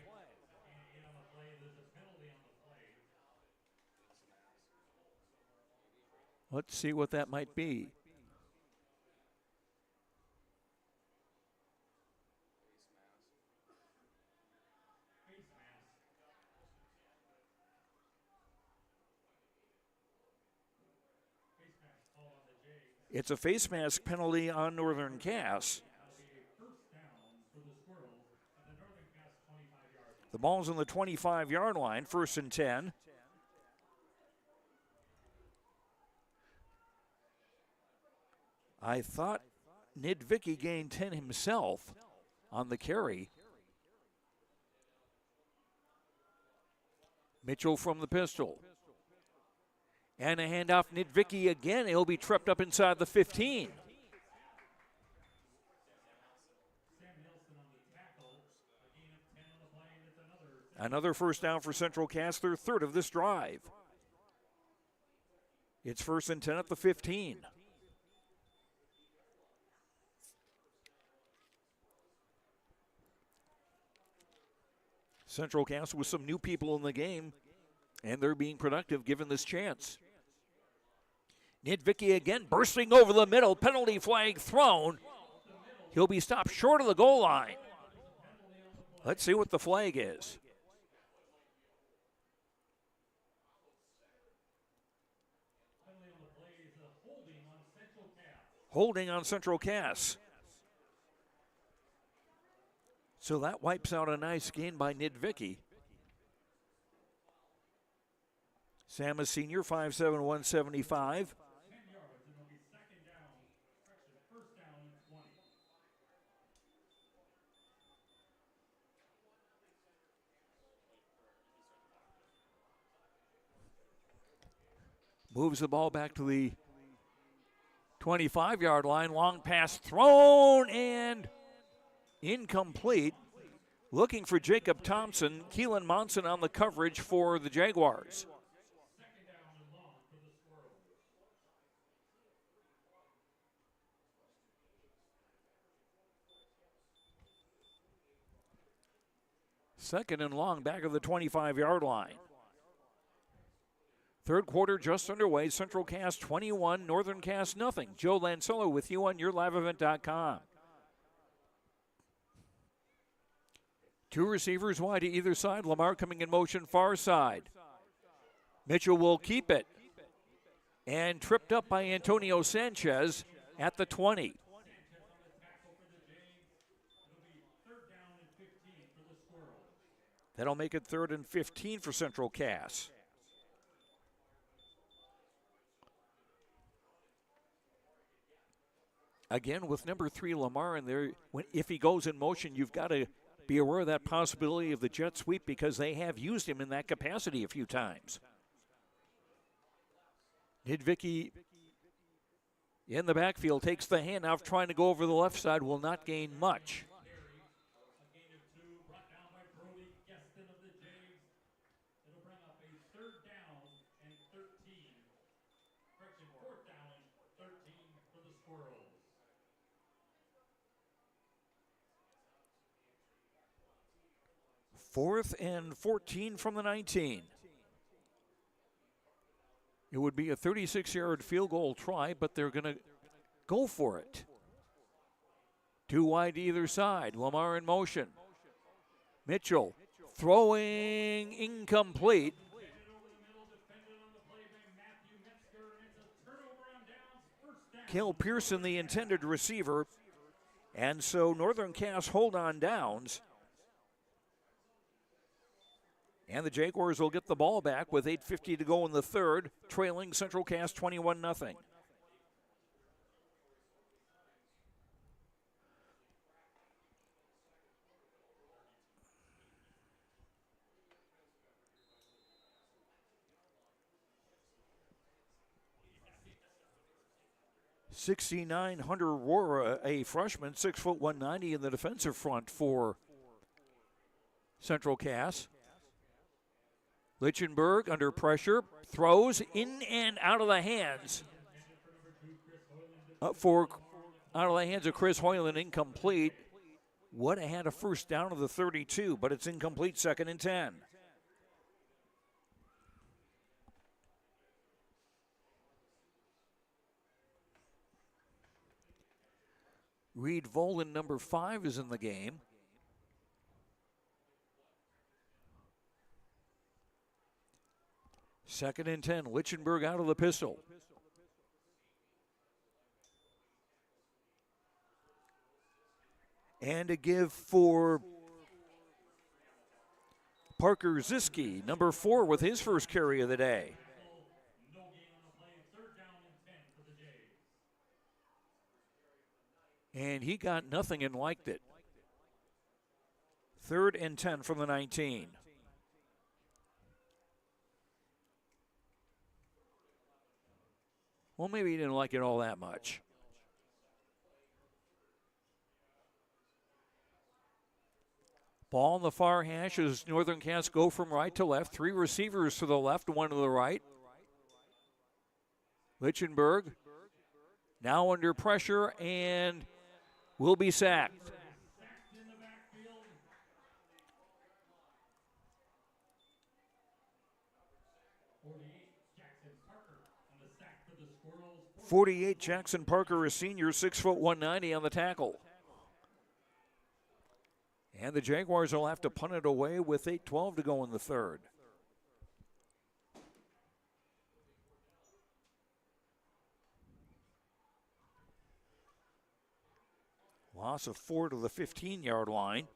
Let's see what that might be. It's a face mask penalty on Northern Cass. The ball's on the 25-yard line, 1st and 10. I thought Nidvicki gained 10 himself on the carry. Mitchell from the pistol. And a handoff, Nidvicki again. He'll be tripped up inside the 15. Another first down for Central Cass, their third of this drive. It's 1st and 10 at the 15. Central Cass with some new people in the game, and they're being productive given this chance. Nidvicki again bursting over the middle, penalty flag thrown. He'll be stopped short of the goal line. Let's see what the flag is. Holding on Central Cass. So that wipes out a nice gain by Nidvicki. Sam is senior, 5'7", 175. Moves the ball back to the 25-yard line. Long pass thrown and incomplete. Looking for Jacob Thompson. Keelan Monson on the coverage for the Jaguars. Second and long, back of the 25-yard line. Third quarter just underway. Central Cass 21, Northern Cass nothing. Joe Lancello with you on YourLiveEvent.com. Two receivers wide to either side. Lamar coming in motion far side. Mitchell will keep it. And tripped up by Antonio Sanchez at the 20. That'll make it 3rd and 15 for Central Cass. Again, with number 3 Lamar in there, if he goes in motion, you've got to be aware of that possibility of the jet sweep because they have used him in that capacity a few times. Nidvicki in the backfield takes the handoff, trying to go over the left side, will not gain much. 4th and 14 from the 19. It would be a 36-yard field goal try, but they're going to go for it. 2 wide either side. Lamar in motion. Mitchell throwing incomplete. Cale Pearson, the intended receiver. And so Northern Cass hold on downs. And the Jaguars will get the ball back with 8:50 to go in the third, trailing Central Cass 21-0. '69 Hunter Rohra, a freshman, 6'190" in the defensive front for Central Cass. Lichtenberg under pressure, throws in and out of the hands. Out of the hands of Chris Hoyland, incomplete. Would have had a first down of the 32, but it's incomplete, 2nd and 10. Reed Volan, number 5, is in the game. Second and 10. Lichtenberg out of the pistol. And a give for Parker Ziske, number 4, with his first carry of the day. And he got nothing and liked it. 3rd and 10 from the 19. Well, maybe he didn't like it all that much. Ball on the far hash as Northern Cass go from right to left. 3 receivers to the left, 1 to the right. Lichtenberg now under pressure and will be sacked. .48 Jackson Parker, a senior, 6'190" on the tackle. And the Jaguars will have to punt it away with 8:12 to go in the third. Loss of 4 to the 15-yard line.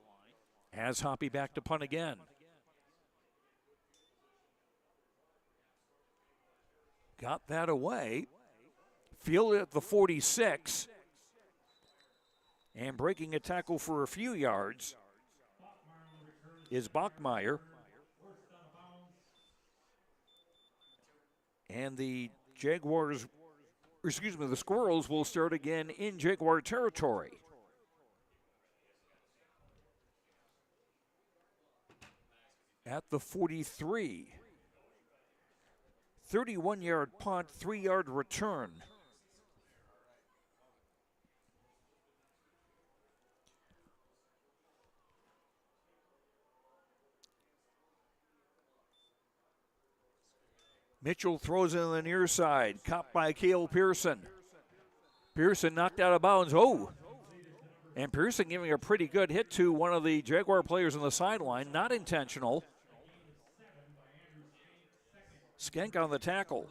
Has Hoppy back to punt again. Got that away. Fielded at the 46. And breaking a tackle for a few yards is Bachmeier. And the the Squirrels will start again in Jaguar territory. At the 43. 31-yard punt, 3-yard return. Mitchell throws it on the near side, caught by Cale Pearson. Pearson knocked out of bounds. Oh! And Pearson giving a pretty good hit to one of the Jaguar players on the sideline, not intentional. Skank on the tackle.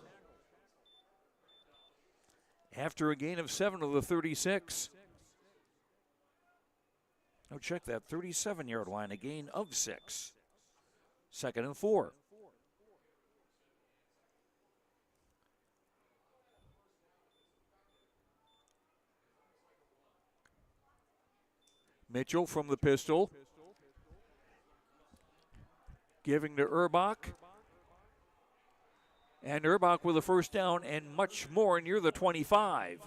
After a gain of 7 to the 36. Oh, check that, 37-yard line, a gain of 6. 2nd and 4. Mitchell from the pistol. Giving to Urbach. And Urbach with a first down and much more near the 25.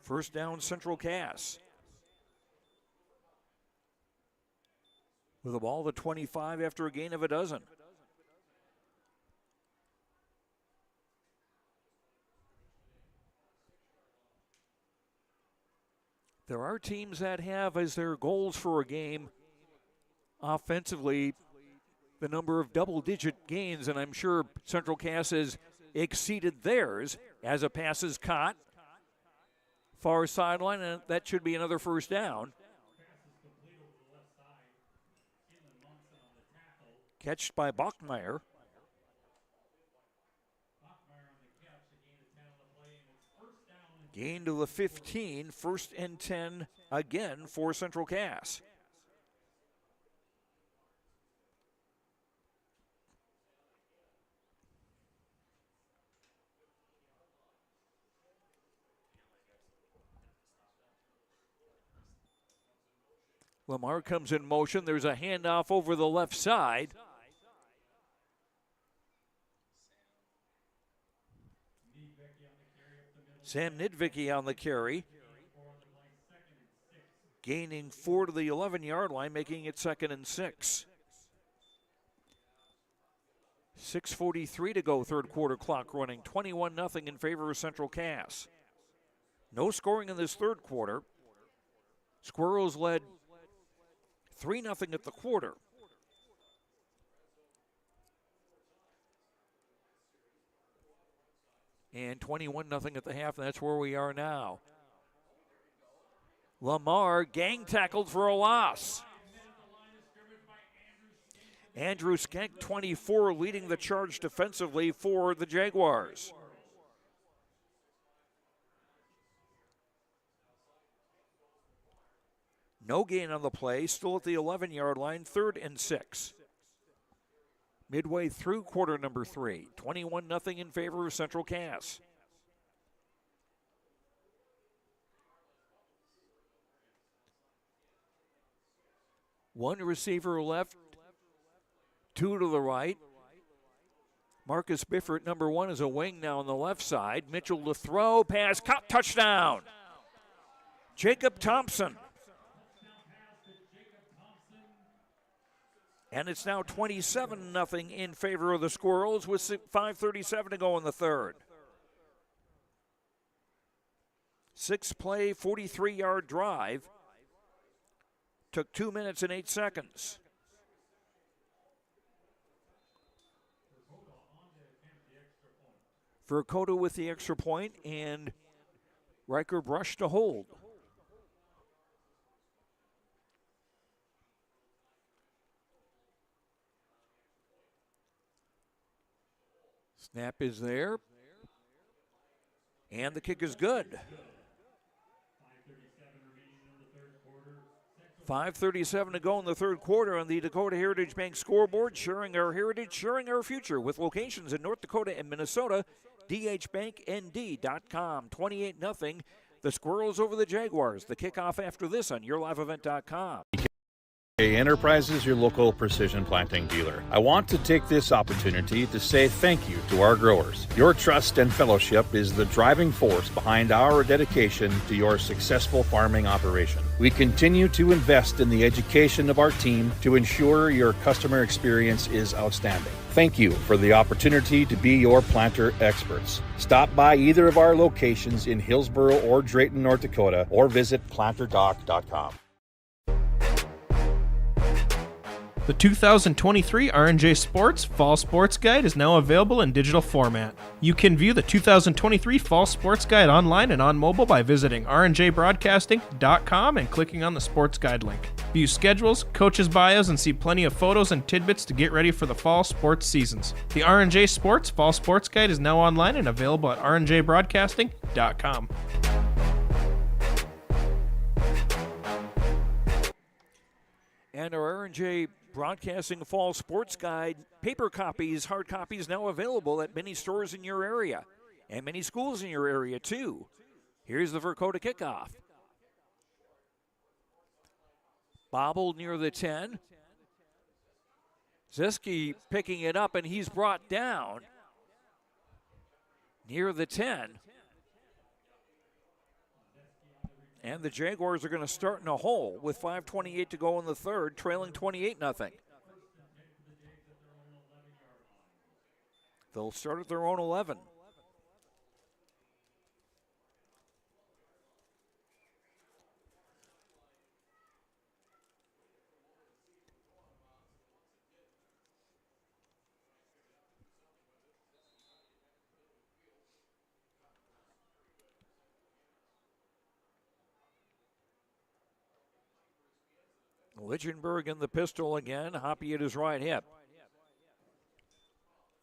First down, Central Cass. With the ball, the 25 after a gain of a dozen. There are teams that have as their goals for a game offensively the number of double-digit gains, and I'm sure Central Cass has exceeded theirs as a pass is caught. Far sideline, and that should be another first down. Catched by Bachmeyer. Gain to the 15, 1st and 10 again for Central Cass. Lamar comes in motion. There's a handoff over the left side. Sam Nidvicki on the carry. Gaining 4 to the 11-yard line, making it 2nd and 6. 6:43 to go, third quarter clock running. 21-0 in favor of Central Cass. No scoring in this third quarter. Squirrels led 3-0 at the quarter. And 21-0 at the half, and that's where we are now. Lamar gang tackled for a loss. Andrew Skank, 24, leading the charge defensively for the Jaguars. No gain on the play, still at the 11-yard line, 3rd and 6. Midway through quarter number 3, 21-0 in favor of Central Cass. One receiver left, 2 to the right. Marcus Biffert, number 1, is a wing now on the left side. Mitchell to throw, pass, caught, touchdown. Jacob Thompson. And it's now 27-0 in favor of the Squirrels with 5:37 to go in the third. 6-play, 43-yard drive. Took 2 minutes and 8 seconds. Dakota with the extra point, and Riker brushed to hold. Snap is there, and the kick is good. 5:37 to go in the third quarter on the Dakota Heritage Bank scoreboard, sharing our heritage, sharing our future with locations in North Dakota and Minnesota. dhbanknd.com. 28-0. The Squirrels over the Jaguars. The kickoff after this on YourLiveEvent.com. Enterprises, your local precision planting dealer. I want to take this opportunity to say thank you to our growers. Your trust and fellowship is the driving force behind our dedication to your successful farming operation. We continue to invest in the education of our team to ensure your customer experience is outstanding. Thank you for the opportunity to be your planter experts. Stop by either of our locations in Hillsboro or Drayton, North Dakota, or visit planterdoc.com. The 2023 R&J Sports Fall Sports Guide is now available in digital format. You can view the 2023 Fall Sports Guide online and on mobile by visiting rnjbroadcasting.com and clicking on the Sports Guide link. View schedules, coaches' bios, and see plenty of photos and tidbits to get ready for the fall sports seasons. The R&J Sports Fall Sports Guide is now online and available at rnjbroadcasting.com. And our R&J Broadcasting Fall Sports Guide paper copies, hard copies now available at many stores in your area and many schools in your area too. Here's the Dakota kickoff. Bobbled near the 10. Zeski picking it up, and he's brought down near the 10. And the Jaguars are going to start in a hole with 5:28 to go in the third, trailing 28-0. They'll start at their own 11. Lichtenberg in the pistol again. Hoppy at his right hip.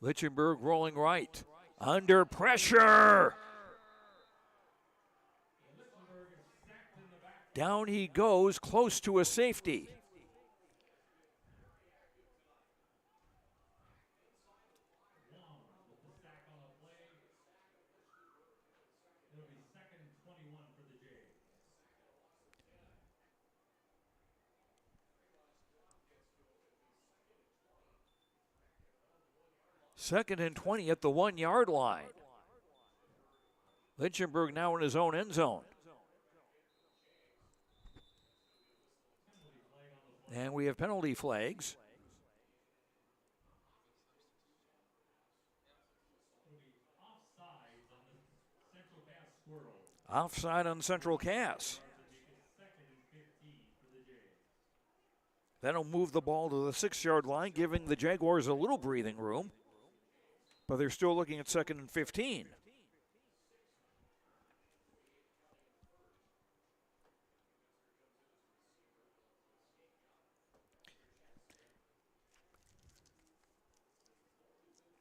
Lichtenberg rolling right. Under pressure. Down he goes, close to a safety. Second and 20 at the 1 yard line. Lichtenberg now in his own end zone. And we have penalty flags. Offside on Central Cass. That'll move the ball to the 6 yard line, giving the Jaguars a little breathing room. But they're still looking at 2nd and 15.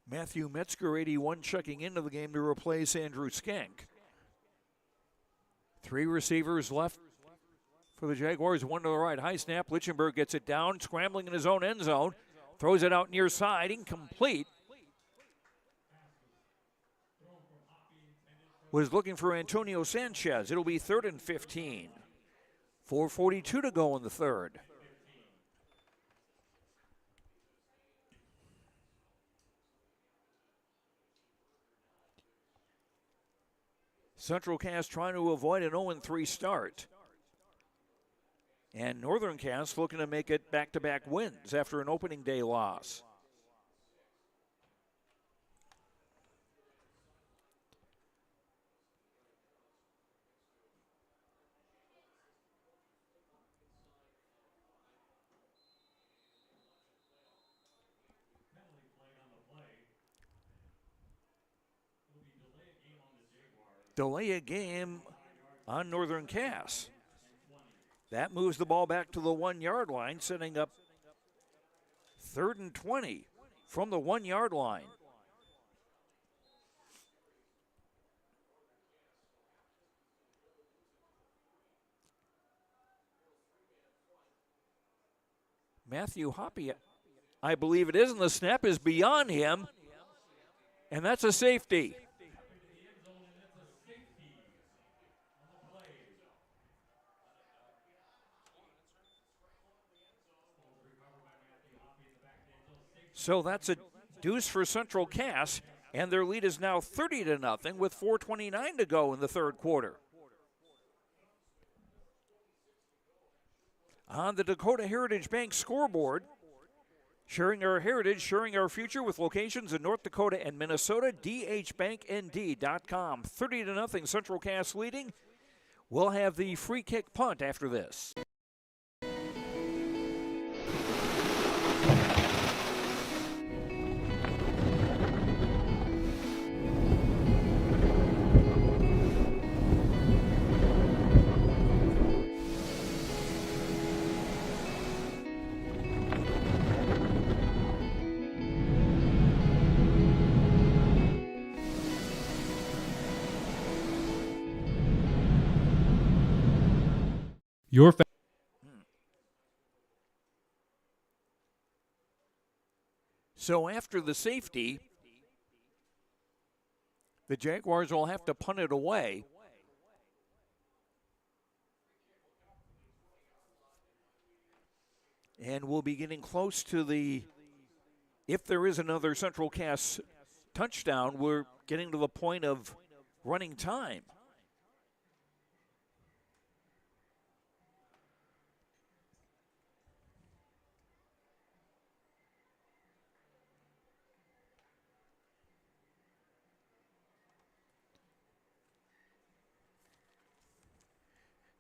Matthew Metzger, 81, checking into the game to replace Andrew Skank. 3 receivers left for the Jaguars, 1 to the right. High snap, Lichtenberg gets it down, scrambling in his own end zone. Throws it out near side, incomplete. Was looking for Antonio Sanchez. It'll be 3rd and 15. 4:42 to go in the third. Central Cass trying to avoid an 0-3 start. And Northern Cass looking to make it back-to-back wins after an opening day loss. Delay a game on Northern Cass. That moves the ball back to the 1 yard line, setting up 3rd and 20 from the 1 yard line. Matthew Hoppy, I believe it is, and the snap is beyond him, and that's a safety. So that's a deuce for Central Cass, and their lead is now 30-0 with 4:29 to go in the third quarter. On the Dakota Heritage Bank scoreboard, sharing our heritage, sharing our future with locations in North Dakota and Minnesota, dhbanknd.com. 30-0 Central Cass leading. We'll have the free kick punt after this. So after the safety, the Jaguars will have to punt it away. And we'll be getting close to the, if there is another Central Cass touchdown, we're getting to the point of running time.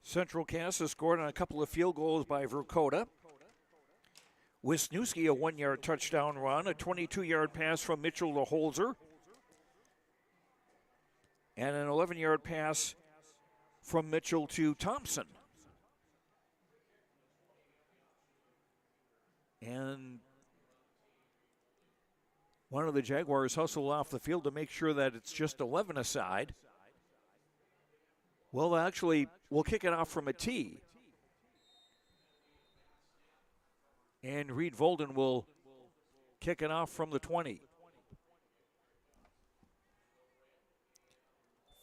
Central Cass has scored on a couple of field goals by Dakota. Wisniewski, a 1 yard touchdown run, a 22-yard pass from Mitchell to Holzer, and an 11-yard pass from Mitchell to Thompson. And one of the Jaguars hustle off the field to make sure that it's just 11 aside. Well, actually, we'll kick it off from a tee. And Reed Volden will kick it off from the 20.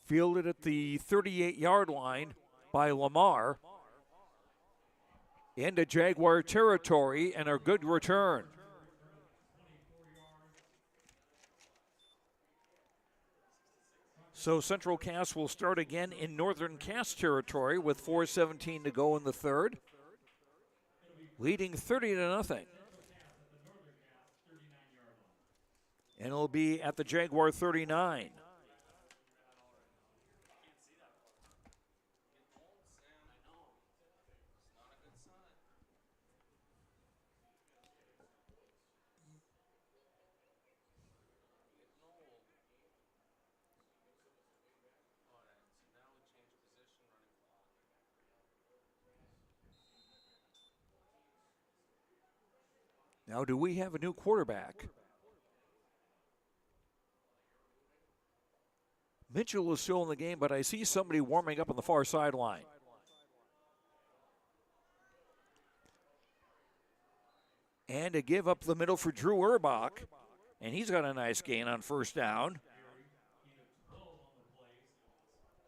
Fielded at the 38-yard line by Lamar. Into Jaguar territory and a good return. So Central Cass will start again in Northern Cass territory with 4:17 to go in the third. Leading 30-0. And it'll be at the Jaguar 39. Now, do we have a new quarterback? Mitchell is still in the game, but I see somebody warming up on the far sideline. And to give up the middle for Drew Urbach, and he's got a nice gain on first down.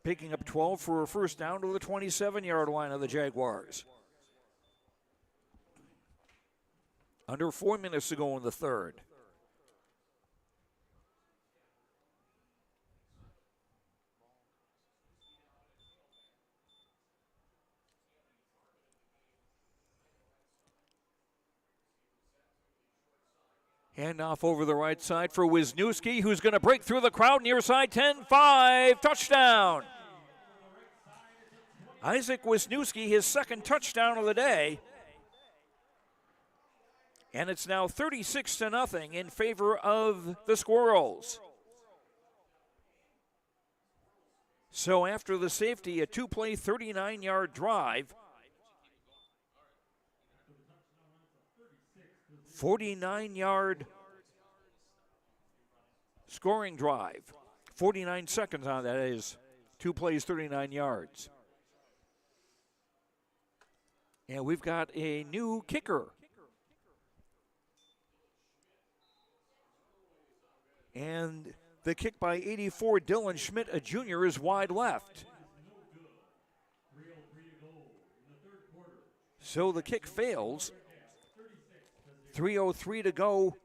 Picking up 12 for a first down to the 27-yard line of the Jaguars. Under 4 minutes to go in the third. Handoff over the right side for Wisniewski, who's going to break through the crowd near side 10-5. Touchdown. Isaac Wisniewski, his second touchdown of the day. And it's now 36-0 in favor of the Squirrels. So after the safety, a two-play 39-yard drive. 49-yard scoring drive. 49 seconds on that is 2 plays, 39 yards. And we've got a new kicker. And the kick by 84, Dylan Schmidt, a junior, is wide left. So the kick fails. 3:03 to go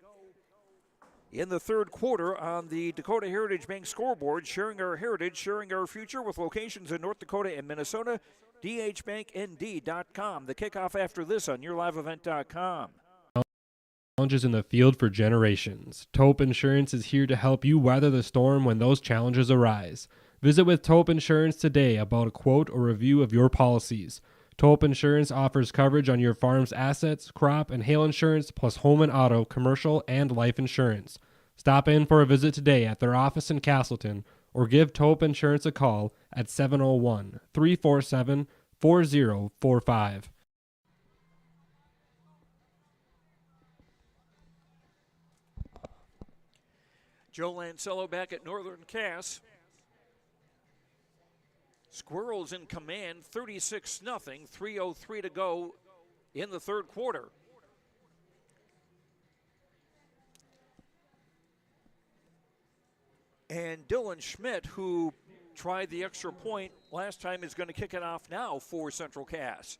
in the third quarter on the Dakota Heritage Bank scoreboard. Sharing our heritage, sharing our future with locations in North Dakota and Minnesota. dhbanknd.com. The kickoff after this on yourliveevent.com. Challenges in the field for generations. Taupe Insurance is here to help you weather the storm when those challenges arise. Visit with Taupe Insurance today about a quote or review of your policies. Taupe Insurance offers coverage on your farm's assets, crop, and hail insurance, plus home and auto, commercial, and life insurance. Stop in for a visit today at their office in Castleton or give Taupe Insurance a call at 701-347-4045. Joe Lancello back at Northern Cass. Squirrels in command, 36-0, 3:03 to go in the third quarter. And Dylan Schmidt, who tried the extra point last time, is going to kick it off now for Central Cass.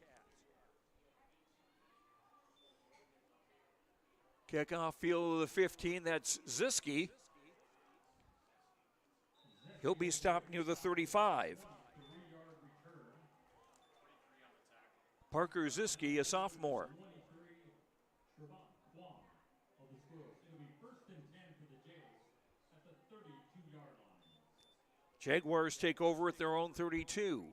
Kickoff field of the 15, that's Ziski. He'll be stopped near the 35. Parker Ziski, a sophomore. Jaguars take over at their own 32.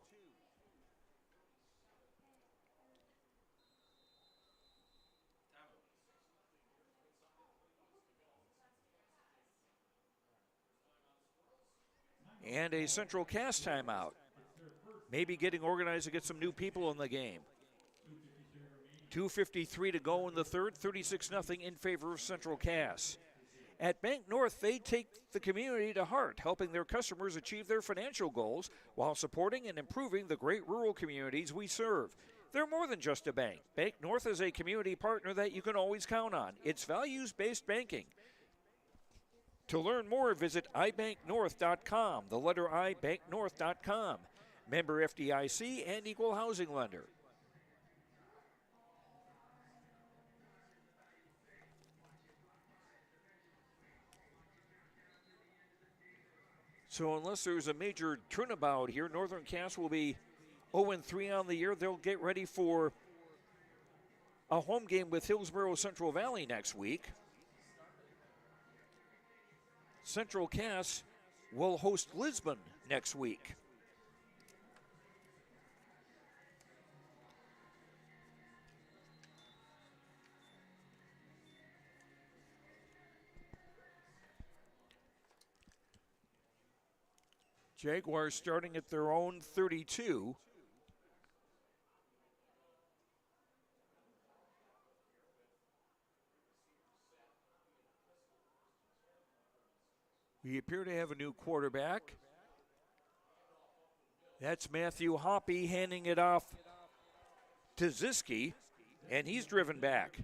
And a Central Cass timeout. Maybe getting organized to get some new people in the game. 2:53 to go in the third, 36-0 in favor of Central Cass. At Bank North, they take the community to heart, helping their customers achieve their financial goals while supporting and improving the great rural communities we serve. They're more than just a bank. Bank North is a community partner that you can always count on. It's values-based banking. To learn more, visit ibanknorth.com, the letter I, banknorth.com. Member FDIC and equal housing lender. So unless there's a major turnabout here, Northern Cass will be 0-3 on the year. They'll get ready for a home game with Hillsborough Central Valley next week. Central Cass will host Lisbon next week. Jaguars starting at their own 32. We appear to have a new quarterback. That's Matthew Hoppy handing it off to Ziski, and he's driven back.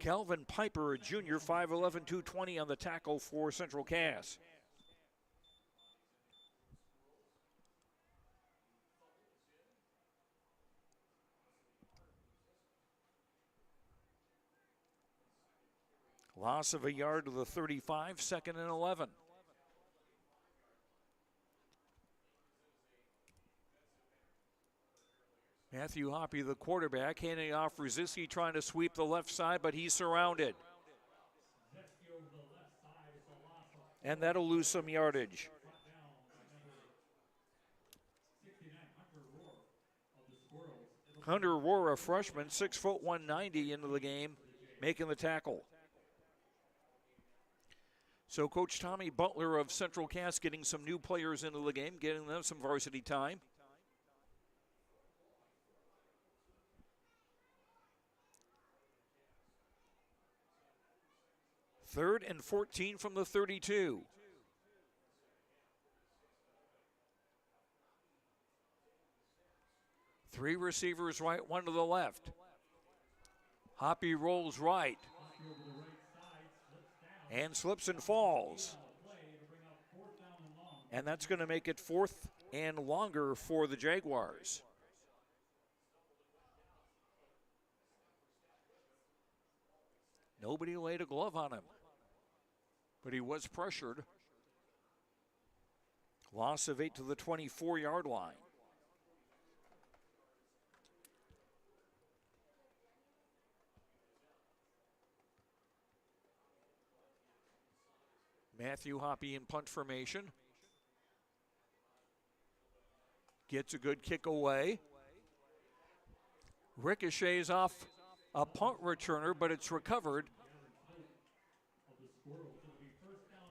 Calvin Piper, a junior, 5'11", 220 on the tackle for Central Cass. Loss of a yard to the 35, 2nd and 11. Matthew Hoppy, the quarterback, handing it off for Ziski, trying to sweep the left side, but he's surrounded. And that'll lose some yardage. Hunter Rohr, a freshman, 6', 190 into the game, making the tackle. So Coach Tommy Butler of Central Cass getting some new players into the game, getting them some varsity time. Third and 14 from the 32. Three receivers right, one to the left. Hoppy rolls right and slips and falls. And that's going to make it 4th and longer for the Jaguars. Nobody laid a glove on him, but he was pressured. Loss of 8 to the 24-yard line. Matthew Hoppy in punt formation. Gets a good kick away. Ricochets off a punt returner, but it's recovered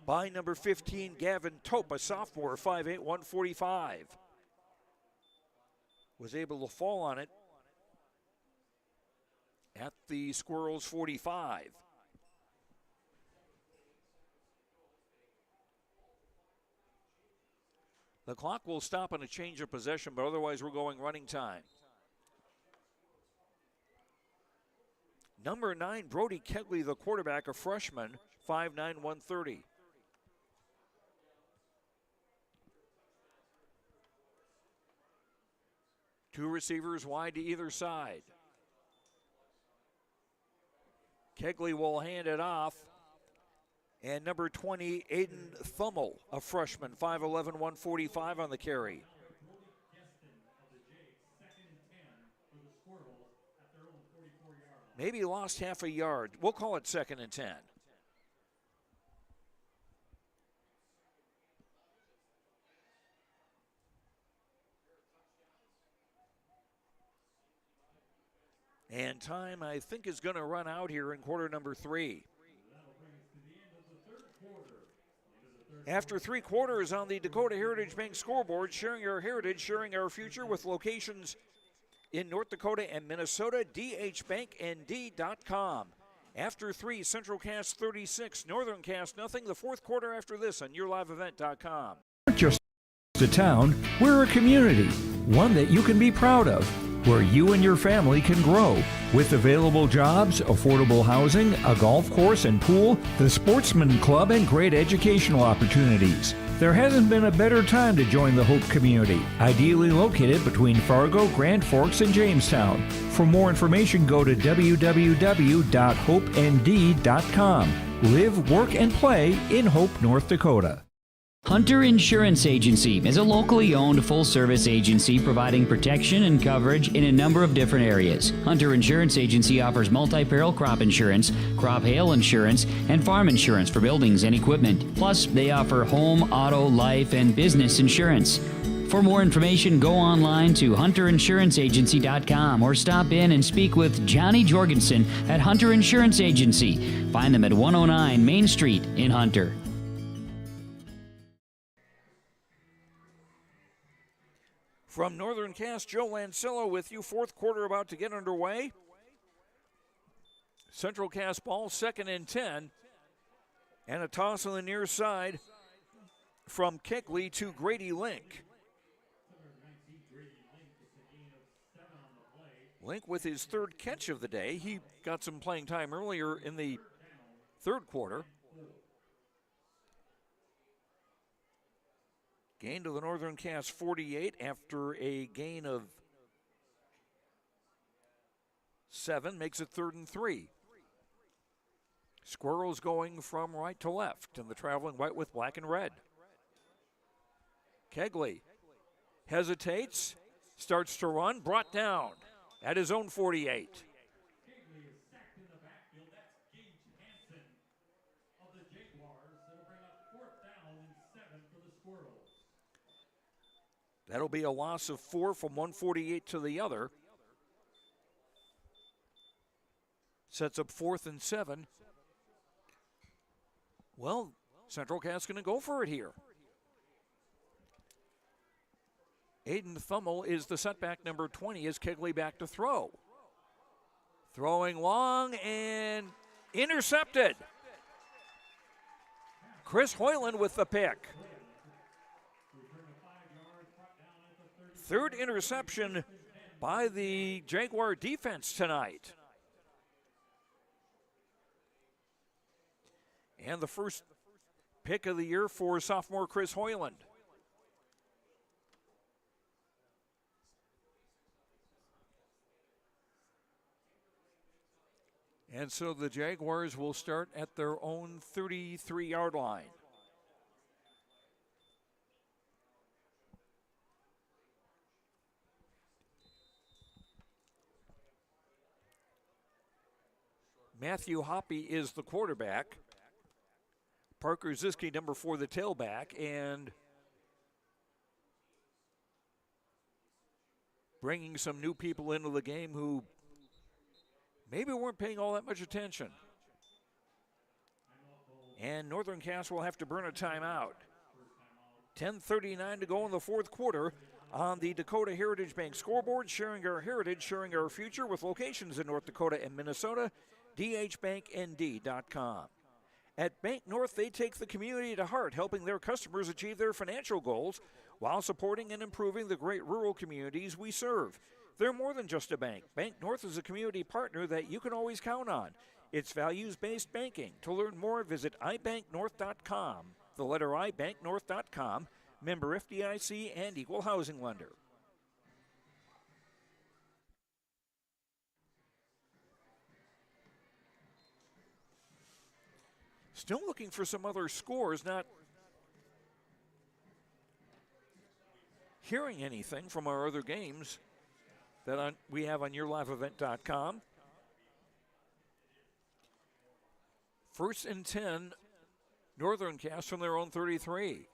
by number 15, Gavin Tope, a sophomore, 5'8", 145. Was able to fall on it at the Squirrels' 45. The clock will stop on a change of possession, but otherwise we're going running time. Number 9, Brody Kegley, the quarterback, a freshman, 5'9", 130. Two receivers wide to either side. Kegley will hand it off. And number 20, Aiden Thummel, a freshman, 5'11", 145 on the carry. Maybe lost half a yard. We'll call it 2nd and 10. And time, I think, is going to run out here in quarter number 3. After 3 quarters on the Dakota Heritage Bank scoreboard, sharing our heritage, sharing our future with locations in North Dakota and Minnesota, dhbanknd.com. After 3, Central Cast 36, Northern Cast nothing. The 4th quarter after this on yourliveevent.com. Just a town, we're a community, one that you can be proud of, where you and your family can grow. With available jobs, affordable housing, a golf course and pool, the Sportsman Club, and great educational opportunities. There hasn't been a better time to join the Hope community, ideally located between Fargo, Grand Forks, and Jamestown. For more information, go to www.hopend.com. Live, work, and play in Hope, North Dakota. Hunter Insurance Agency is a locally owned full-service agency providing protection and coverage in a number of different areas. Hunter Insurance Agency offers multi-peril crop insurance, crop hail insurance, and farm insurance for buildings and equipment. Plus, they offer home, auto, life, and business insurance. For more information, go online to hunterinsuranceagency.com or stop in and speak with Johnny Jorgensen at Hunter Insurance Agency. Find them at 109 Main Street in Hunter. From Northern Cast, Joe Lancello with you. 4th quarter about to get underway. Central Cast ball, 2nd and 10. And a toss on the near side from Kegley to Grady Link. Link with his 3rd catch of the day. He got some playing time earlier in the 3rd quarter. Gain to the Northern Cast 48 after a gain of 7, makes it 3rd and 3. Squirrels going from right to left in the traveling white with black and red. Kegley hesitates, starts to run, brought down at his own 48. That'll be a loss of 4 from 148 to the other. Sets up 4th and 7. Well, Central Cast's going to go for it here. Aiden Thummel is the setback number 20 as Kegley back to throw. Throwing long and intercepted. Chris Hoyland with the pick. 3rd interception by the Jaguar defense tonight. And the first pick of the year for sophomore Chris Hoyland. And so the Jaguars will start at their own 33-yard line. Matthew Hoppy is the quarterback. Parker Ziske, number 4, the tailback. And bringing some new people into the game who maybe weren't paying all that much attention. And Northern Cast will have to burn a timeout. 10:39 to go in the 4th quarter on the Dakota Heritage Bank scoreboard, sharing our heritage, sharing our future with locations in North Dakota and Minnesota. dhbanknd.com. At Bank North, they take the community to heart, helping their customers achieve their financial goals while supporting and improving the great rural communities we serve. They're more than just a bank. Bank North is a community partner that you can always count on. It's values-based banking. To learn more, visit ibanknorth.com. The letter ibanknorth.com. Member FDIC and equal housing lender. Still looking for some other scores, not hearing anything from our other games that we have on yourliveevent.com. 1st and 10, Northern Cast from their own 33.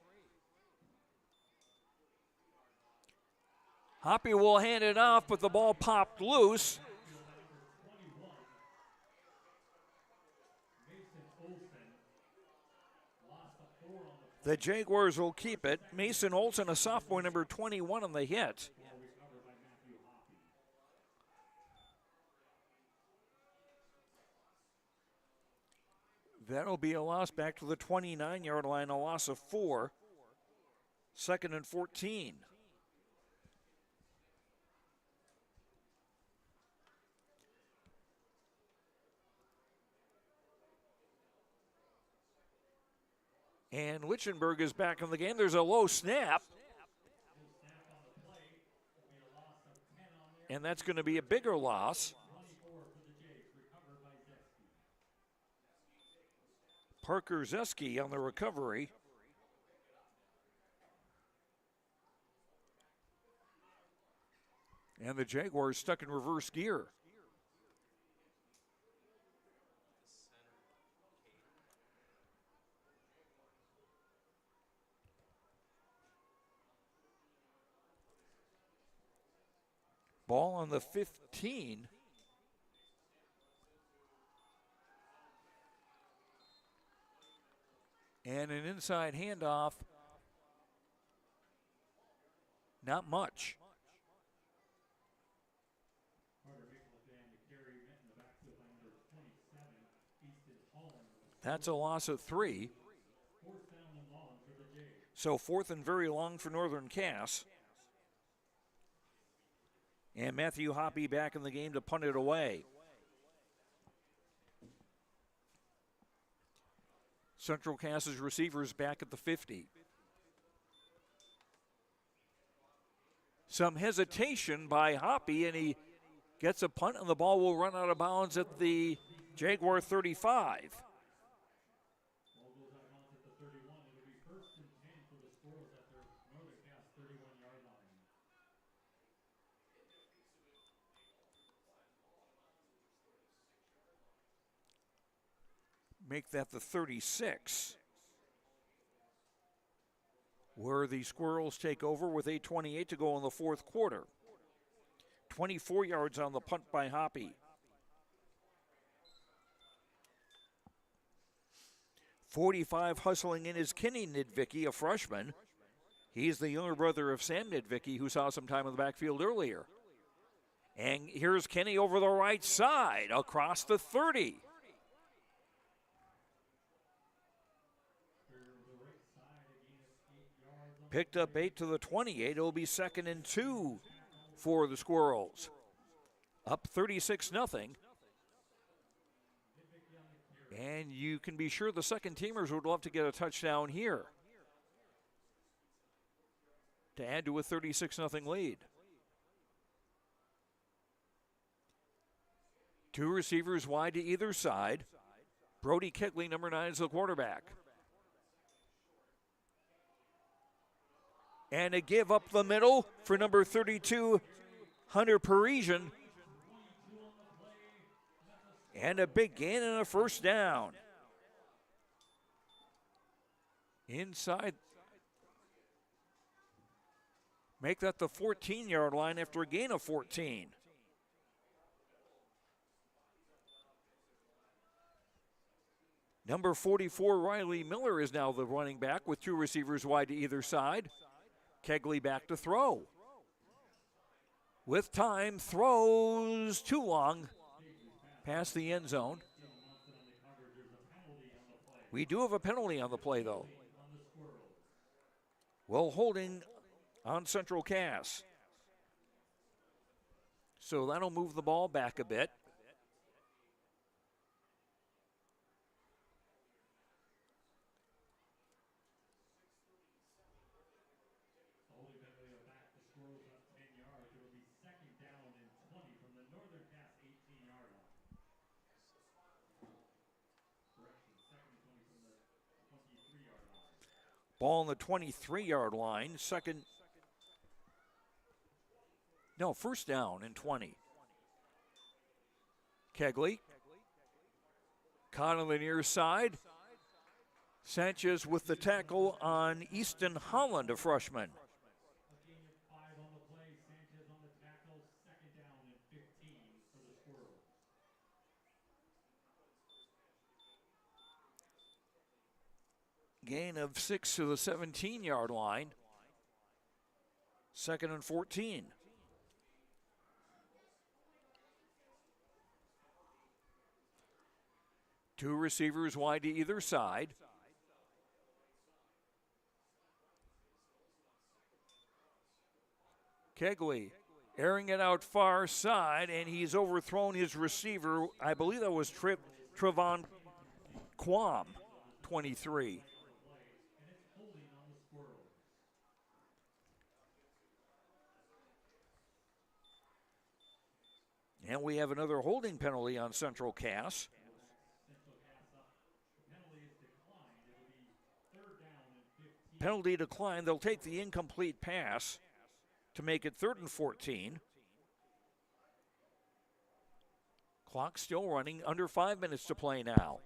Hoppy will hand it off, but the ball popped loose. The Jaguars will keep it. Mason Olson, a sophomore, number 21 on the hit. That'll be a loss back to the 29-yard line, a loss of 4. 2nd and 14. And Lichtenberg is back in the game. There's a low snap. And that's going to be a bigger loss. Parker Zeski on the recovery. And the Jaguars stuck in reverse gear. Ball on the 15. And an inside handoff. Not much. That's a loss of 3. So 4th and very long for Northern Cass. And Matthew Hoppy back in the game to punt it away. Central Cass's receivers back at the 50. Some hesitation by Hoppy, and he gets a punt, and the ball will run out of bounds at the Jaguar 35. Make that the 36, where the Squirrels take over with 8:28 to go in the fourth quarter. 24 yards on the punt by Hoppy. 45 hustling in is Kenny Nidvicki, a freshman. He's the younger brother of Sam Nidvicki, who saw some time in the backfield earlier. And here's Kenny over the right side, across the 30. Picked up 8 to the 28. It'll be 2nd and 2 for the Squirrels. Up 36-0. And you can be sure the second teamers would love to get a touchdown here to add to a 36-0 lead. 2 receivers wide to either side. Brody Kegley, number 9, is the quarterback. And a give up the middle for number 32, Hunter Parisian. And a big gain and a first down. Inside. Make that the 14-yard line after a gain of 14. Number 44, Riley Miller, is now the running back with 2 receivers wide to either side. Kegley back to throw. With time, throws too long past the end zone. We do have a penalty on the play, though. Well, holding on Central Cass. So that'll move the ball back a bit. Ball on the 23-yard line. First down and 20. Kegley. Caught on the near side. Sanchez with the tackle on Easton Holland, a freshman. Gain of 6 to the 17-yard line. 2nd and 14. Two receivers wide to either side. Kegley airing it out far side, and he's overthrown his receiver. I believe that was Trevon Quam, 23. And we have another holding penalty on Central Cass. Penalty declined. They'll take the incomplete pass to make it 3rd and 14. Clock still running, under 5 minutes to play now.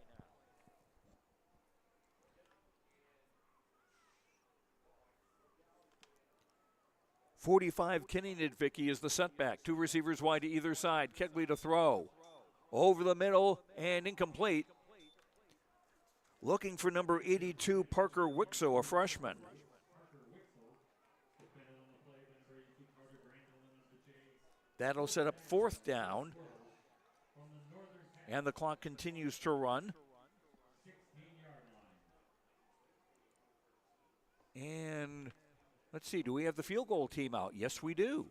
.45 Kinnian-Vicky is the setback. Two receivers wide to either side. Kegley to throw. Over the middle and incomplete. Looking for number 82, Parker Wixo, a freshman. That'll set up 4th down. And the clock continues to run. And let's see, do we have the field goal team out? Yes, we do.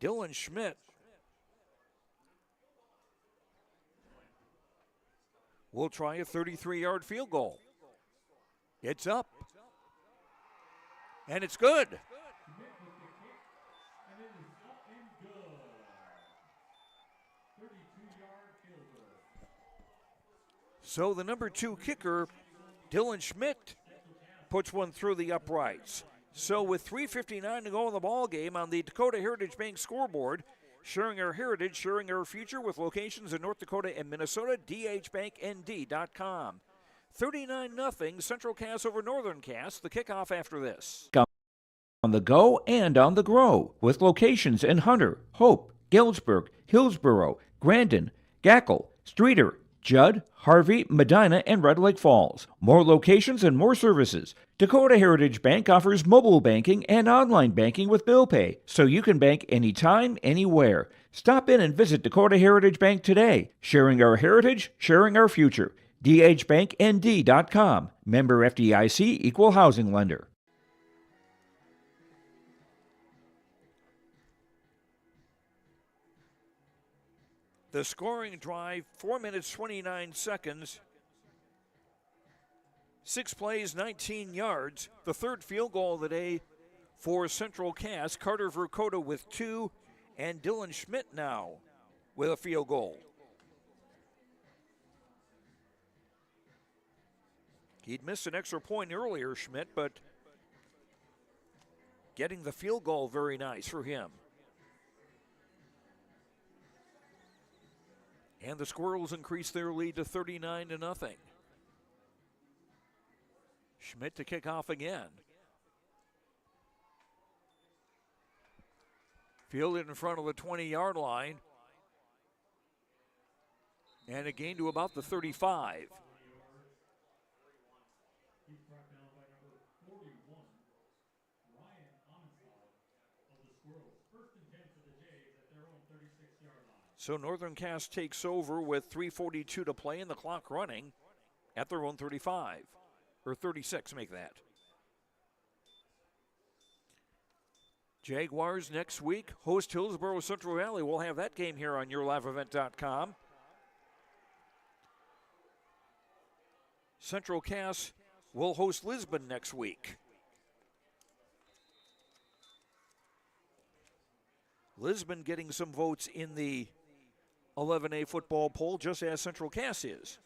Dylan Schmidt will try a 33-yard field goal. It's up. And it's good. So the number 2 kicker, Dylan Schmidt, puts one through the uprights. So with 3:59 to go in the ball game on the Dakota Heritage Bank scoreboard, sharing our heritage, sharing our future with locations in North Dakota and Minnesota, dhbanknd.com. 39-0, Central Cass over Northern Cass. The kickoff after this. On the go and on the grow, with locations in Hunter, Hope, Galesburg, Hillsboro, Grandin, Gackle, Streeter, Judd, Harvey, Medina, and Red Lake Falls. More locations and more services. Dakota Heritage Bank offers mobile banking and online banking with bill pay, so you can bank anytime, anywhere. Stop in and visit Dakota Heritage Bank today. Sharing our heritage, sharing our future. dhbanknd.com. Member FDIC, Equal Housing Lender. The scoring drive, 4 minutes, 29 seconds. 6 plays, 19 yards. The third field goal of the day for Central Cass. Carter Verkota with 2, and Dylan Schmidt now with a field goal. He'd missed an extra point earlier, Schmidt, but getting the field goal, very nice for him. And the Squirrels increase their lead to 39-0. Schmidt to kick off again. Fielded in front of the 20-yard line. And a gain to about the 35. So Northern Cass takes over with 3:42 to play and the clock running at their own 35. Or 36, make that. Jaguars next week host Hillsboro Central Valley. We'll have that game here on YourLiveEvent.com. Central Cass will host Lisbon next week. Lisbon getting some votes in the 11A football poll, just as Central Cass is.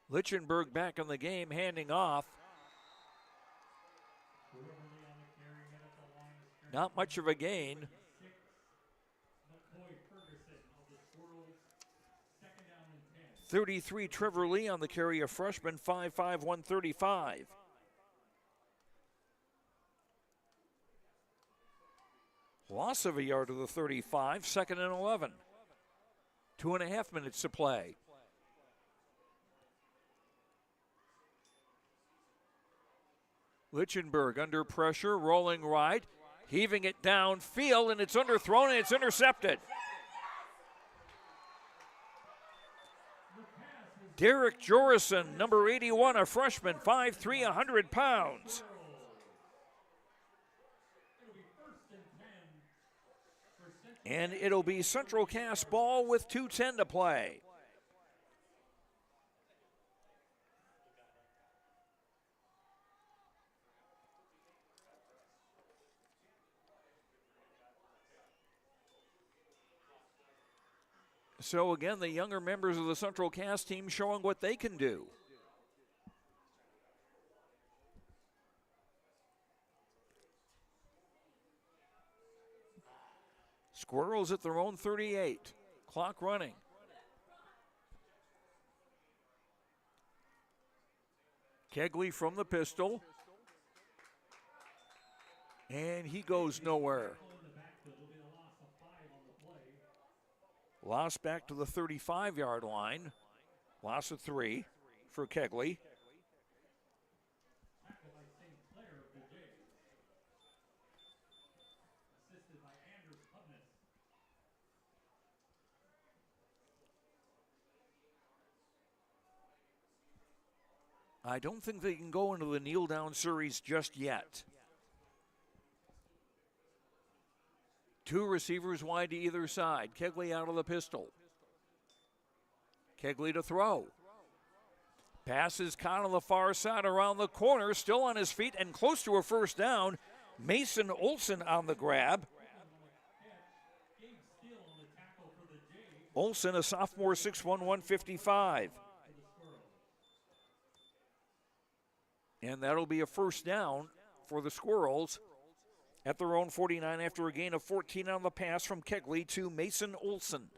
Lichtenberg back in the game, handing off. Not much of a gain. .33 Trevor Lee on the carry, a freshman, 5'5", 135. Loss of a yard to the 35, 2nd and 11. 2.5 minutes to play. Lichtenberg under pressure, rolling right, heaving it downfield, and it's underthrown and it's intercepted. Derek Jorison, number 81, a freshman, 5'3", 100 pounds. And it'll be Central Cass ball with 2:10 to play. So again, the younger members of the Central Cass team showing what they can do. Squirrels at their own 38. Clock running. Kegley from the pistol. And he goes nowhere. Loss back to the 35-yard line. Loss of 3 for Kegley. I don't think they can go into the kneel-down series just yet. 2 receivers wide to either side. Kegley out of the pistol. Kegley to throw. Pass is caught on the far side around the corner, still on his feet and close to a first down. Mason Olson on the grab. Olson, a sophomore, 6'1", 155. And that'll be a first down for the Squirrels at their own 49 after a gain of 14 on the pass from Kegley to Mason Olson.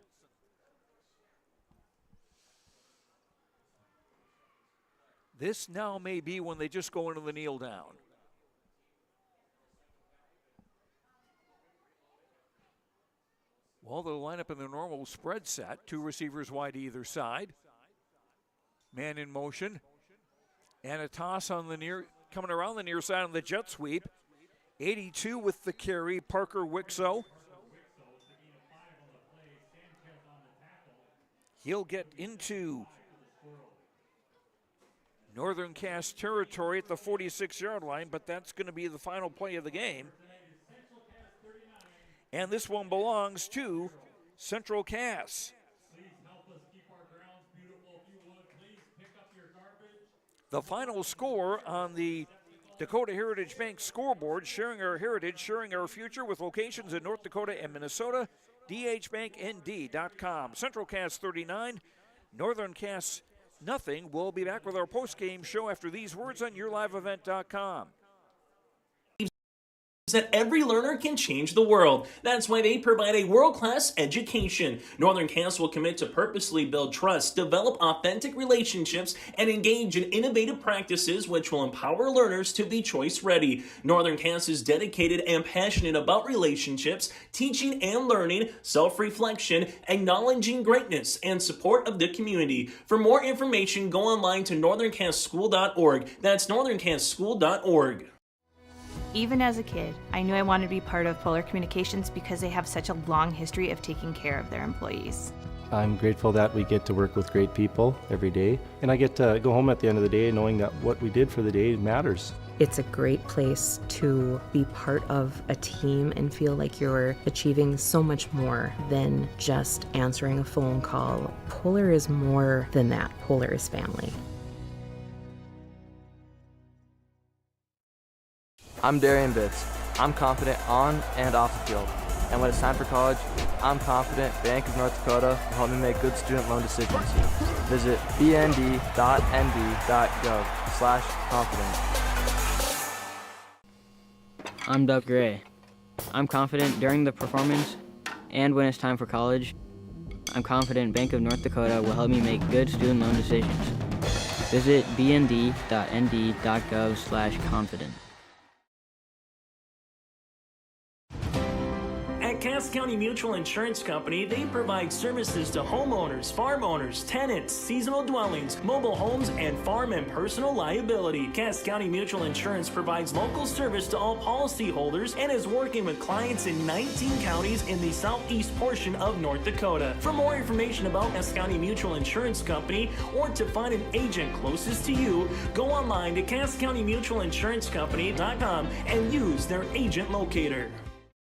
This now may be when they just go into the kneel down. Well, they'll line up in the normal spread set. 2 receivers wide either side. Man in motion. And a toss on the near, coming around the near side on the jet sweep. 82 with the carry, Parker Wixo. He'll get into Northern Cass territory at the 46-yard line, but that's going to be the final play of the game. And this one belongs to Central Cass. The final score on the Dakota Heritage Bank scoreboard, sharing our heritage, sharing our future with locations in North Dakota and Minnesota, dhbanknd.com. Central Cass 39, Northern Cass nothing. We'll be back with our post-game show after these words on yourliveevent.com. That every learner can change the world. That's why they provide a world-class education. Northern Cass will commit to purposely build trust, develop authentic relationships, and engage in innovative practices which will empower learners to be choice-ready. Northern Cass is dedicated and passionate about relationships, teaching and learning, self-reflection, acknowledging greatness, and support of the community. For more information, go online to northerncasschool.org. That's northerncasschool.org. Even as a kid, I knew I wanted to be part of Polar Communications because they have such a long history of taking care of their employees. I'm grateful that we get to work with great people every day, and I get to go home at the end of the day knowing that what we did for the day matters. It's a great place to be part of a team and feel like you're achieving so much more than just answering a phone call. Polar is more than that. Polar is family. I'm Darian Bitts. I'm confident on and off the field. And when it's time for college, I'm confident Bank of North Dakota will help me make good student loan decisions. Visit bnd.nd.gov/confident. I'm Doug Gray. I'm confident during the performance and when it's time for college. I'm confident Bank of North Dakota will help me make good student loan decisions. Visit bnd.nd.gov/confident. At Cass County Mutual Insurance Company, they provide services to homeowners, farm owners, tenants, seasonal dwellings, mobile homes, and farm and personal liability. Cass County Mutual Insurance provides local service to all policyholders and is working with clients in 19 counties in the southeast portion of North Dakota. For more information about Cass County Mutual Insurance Company or to find an agent closest to you, go online to CassCountyMutualInsuranceCompany.com and use their agent locator.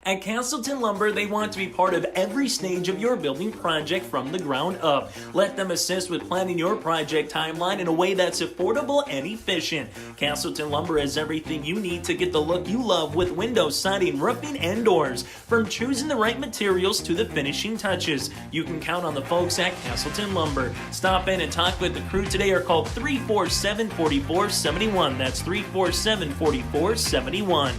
At Castleton Lumber, they want to be part of every stage of your building project from the ground up. Let them assist with planning your project timeline in a way that's affordable and efficient. Castleton Lumber has everything you need to get the look you love with windows, siding, roofing, and doors. From choosing the right materials to the finishing touches, you can count on the folks at Castleton Lumber. Stop in and talk with the crew today or call 347-4471. That's 347-4471.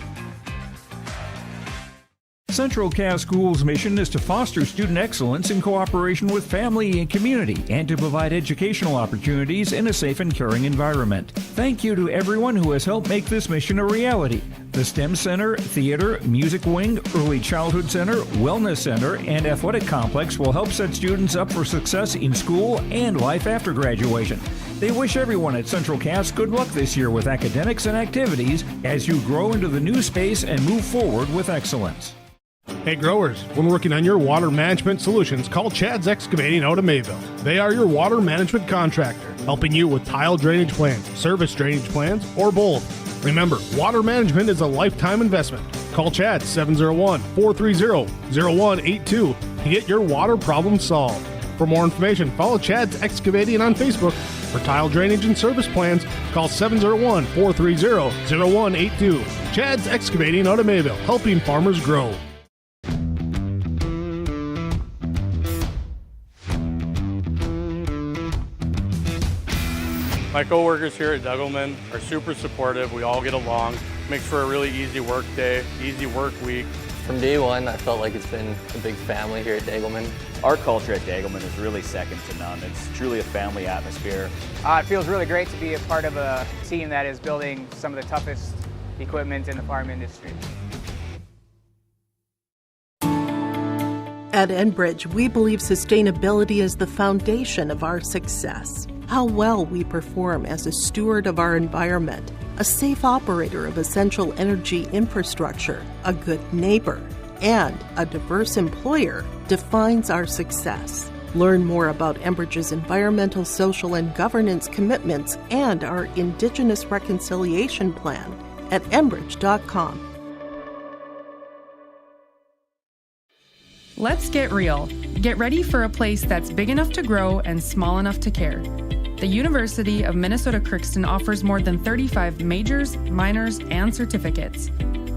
Central Cass Schools' mission is to foster student excellence in cooperation with family and community and to provide educational opportunities in a safe and caring environment. Thank you to everyone who has helped make this mission a reality. The STEM Center, Theater, Music Wing, Early Childhood Center, Wellness Center, and Athletic Complex will help set students up for success in school and life after graduation. They wish everyone at Central Cass good luck this year with academics and activities as you grow into the new space and move forward with excellence. Hey growers, when working on your water management solutions, call Chad's Excavating out of Mayville. They are your water management contractor, helping you with tile drainage plans, service drainage plans, or both. Remember, water management is a lifetime investment. Call Chad 701-430-0182 to get your water problem solved. For more information, follow Chad's Excavating on Facebook. For tile drainage and service plans, call 701-430-0182. Chad's Excavating out of Mayville, helping farmers grow. My coworkers here at Degelman are super supportive. We all get along. Makes for a really easy work day, easy work week. From day one, I felt like it's been a big family here at Degelman. Our culture at Degelman is really second to none. It's truly a family atmosphere. It feels really great to be a part of a team that is building some of the toughest equipment in the farm industry. At Enbridge, we believe sustainability is the foundation of our success. How well we perform as a steward of our environment, a safe operator of essential energy infrastructure, a good neighbor, and a diverse employer defines our success. Learn more about Enbridge's environmental, social, and governance commitments and our Indigenous Reconciliation Plan at enbridge.com. Let's get real. Get ready for a place that's big enough to grow and small enough to care. The University of Minnesota Crookston offers more than 35 majors, minors, and certificates.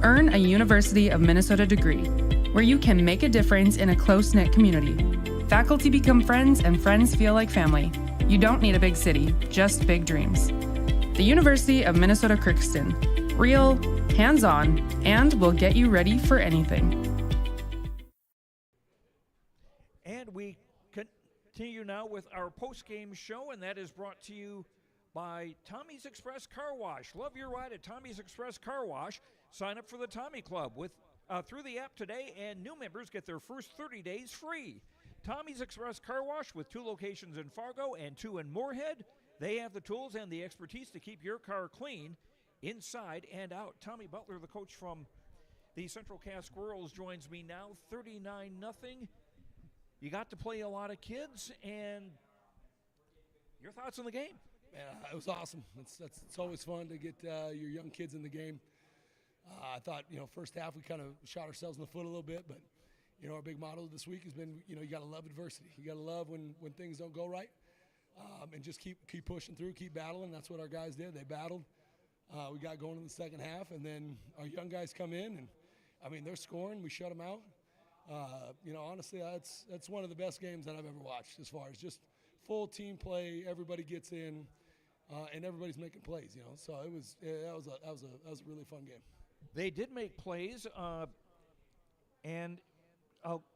Earn a University of Minnesota degree, where you can make a difference in a close-knit community. Faculty become friends and friends feel like family. You don't need a big city, just big dreams. The University of Minnesota Crookston. Real, hands-on, and will get you ready for anything. And we continue now with our post-game show, and that is brought to you by Tommy's Express Car Wash. Love your ride at Tommy's Express Car Wash. Sign up for the Tommy Club through the app today, and new members get their first 30 days free. Tommy's Express Car Wash with 2 locations in Fargo and 2 in Moorhead. They have the tools and the expertise to keep your car clean inside and out. Tommy Butler, the coach from the Central Cass Squirrels, joins me now. 39-0. You got to play a lot of kids, and your thoughts on the game? Yeah, it was awesome. It's always fun to get your young kids in the game. I thought, first half we kind of shot ourselves in the foot a little bit, but, our big motto this week has been, you got to love adversity. You got to love when things don't go right, and just keep pushing through, keep battling. That's what our guys did. They battled. We got going in the second half, and then our young guys come in, and, they're scoring. We shut them out. Honestly, that's one of the best games that I've ever watched as far as just full team play. Everybody gets in, and everybody's making plays. So that was a really fun game. They did make plays, and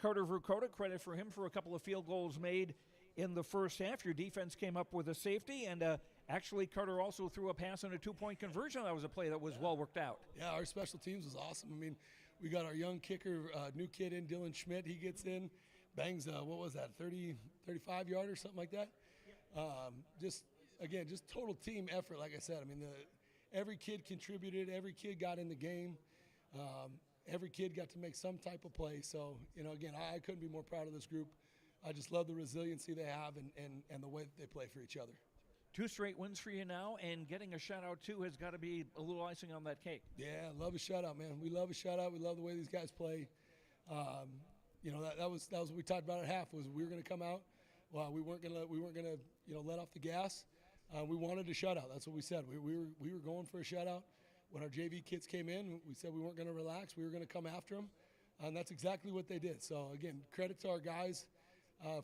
Carter Dakota, credit for him for a couple of field goals made in the first half. Your defense came up with a safety, and actually Carter also threw a pass on a 2-point conversion. That was a play that was well worked out. Yeah, our special teams was awesome. We got our young kicker, new kid in, Dylan Schmidt. He gets in, bangs, 35-yard or something like that. Just total team effort, like I said. I mean, every kid contributed. Every kid got in the game. Every kid got to make some type of play. So, again, I couldn't be more proud of this group. I just love the resiliency they have and the way that they play for each other. 2 straight wins for you now, and getting a shutout too has got to be a little icing on that cake. Yeah, love a shutout, man. We love a shutout. We love the way these guys play. That was what we talked about at half. Was we were going to come out. Well, we weren't gonna let off the gas. We wanted a shutout. That's what we said. We were going for a shutout. When our JV kids came in, we said we weren't going to relax. We were going to come after them, and that's exactly what they did. So again, credit to our guys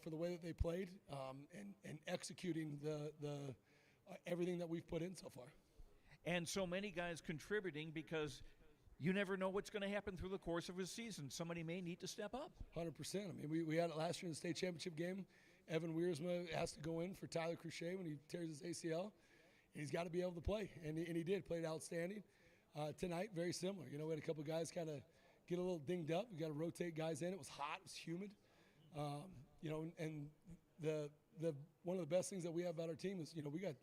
for the way that they played and executing the everything that we've put in so far. And so many guys contributing, because you never know what's going to happen through the course of a season. Somebody may need to step up. 100%. I mean, we had it last year in the state championship game. Evan Wiersma has to go in for Tyler Crochet when he tears his ACL. And he's got to be able to play, and he did. Played outstanding. Tonight, very similar. We had a couple of guys kind of get a little dinged up. We got to rotate guys in. It was hot. It was humid. And the one of the best things that we have about our team is, we got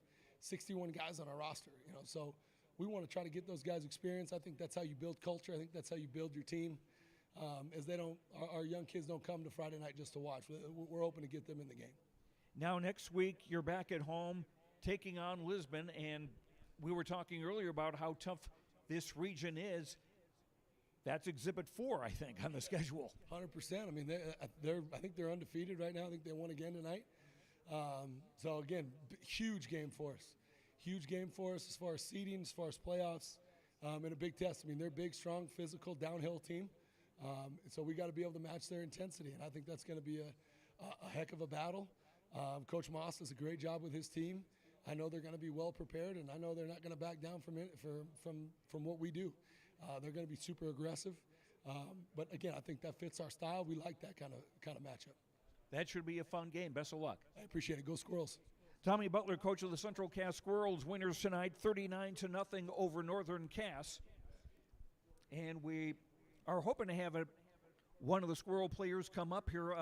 61 guys on our roster. So we want to try to get those guys experience. I think that's how you build culture. I think that's how you build your team. As our young kids don't come to Friday night just to watch. We're hoping to get them in the game. Now next week you're back at home taking on Lisbon, and we were talking earlier about how tough this region is. That's Exhibit 4, I think, on the schedule. 100%. I mean, I think they're undefeated right now. I think they won again tonight. So again, huge game for us. Huge game for us as far as seeding, as far as playoffs, and a big test. I mean, they're a big, strong, physical, downhill team. So we got to be able to match their intensity, and I think that's going to be a heck of a battle. Coach Moss does a great job with his team. I know they're going to be well prepared, and I know they're not going to back down from what we do. They're going to be super aggressive, but again, I think that fits our style. We like that kind of matchup. That should be a fun game. Best of luck. I appreciate it. Go Squirrels. Tommy Butler, coach of the Central Cass Squirrels, winners tonight, 39-0 over Northern Cass, and we are hoping to have one of the Squirrel players come up here.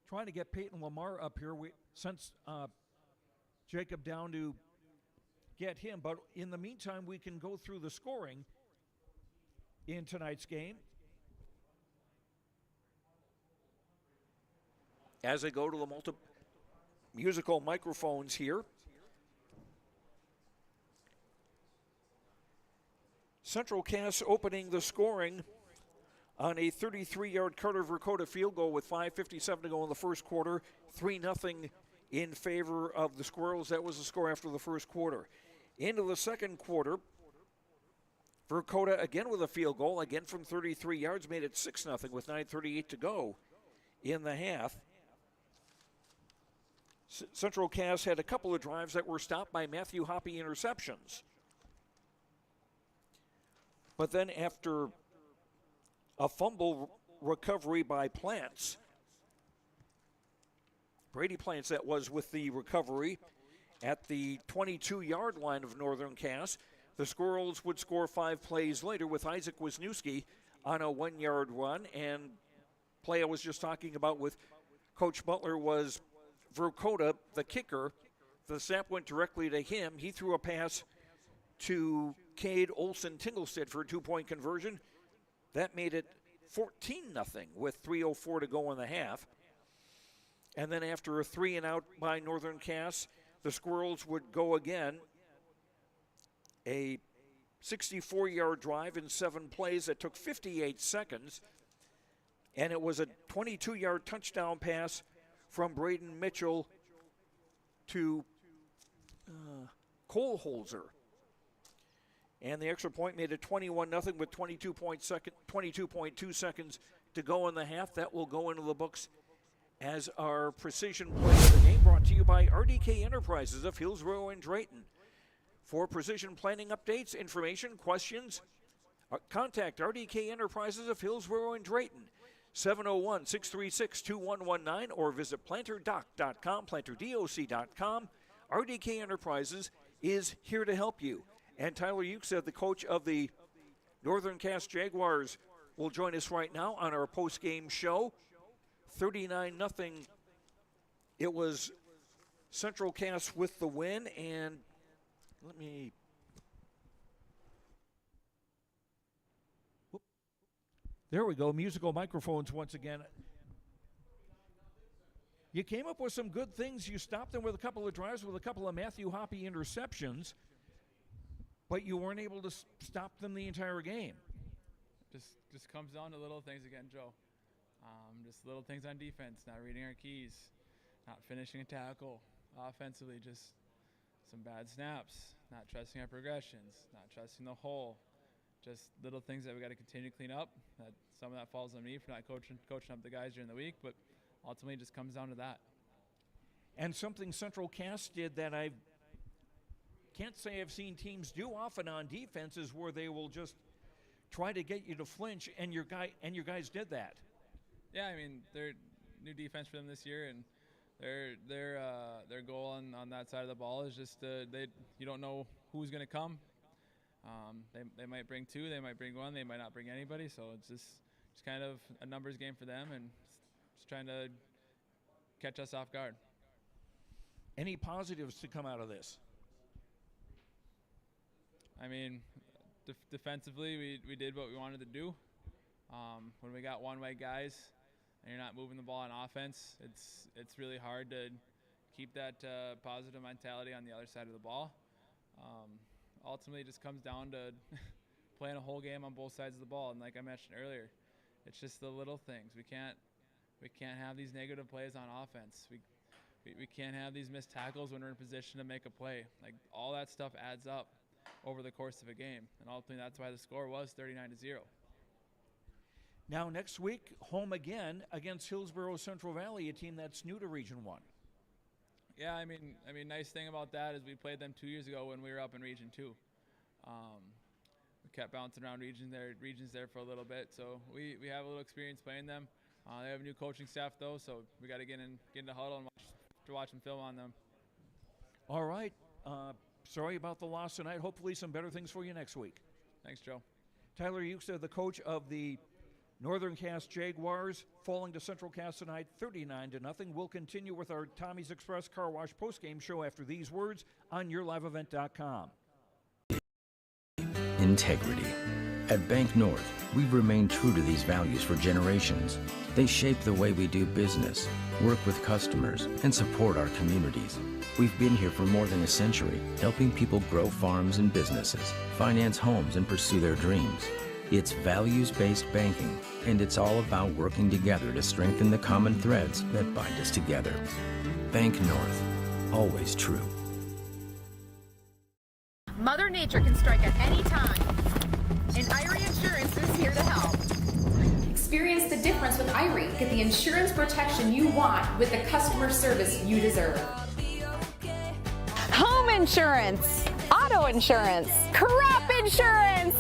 Trying to get Peyton Lamar up here. We sent Jacob down to get him, but in the meantime, we can go through the scoring in tonight's game. As I go to the musical microphones here. Central Cass opening the scoring on a 33-yard Carter Dakota field goal with 5:57 to go in the first quarter. 3-0 in favor of the Squirrels. That was the score after the first quarter. Into the second quarter, Dakota again with a field goal, again from 33 yards, made it 6-0 with 9:38 to go in the half. Central Cass had a couple of drives that were stopped by Matthew Hoppy interceptions. But then after a fumble recovery by Plants, Brady Plants that was with the recovery at the 22-yard line of Northern Cass, the Squirrels would score 5 plays later with Isaac Wisniewski on a 1-yard run. And play I was just talking about with Coach Butler was Dakota, the kicker. The snap went directly to him. He threw a pass to Cade Olsen-Tinglestead for a 2-point conversion. That made it 14-0 with 3:04 to go in the half. And then after a 3-and-out by Northern Cass, the Squirrels would go again. A 64-yard drive in 7 plays that took 58 seconds. And it was a 22-yard touchdown pass from Braden Mitchell to Kohlholzer. And the extra point made it 21-0 with 22.2 seconds to go in the half. That will go into the books as our precision play of the game, brought to you by RDK Enterprises of Hillsborough and Drayton. For precision planning updates, information, questions, contact RDK Enterprises of Hillsborough and Drayton, 701-636-2119, or visit planterdoc.com, planterdoc.com. RDK Enterprises is here to help you. And Tyler Ukes, the coach of the Northern Cass Jaguars will join us right now on our post-game show. 39-0. It was Central Cass with the win, and let me... There we go, musical microphones once again. You came up with some good things. You stopped them with a couple of drives with a couple of Matthew Hoppe interceptions, but you weren't able to stop them the entire game. Just comes down to little things again, Joe. Just little things on defense, not reading our keys, not finishing a tackle. Offensively, just some bad snaps, not trusting our progressions, not trusting the hole. Just little things that we got to continue to clean up. That some of that falls on me for not coaching up the guys during the week, but ultimately it just comes down to that. And something Central Cass did that I can't say I've seen teams do often on defense is where they will just try to get you to flinch, and your guys did that. Yeah, I mean, they're new defense for them this year, and their goal on that side of the ball is just you don't know who's going to come. They might bring two, they might bring one, they might not bring anybody. So it's just kind of a numbers game for them, and just trying to catch us off guard. Any positives to come out of this? I mean, defensively, we did what we wanted to do. When we got one-way guys and you're not moving the ball on offense, it's really hard to keep that positive mentality on the other side of the ball. Ultimately, it just comes down to playing a whole game on both sides of the ball. And like I mentioned earlier, it's just the little things. We can't have these negative plays on offense. We can't have these missed tackles when we're in position to make a play. Like, all that stuff adds up over the course of a game. And ultimately, that's why the score was 39-0. Now, next week, home again against Hillsborough Central Valley, a team that's new to Region 1. Yeah, I mean, nice thing about that is we played them 2 years ago when we were up in Region 2. We kept bouncing around regions there for a little bit, so we have a little experience playing them. They have a new coaching staff though, so we got to get in the huddle and watch some film on them. All right. Sorry about the loss tonight. Hopefully, some better things for you next week. Thanks, Joe. Tyler Eusta, the coach of the Northern Cass Jaguars, falling to Central Cass tonight 39-0. We'll continue with our Tommy's Express Car Wash postgame show after these words on yourliveevent.com. Integrity. At Bank North, we've remained true to these values for generations. They shape the way we do business, work with customers, and support our communities. We've been here for more than a century, helping people grow farms and businesses, finance homes, and pursue their dreams. It's values-based banking, and it's all about working together to strengthen the common threads that bind us together. Bank North, always true. Mother Nature can strike at any time, and Irie Insurance is here to help. Experience the difference with Irie. Get the insurance protection you want with the customer service you deserve. Home insurance, auto insurance, crop insurance,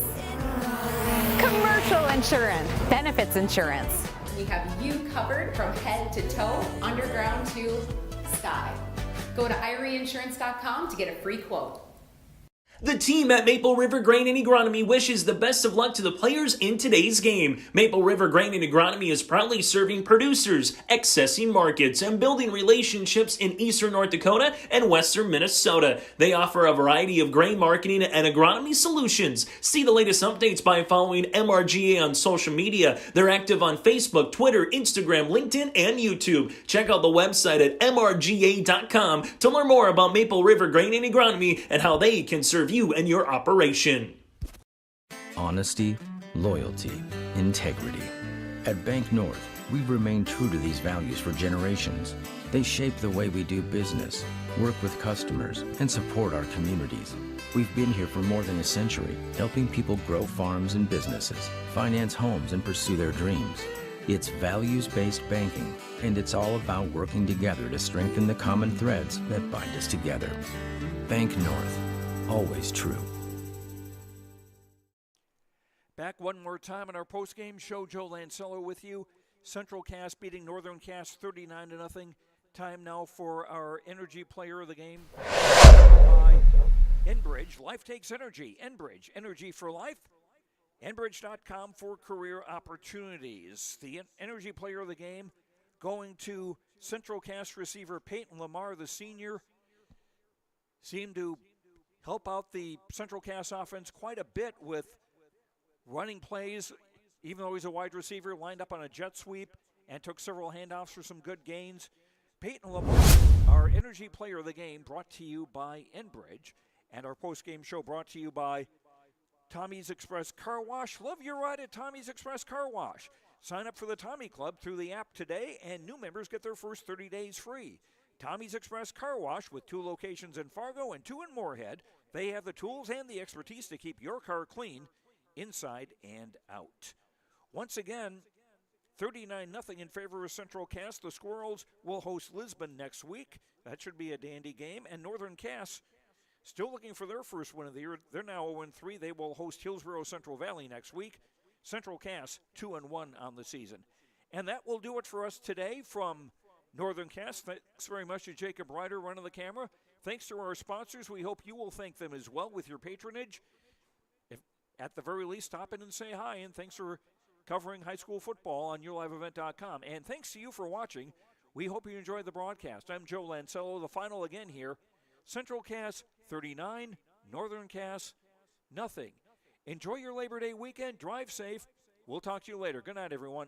commercial insurance, benefits insurance. We have you covered from head to toe, underground to sky. Go to IrieInsurance.com to get a free quote. The team at Maple River Grain and Agronomy wishes the best of luck to the players in today's game. Maple River Grain and Agronomy is proudly serving producers, accessing markets, and building relationships in eastern North Dakota and western Minnesota. They offer a variety of grain marketing and agronomy solutions. See the latest updates by following MRGA on social media. They're active on Facebook, Twitter, Instagram, LinkedIn, and YouTube. Check out the website at mrga.com to learn more about Maple River Grain and Agronomy and how they can serve you and your operation. Honesty, loyalty, integrity. At Bank North, we've remained true to these values for generations. They shape the way we do business, work with customers, and support our communities. We've been here for more than a century, helping people grow farms and businesses, finance homes, and pursue their dreams. It's values-based banking, and it's all about working together to strengthen the common threads that bind us together. Bank North, always true. Back one more time on our postgame show. Joe Lancello with you. Central Cass beating Northern Cass 39-0. Time now for our energy player of the game by Enbridge. Life takes energy. Enbridge, energy for life. Enbridge.com for career opportunities. The energy player of the game going to Central Cass receiver Peyton Lamar, the senior. Seemed to help out the Central Cass offense quite a bit with running plays, even though he's a wide receiver, lined up on a jet sweep and took several handoffs for some good gains. Peyton Lamar, our energy player of the game, brought to you by Enbridge, and our post-game show brought to you by Tommy's Express Car Wash. Love your ride at Tommy's Express Car Wash. Sign up for the Tommy Club through the app today, and new members get their first 30 days free. Tommy's Express Car Wash, with 2 locations in Fargo and 2 in Moorhead. They have the tools and the expertise to keep your car clean inside and out. Once again, 39-0 in favor of Central Cass. The Squirrels will host Lisbon next week. That should be a dandy game. And Northern Cass, still looking for their first win of the year. They're now 0-3. They will host Hillsborough Central Valley next week. Central Cass 2-1 on the season. And that will do it for us today from Northern Cass. Thanks very much to Jacob Ryder running the camera. Thanks to our sponsors. We hope you will thank them as well with your patronage. If at the very least, stop in and say hi. And thanks for covering high school football on YourLiveEvent.com. And thanks to you for watching. We hope you enjoyed the broadcast. I'm Joe Lancello. The final again here. Central Cass 39, Northern Cass 0. Enjoy your Labor Day weekend. Drive safe. We'll talk to you later. Good night, everyone.